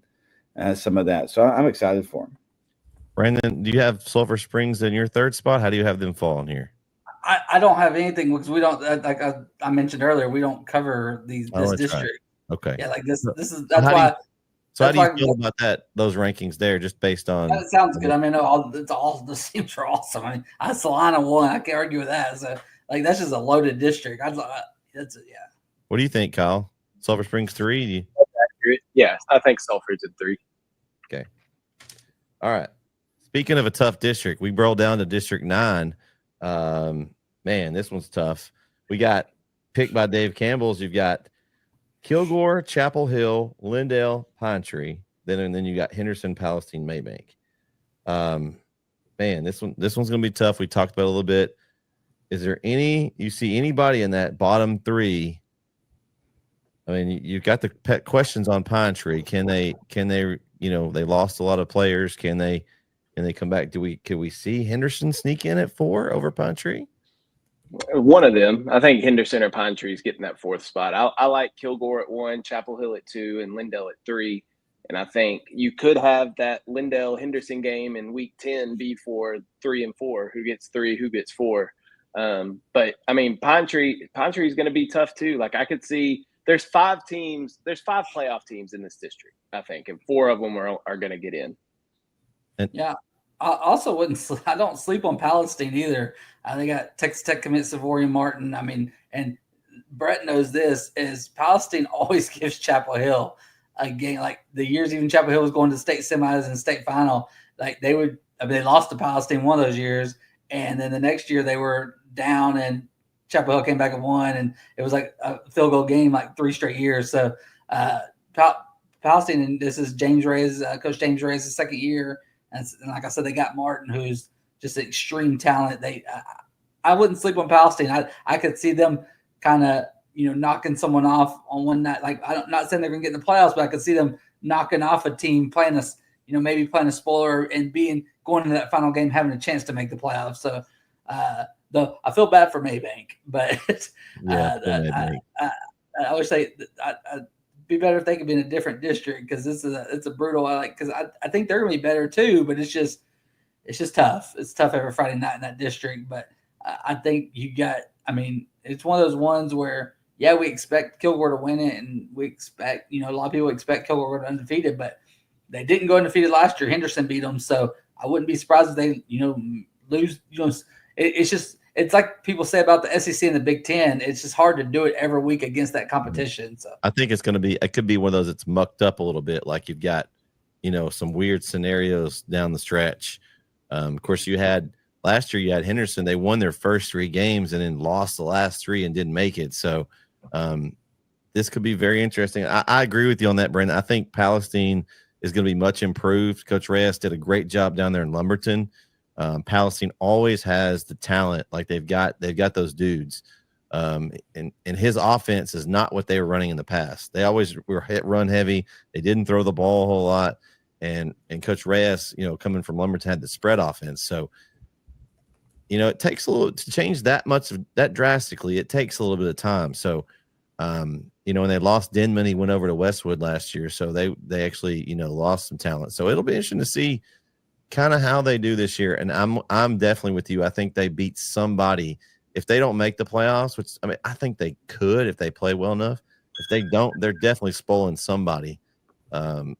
some of that. So I'm excited for them. Brandon, do you have Sulphur Springs in your 3rd spot? How do you have them falling here? I don't have anything because we don't, like I mentioned earlier, we don't cover this district. Right. Okay. Yeah, like this is that's why. How do you feel about those rankings there, just based on? That sounds good. I mean, the teams are awesome. I mean, Salina won. I can't argue with that. So, like, that's just a loaded district. Yeah. What do you think, Kyle? Sulphur Springs 3? Yeah, I think Sulphur's at 3. All right. Speaking of a tough district, we roll down to District 9. Man, this one's tough. We got picked by Dave Campbell's. You've got Kilgore, Chapel Hill, Lindale, Pine Tree. Then you got Henderson, Palestine, Maybank. Man, this one's going to be tough. We talked about it a little bit. Is there you see anybody in that bottom three? I mean, you've got the pet questions on Pine Tree. Can they, they lost a lot of players. Can they come back? Could we see Henderson sneak in at 4 over Pine Tree? One of them. I think Henderson or Pine Tree is getting that 4th spot. I like Kilgore at 1, Chapel Hill at 2, and Lindale at 3. And I think you could have that Lindale-Henderson game in Week 10 be for 3 and 4. Who gets 3? Who gets 4? But I mean, Pine Tree is going to be tough too. Like I could see there's 5 playoff teams in this district, I think, and 4 of them are going to get in. Yeah. I also I don't sleep on Palestine either. They got Texas Tech commit Savorian Martin. I mean, and Brett knows this is Palestine always gives Chapel Hill a game. Like the years even Chapel Hill was going to state semis and state final, like they lost to Palestine one of those years. And then the next year they were down and Chapel Hill came back and won. And it was like a field goal game, like 3 straight years. So Palestine, and this is James Ray's, Coach James Ray's second year. And like I said, they got Martin, who's just extreme talent. I wouldn't sleep on Palestine. I could see them kind of, knocking someone off on one night. Like I'm not saying they're going to get in the playoffs, but I could see them knocking off a team, playing maybe playing a spoiler and going into that final game, having a chance to make the playoffs. So I feel bad for Maybank, but I would say I'd be better if they could be in a different district because it's a brutal. Because I think they're going to be better too, but it's just tough. It's tough every Friday night in that district. But I think it's one of those ones where we expect Kilgore to win it, and we expect a lot of people expect Kilgore to go undefeated, but they didn't go undefeated last year. Henderson beat them, so I wouldn't be surprised if they lose. It's like people say about the SEC and the Big Ten. It's just hard to do it every week against that competition. So I think it could be one of those that's mucked up a little bit. Like you've got, some weird scenarios down the stretch. Of course, last year you had Henderson. They won their first 3 games and then lost the last 3 and didn't make it. So this could be very interesting. I agree with you on that, Brandon. I think Palestine is going to be much improved. Coach Reyes did a great job down there in Lumberton. Palestine always has the talent. Like they've got those dudes. And his offense is not what they were running in the past. They always were run heavy. They didn't throw the ball a whole lot. And Coach Reyes, coming from Lumberton, had the spread offense. So, it takes a little to change that drastically. It takes a little bit of time. So, when they lost Denman, he went over to Westwood last year. So they actually, lost some talent. So it'll be interesting to see kind of how they do this year. And I'm definitely with you. I think they beat somebody. If they don't make the playoffs, which I think they could if they play well enough. If they don't, they're definitely spoiling somebody's time,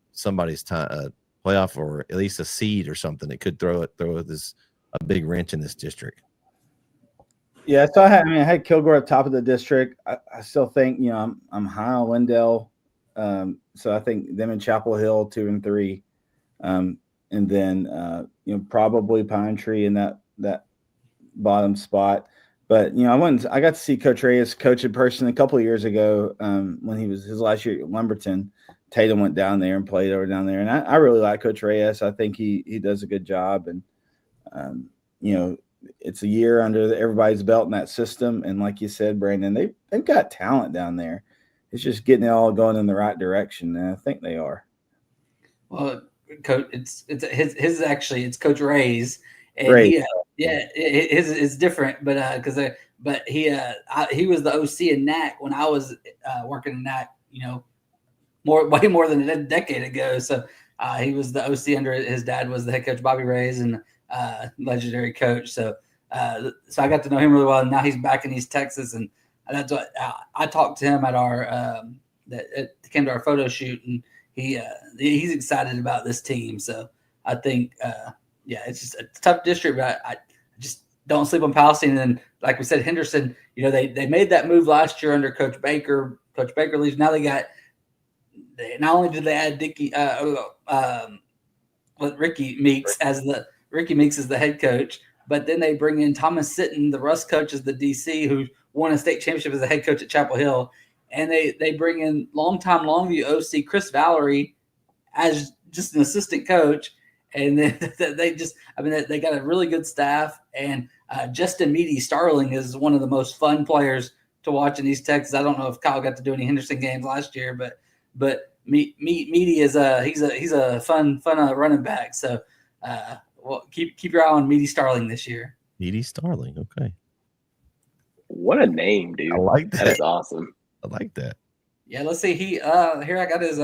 playoff, or at least a seed or something that could throw a big wrench in this district. Yeah, so I had Kilgore at top of the district. I still think I'm high on Lindale, so I think them and Chapel Hill 2 and 3, and then probably Pine Tree in that bottom spot. But I got to see Coach Reyes coach in person a couple of years ago when he was his last year at Lumberton. Tatum went down there and played over down there, and I really like Coach Reyes. I think he does a good job, and it's a year under everybody's belt in that system. And like you said, Brandon, they've got talent down there. It's just getting it all going in the right direction, and I think they are. Well, Coach, it's actually it's Coach Ray's, and Ray. his is different, but he was the OC in NAC when I was working in NAC, way more than a decade ago. So he was the OC under his dad was the head coach Bobby Ray's and legendary coach. So I got to know him really well. And now he's back in East Texas, and that's what I talked to him at our that came to our photo shoot, and he's excited about this team. So I think it's just a tough district, but I just don't sleep on Palestine. And like we said, Henderson, they made that move last year under Coach Baker. Coach Baker leaves. Now not only did they add Dickey, with Ricky Meeks as the head coach, but then they bring in Thomas Sitton, the Russ coach, as the DC, who won a state championship as a head coach at Chapel Hill, and they bring in longtime Longview OC Chris Valerie as just an assistant coach, and then they got a really good staff, and Justin Meady Starling is one of the most fun players to watch in East Texas. I don't know if Kyle got to do any Henderson games last year, but Meady is he's a fun running back. So well, keep your eye on Meady Starling this year. Meady Starling, okay. What a name, dude! I like that. That is awesome. I like that. Yeah, let's see. He here I got his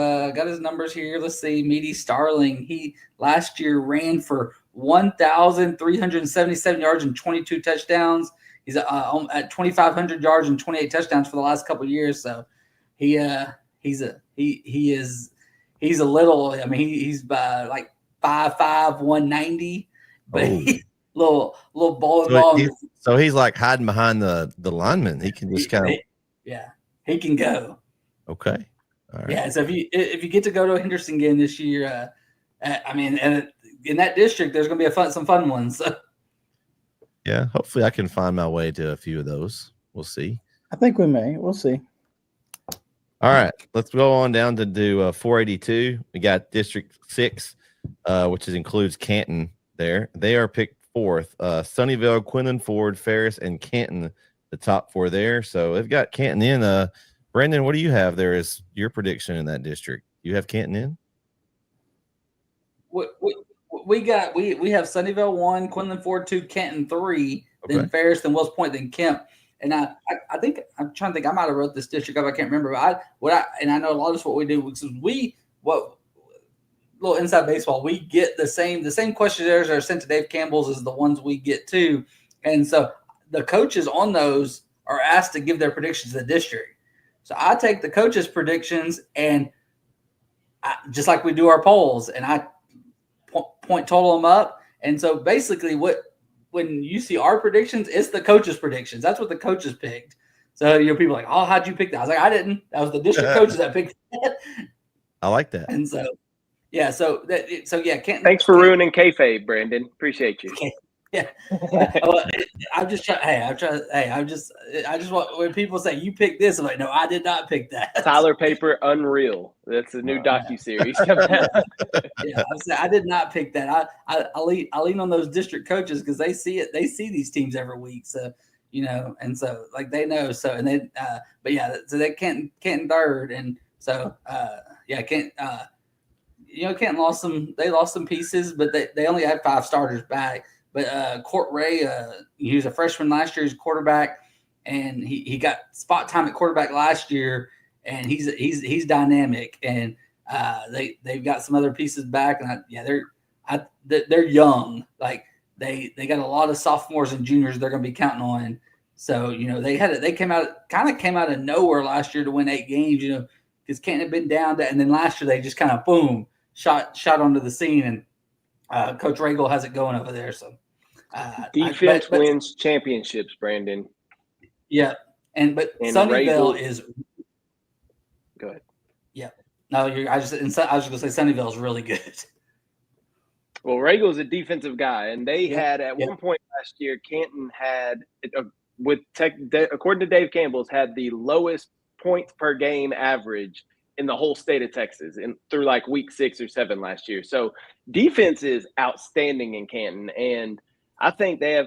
numbers here. Let's see. Meady Starling. He last year ran for 1,377 yards and 22 touchdowns. He's at 2,500 yards and 28 touchdowns for the last couple of years. So he's a little. I mean, he's like 5'5", 190, but little ball involved. So he's like hiding behind the lineman. He can just kind of. Yeah, he can go. Okay. All right. Yeah. So if you get to go to a Henderson game this year, I mean, and in that district, there's going to be some fun ones. So. Yeah. Hopefully, I can find my way to a few of those. We'll see. I think we may. We'll see. All right. Let's go on down to do 482. We got District 6, which includes Canton there. They are picked 4th. Sunnyvale, Quinlan, Ford, Ferris, and Canton, the top 4 there. So they've got Canton in. Brandon, what do you have there as your prediction in that district? You have Canton in? We have Sunnyvale 1, Quinlan 4, 2, Canton 3, then Ferris, then Wells Point, then Kemp. And I think I'm trying to think. I might have wrote this district up. I can't remember. But I know a lot of what we do because little inside baseball. We get the same questionnaires that are sent to Dave Campbell's as the ones we get too, and so the coaches on those are asked to give their predictions to the district. So I take the coaches' predictions and just like we do our polls, and I point total them up. And so basically, when you see our predictions, it's the coaches' predictions. That's what the coaches picked. So people are like, oh, how'd you pick that? I was like, I didn't. That was the district coaches that picked that. I like that. And so, yeah. So yeah. Thanks for ruining kayfabe, Brandon. Appreciate you. Yeah. I just want when people say you picked this, I'm like, no, I did not pick that. Tyler Paper, Unreal. That's a new docuseries coming out. Yeah, I did not pick that. I lean on those district coaches because they see it. They see these teams every week, so and so like they know. So and then, but yeah, so they Canton 3rd, and so Canton. Canton lost some. They lost some pieces, but they only had 5 starters back. But Court Ray, he was a freshman last year. He's a quarterback, and he got spot time at quarterback last year. And he's dynamic. And they've got some other pieces back. And they're young. Like they got a lot of sophomores and juniors they're going to be counting on. So they came out of nowhere last year to win 8 games. Because Canton had been down and then last year they just kind of boom shot onto the scene, and Coach Regal has it going over there. So. Defense wins championships, Brandon. Yeah, and Sunnyvale is. Go ahead. Yeah, no, I was just going to say Sunnyvale is really good. Well, Regal is a defensive guy, and they had at one point last year. Canton had, according to Dave Campbell's, had the lowest points per game average in the whole state of Texas, and through like week 6 or 7 last year. So defense is outstanding in Canton, and I think they have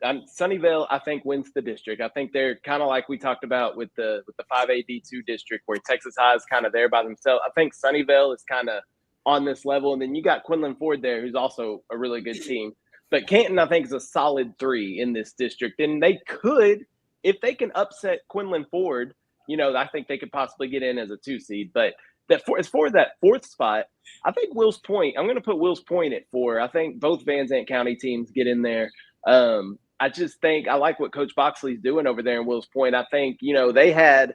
Sunnyvale. I think wins the district. I think they're kind of like we talked about with the 5A D2 district, where Texas High is kind of there by themselves. I think Sunnyvale is kind of on this level, and then you got Quinlan Ford there, who's also a really good team. But Canton, I think, is a solid 3 in this district, and they could, if they can upset Quinlan Ford, I think they could possibly get in as a 2 seed. But as for that 4th spot, I think Wills Point. I'm going to put Wills Point at 4. I think both Van Zandt County teams get in there. I just think I like what Coach Boxley's doing over there in Wills Point. I think they had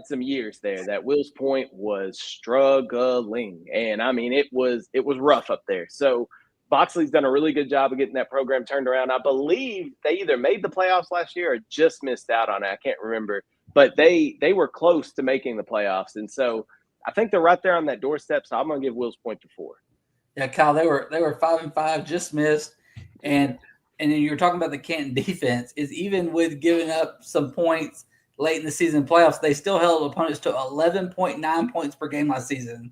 some years there that Wills Point was struggling, and I mean it was rough up there. So Boxley's done a really good job of getting that program turned around. I believe they either made the playoffs last year or just missed out on it. I can't remember. But they were close to making the playoffs. And so I think they're right there on that doorstep. So I'm going to give Wills Point to 4. Yeah, Kyle, they were 5-5, just missed, and then you were talking about the Canton defense. Is even with giving up some points late in the season playoffs, they still held opponents to 11.9 points per game last season.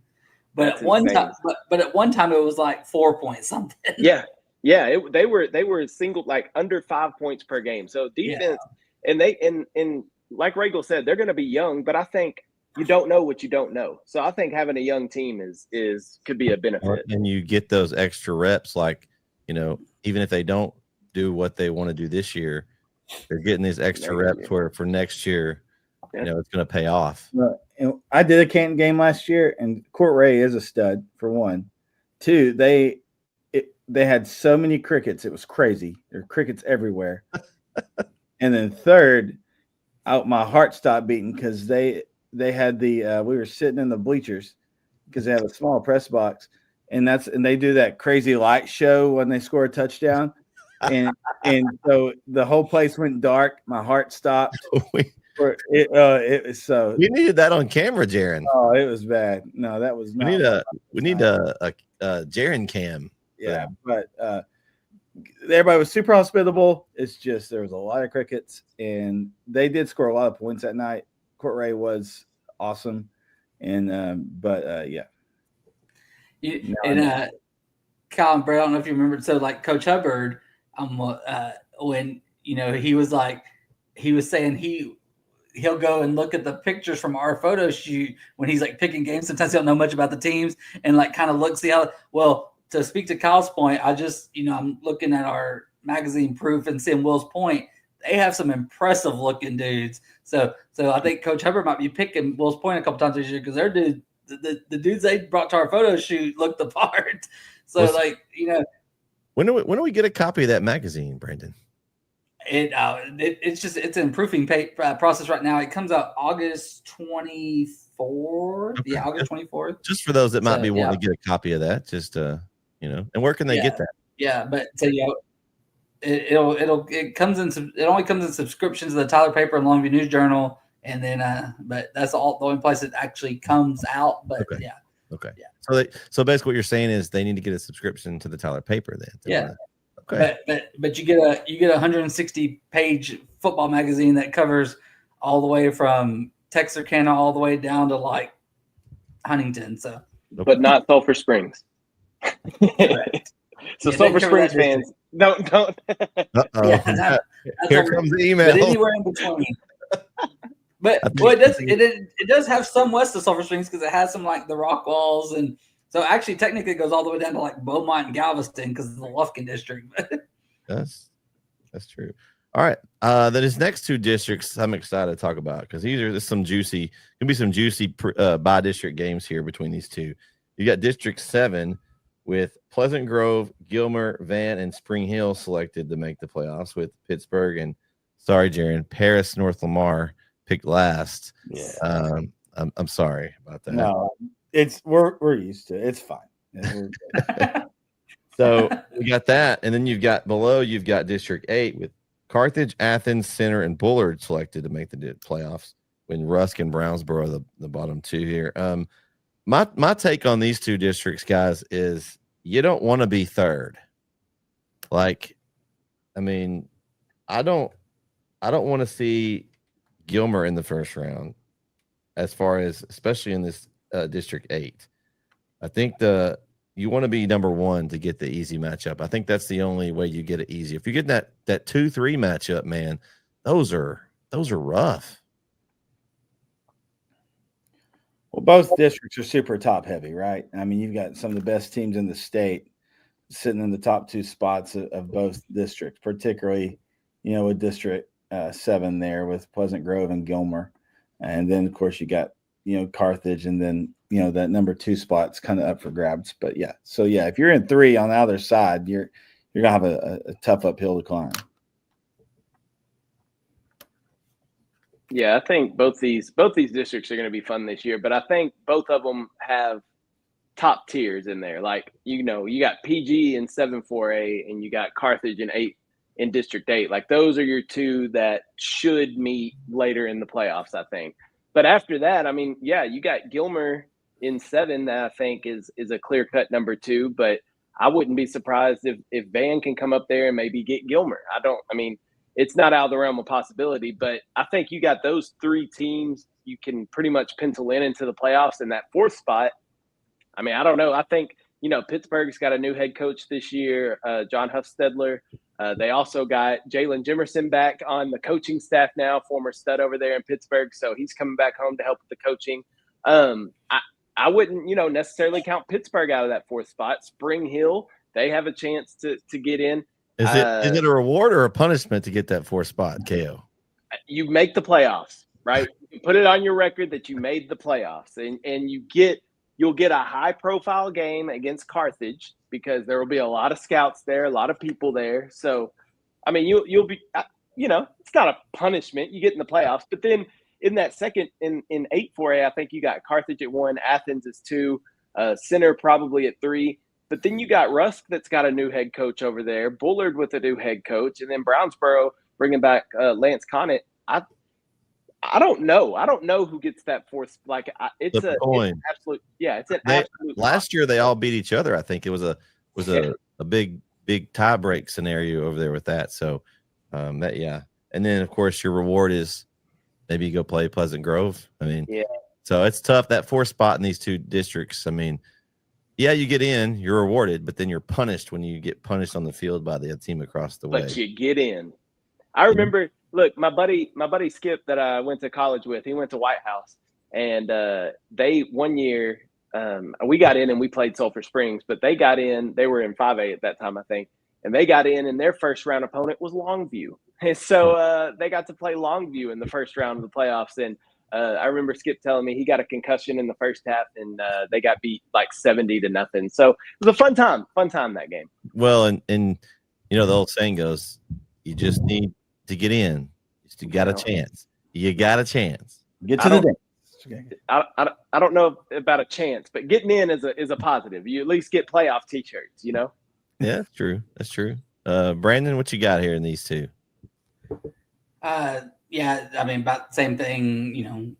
But That's at one insane. time, but at one time it was like 4 points something. Yeah, they were single like under 5 points per game. So defense, and like Regal said, they're going to be young, but I think you don't know what you don't know. So I think having a young team is could be a benefit. And you get those extra reps, like, you know, even if they don't do what they want to do this year, they're getting these extra reps where for next year, you know, it's going to pay off. And I did a Canton game last year, and Court Ray is a stud for one. Two, they had so many crickets, it was crazy. There were crickets everywhere. And then third, my heart stopped beating because they had we were sitting in the bleachers because they have a small press box, and they do that crazy light show when they score a touchdown, and so the whole place went dark. My heart stopped. It was so. We needed that on camera, Jaron. Oh, it was bad. No, that was not. We need a Jaron cam. Yeah, but everybody was super hospitable. It's just there was a lot of crickets, and they did score a lot of points that night. Court Ray was awesome, and yeah. Kyle and Brett, I don't know if you remember. So like Coach Hubbard, when he was saying he'll go and look at the pictures from our photo shoot when he's like picking games. Sometimes he don't know much about the teams and like kind of see how well. To speak to Kyle's point, I just, I'm looking at our magazine proof and seeing Will's point. They have some impressive looking dudes. So I think Coach Hubbard might be picking Will's point a couple times this year because their dudes, the dudes they brought to our photo shoot looked the part. So when do we get a copy of that magazine, Brandon? It's an proofing process right now. It comes out August 24th. Okay. Yeah, August 24th. Just for those that might be wanting to get a copy of that, just and where can they get that? Yeah, but it only comes in subscriptions to the Tyler Paper and Longview News Journal, and then but that's the only place it actually comes out. But Okay. So basically, what you're saying is they need to get a subscription to the Tyler Paper then. Yeah. Okay. But you get a 160 page football magazine that covers all the way from Texarkana all the way down to like Huntington. So, but not Sulphur Springs. So Sulphur Springs fans, don't. Yeah, here comes the email. But anywhere in between. But it does have some west of Sulphur Springs because it has some like the rock walls, and so actually technically it goes all the way down to like Beaumont and Galveston because of the Lufkin district. That's true. All right, then his next two districts I'm excited to talk about because these are some juicy by district games here between these two. You got District 7 with Pleasant Grove, Gilmer, Van, and Spring Hill selected to make the playoffs, with Pittsburgh and Paris, North Lamar picked last. Yeah. I'm sorry about that. No, we're used to it. It's fine. So we got that, and then you've got District 8 with Carthage, Athens, Center, and Bullard selected to make the playoffs. When Rusk and Brownsboro the bottom two here. My take on these two districts, guys, is you don't want to be third. Like, I mean, I don't want to see Gilmer in the first round, as far as especially in this District 8. I think you want to be number one to get the easy matchup. I think that's the only way you get it easy. If you get that 2-3 matchup, man, those are rough. Well, both districts are super top heavy, right? I mean, you've got some of the best teams in the state sitting in the top two spots of both districts, particularly, with District 7 there with Pleasant Grove and Gilmer. And then, of course, you got, Carthage, and then, that number 2 spot's kind of up for grabs. But yeah, so yeah, if you're in 3 on the other side, you're gonna have a tough uphill to climb. Yeah, I think both these districts are going to be fun this year, but I think both of them have top tiers in there. Like, you got PG in 7-4A and you got Carthage in 8 in District 8. Like, those are your two that should meet later in the playoffs, I think. But after that, I mean, yeah, you got Gilmer in 7 that I think is a clear-cut number 2, but I wouldn't be surprised if Van can come up there and maybe get Gilmer. I mean, it's not out of the realm of possibility, but I think you got those 3 teams you can pretty much pencil into the playoffs. In that 4th spot, I mean, I don't know. I think, Pittsburgh's got a new head coach this year, John Huffstedler. They also got Jalen Jimerson back on the coaching staff now, former stud over there in Pittsburgh. So he's coming back home to help with the coaching. I wouldn't, necessarily count Pittsburgh out of that 4th spot. Spring Hill, they have a chance to get in. Is it a reward or a punishment to get that 4th spot, KO? You make the playoffs, right? You put it on your record that you made the playoffs, and you'll get a high-profile game against Carthage because there will be a lot of scouts there, a lot of people there. So, I mean, you'll be, it's not a punishment. You get in the playoffs, but then in that second, in 8-4A, I think you got Carthage at 1, Athens is 2, Center probably at 3. But then you got Rusk that's got a new head coach over there, Bullard with a new head coach, and then Brownsboro bringing back Lance Conant. I don't know. I don't know who gets that 4th. Like it's an absolute. Yeah, it's an absolute. Last year they all beat each other. I think it was a big tie break scenario over there with that. So and then of course your reward is maybe you go play Pleasant Grove. I mean, yeah. So it's tough, that 4th spot in these 2 districts. I mean, yeah, you get in, you're rewarded, but then you're punished when you get punished on the field by the team across the way. But you get in. I remember. Look, my buddy Skip that I went to college with, he went to White House, and they one year we got in and we played Sulphur Springs, but they got in. They were in 5A at that time, I think, and they got in, and their first round opponent was Longview, and so they got to play Longview in the first round of the playoffs. And I remember Skip telling me he got a concussion in the first half, and they got beat like 70-0. So it was a fun time that game. Well, and the old saying goes, you just need to get in. You got a chance. You got a chance. Get to the dance. I don't know about a chance, but getting in is a positive. You at least get playoff T-shirts, Yeah, that's true. That's true. Brandon, what you got here in these 2? Yeah, I mean, about the same thing.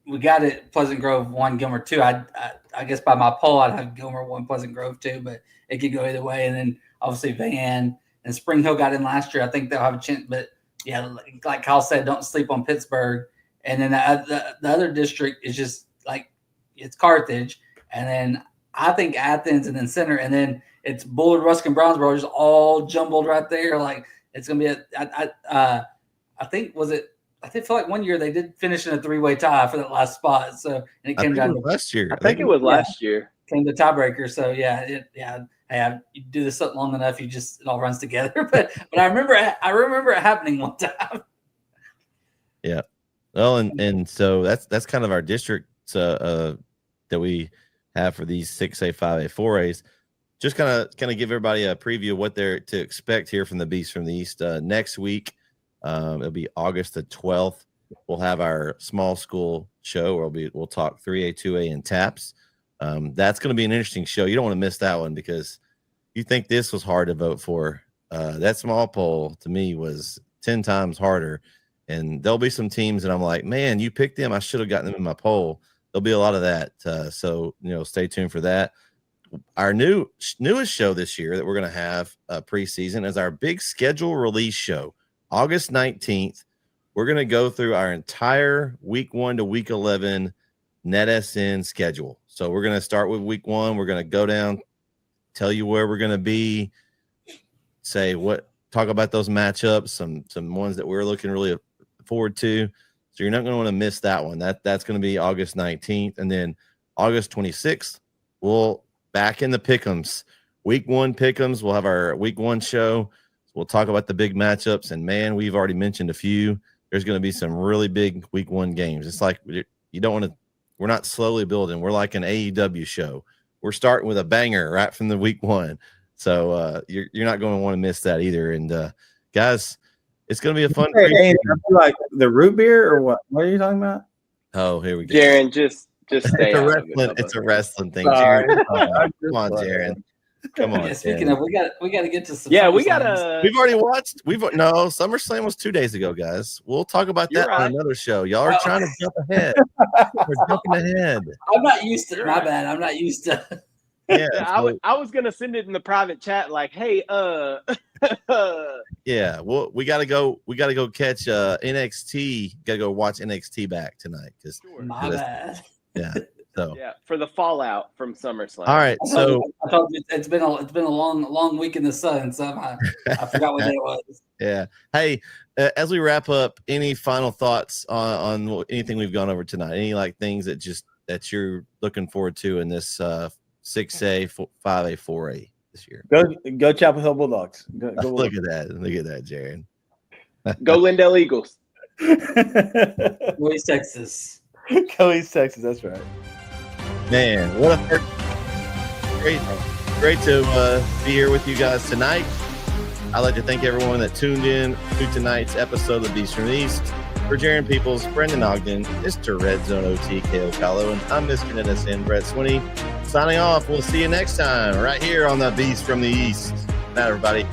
We got it. Pleasant Grove 1, Gilmer 2. I guess by my poll, I'd have Gilmer 1, Pleasant Grove 2, but it could go either way. And then obviously Van and Spring Hill got in last year. I think they'll have a chance. But yeah, like Kyle said, don't sleep on Pittsburgh. And then the other district is just like it's Carthage, and then I think Athens, and then Center, and then it's Bullard, Rusk, and Brownsboro just all jumbled right there. Like it's gonna be I feel like one year they did finish in a 3-way tie for that last spot. So and it came down to last year. I think it was last year. Came to tiebreaker. So yeah. Hey, you do this long enough, it all runs together. But I remember it happening one time. Yeah. Well, and so that's kind of our district that we have for these 6A, 5A, 4As. Just kind of give everybody a preview of what they're to expect here from the Beast from the East. Next week, it'll be August the 12th. We'll have our small school show where we'll talk 3A, 2A, and TAPS. That's going to be an interesting show. You don't want to miss that one because you think this was hard to vote for. That small poll to me was 10 times harder. And there'll be some teams that I'm like, man, you picked them. I should have gotten them in my poll. There'll be a lot of that. So stay tuned for that. Our newest show this year that we're going to have preseason is our big schedule release show. August 19th, we're going to go through our entire week 1 to week 11 NetSN schedule. So we're going to start with week 1. We're going to go down, tell you where we're going to be, talk about those matchups, some ones that we're looking really forward to. So you're not going to want to miss that one. That's going to be August 19th. And then August 26th, we'll back in the pick'ems. Week 1 pick'ems. We'll have our week 1 show. We'll talk about the big matchups. And man, we've already mentioned a few. There's going to be some really big week 1 games. It's like you don't want to. We're not slowly building. We're like an AEW show. We're starting with a banger right from the week 1. So you're not going to want to miss that either. And guys, it's going to be a fun. Like the root beer or what? What are you talking about? Oh, here we go. Jaron, just stay. It's a wrestling thing. Jaron. Come on, Jaron. Come on. Yeah, speaking of, we got to get to some. Yeah, we SummerSlams. gotta. We've already watched. SummerSlam was 2 days ago, guys. We'll talk about You're that on right. another show. Y'all are trying to jump ahead. We're jumping ahead. I'm not used to. You're My right. bad. I'm not used to. Yeah. Yeah, I was gonna send it in the private chat, like, hey, yeah. Well, we gotta go. We gotta go catch NXT. Gotta go watch NXT back tonight because My bad. yeah. So yeah, for the fallout from SummerSlam. all right. So I told you it's been a long week in the sun. So I forgot what day it was. yeah. Hey, as we wrap up, any final thoughts on anything we've gone over tonight? Any like things that you're looking forward to in this 6A, 5A, 4A this year? Go Chapel Hill Bulldogs. Go Look at that, Jared. Go Lindell Eagles. Go East Texas. Go East Texas. That's right. Man, what a great to be here with you guys tonight. I'd like to thank everyone that tuned in to tonight's episode of Beast from the East. For Jaron Peoples, Brendan Ogden, Mr. Red Zone OT, K.O. Kahlo, and I'm Mr. NSN, Brett Swinney. Signing off. We'll see you next time right here on the Beast from the East. Good night, everybody.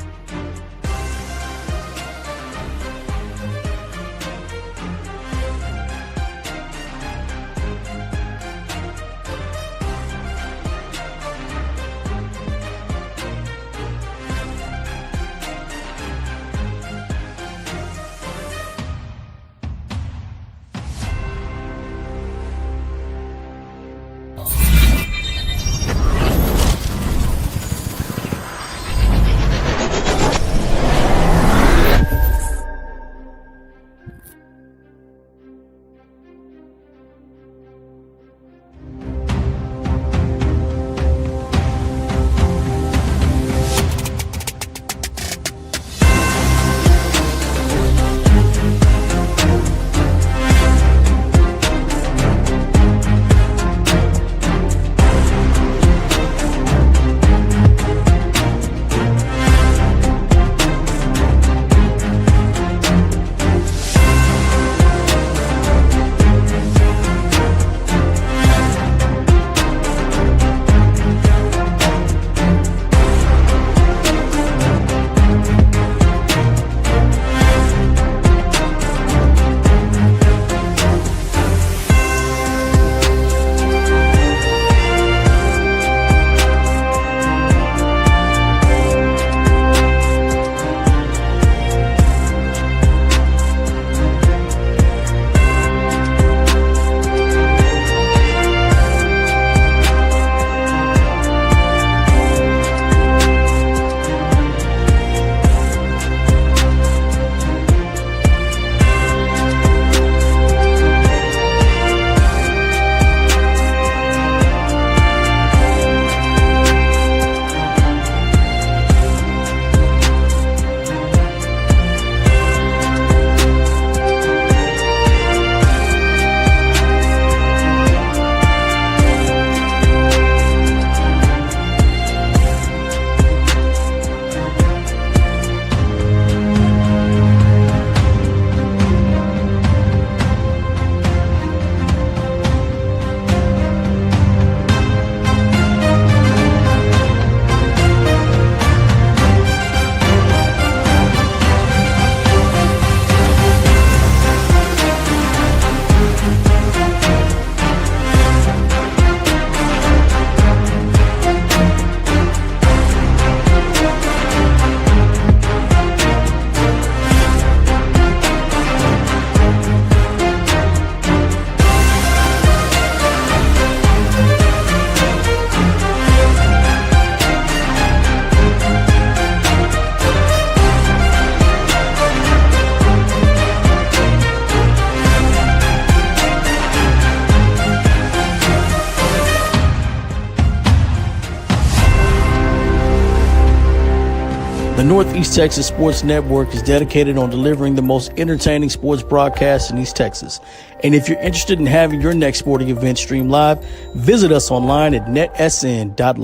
The Northeast Texas Sports Network is dedicated on delivering the most entertaining sports broadcasts in East Texas. And if you're interested in having your next sporting event streamed live, visit us online at netsn.live.